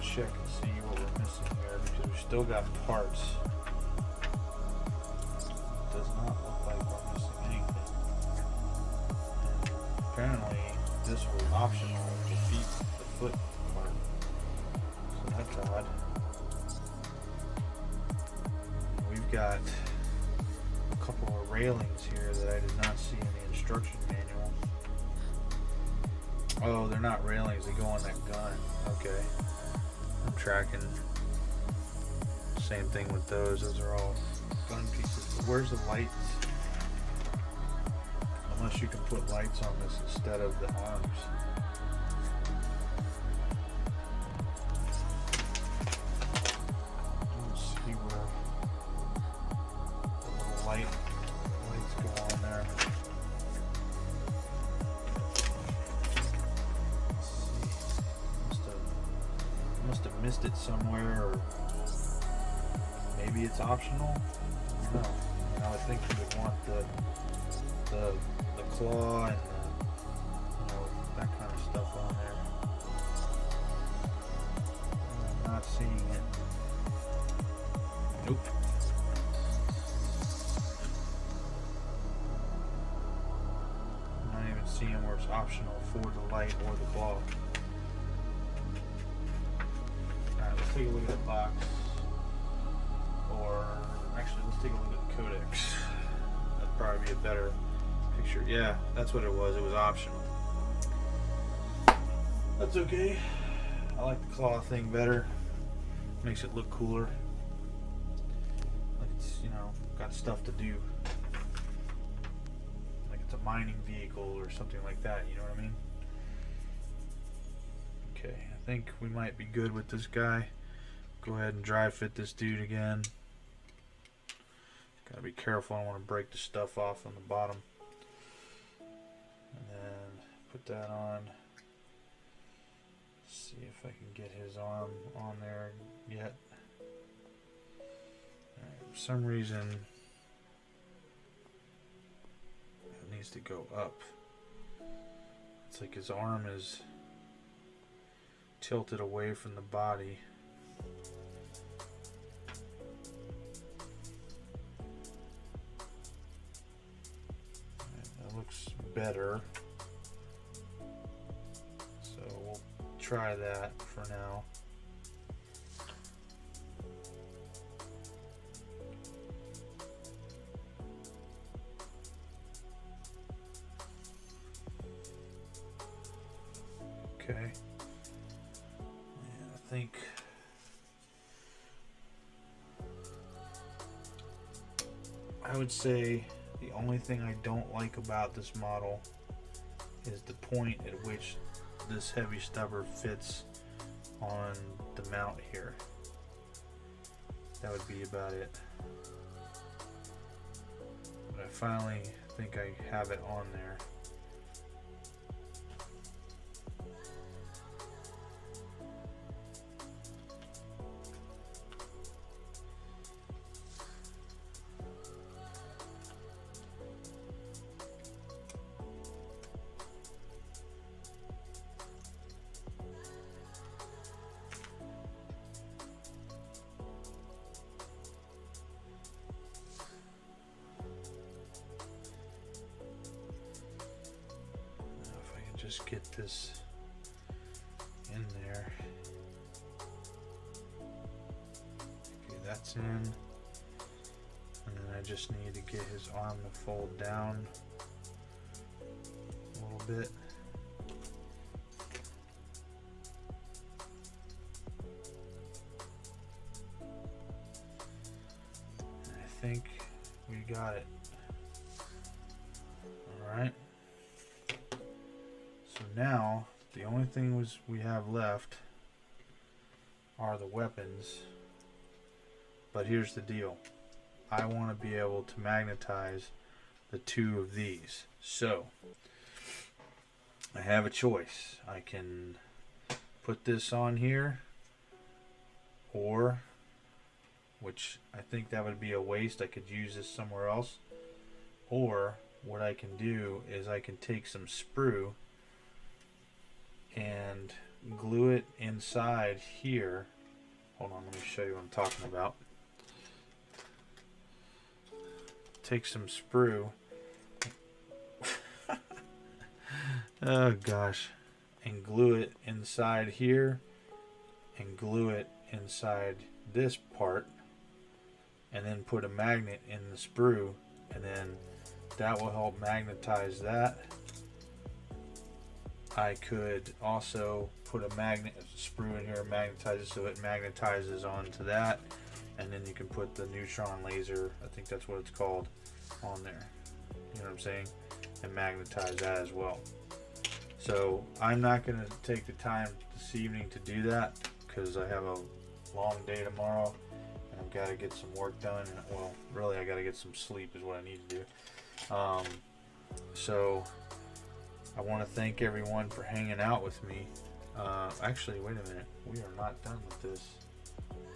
Check and see what we're missing here, because we still got parts. It does not look like we're missing anything. And apparently this was optional to feet the foot part. So that's odd. We've got a couple of railings here that I did not see in the instruction manual. Oh, they're not railings, they go on that gun. Okay. I'm tracking. Same thing with those. Those are all gun pieces. But where's the lights? Unless you can put lights on this instead of the arms. Let's see where the little lights go on there. Must have missed it somewhere, or maybe it's optional. I don't know. I would think you would want the claw and that kind of stuff on there. I'm not seeing it. Nope. I'm not even seeing where it's optional for the light or the claw. Let's take a look at the box, or actually let's take a look at the codex. That'd probably be a better picture. Yeah, that's what it was. It was optional. That's okay. I like the claw thing better. Makes it look cooler. Like it's, got stuff to do. Like it's a mining vehicle or something like that, you know what I mean? Okay, I think we might be good with this guy. Go ahead and dry fit this dude again. Gotta be careful, I don't want to break the stuff off on the bottom. And then put that on. See if I can get his arm on there yet. Right, for some reason it needs to go up. It's like his arm is tilted away from the body. That looks better. So we'll try that for now. Okay. I think I would say the only thing I don't like about this model is the point at which this heavy stubber fits on the mount here. That would be about it. But I finally think I have it on there. Just get this in there. Okay, that's in. And then I just need to get his arm to fold down a little bit. And I think we got it. All right. Now the only thing we have left are the weapons, But here's the deal. I want to be able to magnetize the two of these. So I have a choice. I can put this on here, or, which I think that would be a waste, I could use this somewhere else. Or what I can do is I can take some sprue and glue it inside here. Hold on, let me show you what I'm talking about. Take some sprue. Oh gosh. And glue it inside here, and glue it inside this part, and then put a magnet in the sprue, and then that will help magnetize that. I could also put a magnet sprue in here and magnetize it so it magnetizes onto that, and then you can put the neutron laser, I think that's what it's called, on there. You know what I'm saying? And magnetize that as well. So I'm not going to take the time this evening to do that because I have a long day tomorrow and I've got to get some work done. And, well, really I got to get some sleep is what I need to do. So I want to thank everyone for hanging out with me. Actually, wait a minute. We are not done with this.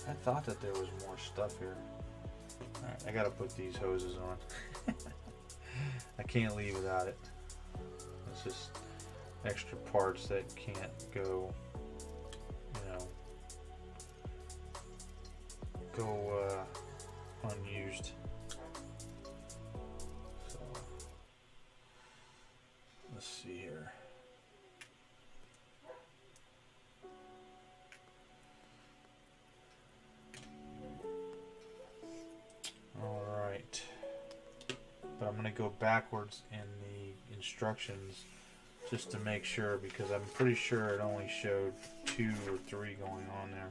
I thought that there was more stuff here. Alright, I got to put these hoses on. I can't leave without it. It's just extra parts that can't go, you know, unused. So let's see here. All right, but I'm going to go backwards in the instructions just to make sure, because I'm pretty sure it only showed 2 or 3 going on there.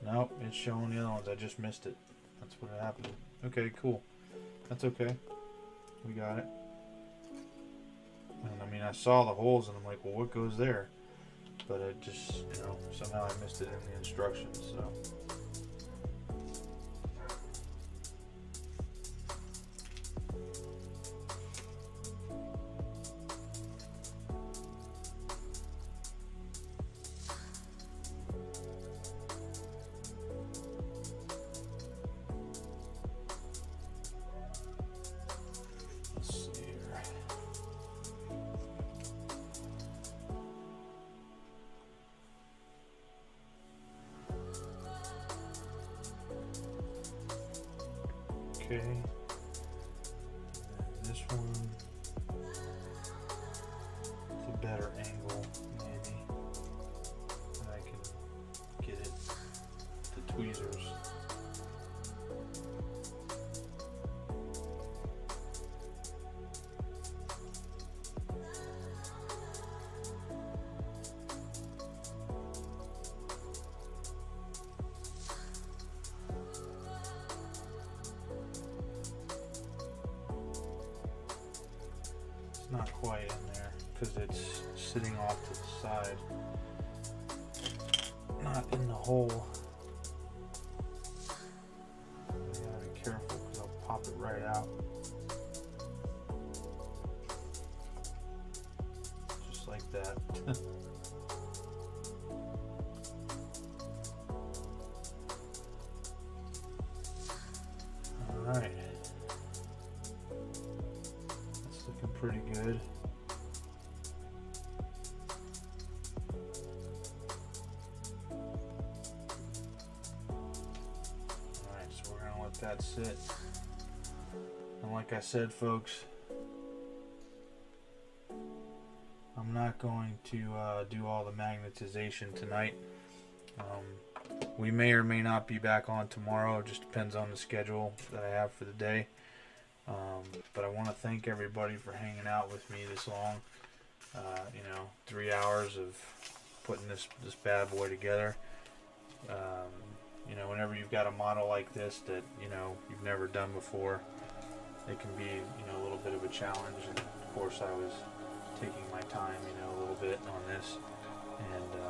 Nope, it's showing the other ones. I just missed it. That's what happened. Okay, cool. That's okay. We got it. And I mean, I saw the holes and I'm like, well, what goes there? But it just, you know, somehow I missed it in the instructions, so. Okay, this one, it's a better angle, maybe, and I can get it to tweezers. Not quite in there because it's sitting off to the side, not in the hole. You gotta be careful because I'll pop it right out. Just like that. Alright. Pretty good. Alright, so we're going to let that sit. And like I said, folks, I'm not going to do all the magnetization tonight. We may or may not be back on tomorrow. It just depends on the schedule that I have for the day. But I want to thank everybody for hanging out with me this long. You know, 3 hours of putting this bad boy together. You know, whenever you've got a model like this that, you know, you've never done before, it can be, you know, a little bit of a challenge. And of course I was taking my time, a little bit on this. And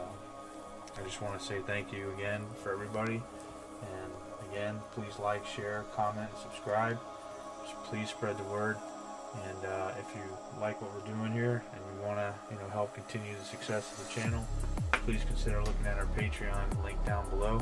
I just want to say thank you again for everybody. And again, please like, share, comment, and subscribe. Just please spread the word. And if you like what we're doing here and you want to, help continue the success of the channel, please consider looking at our Patreon link down below.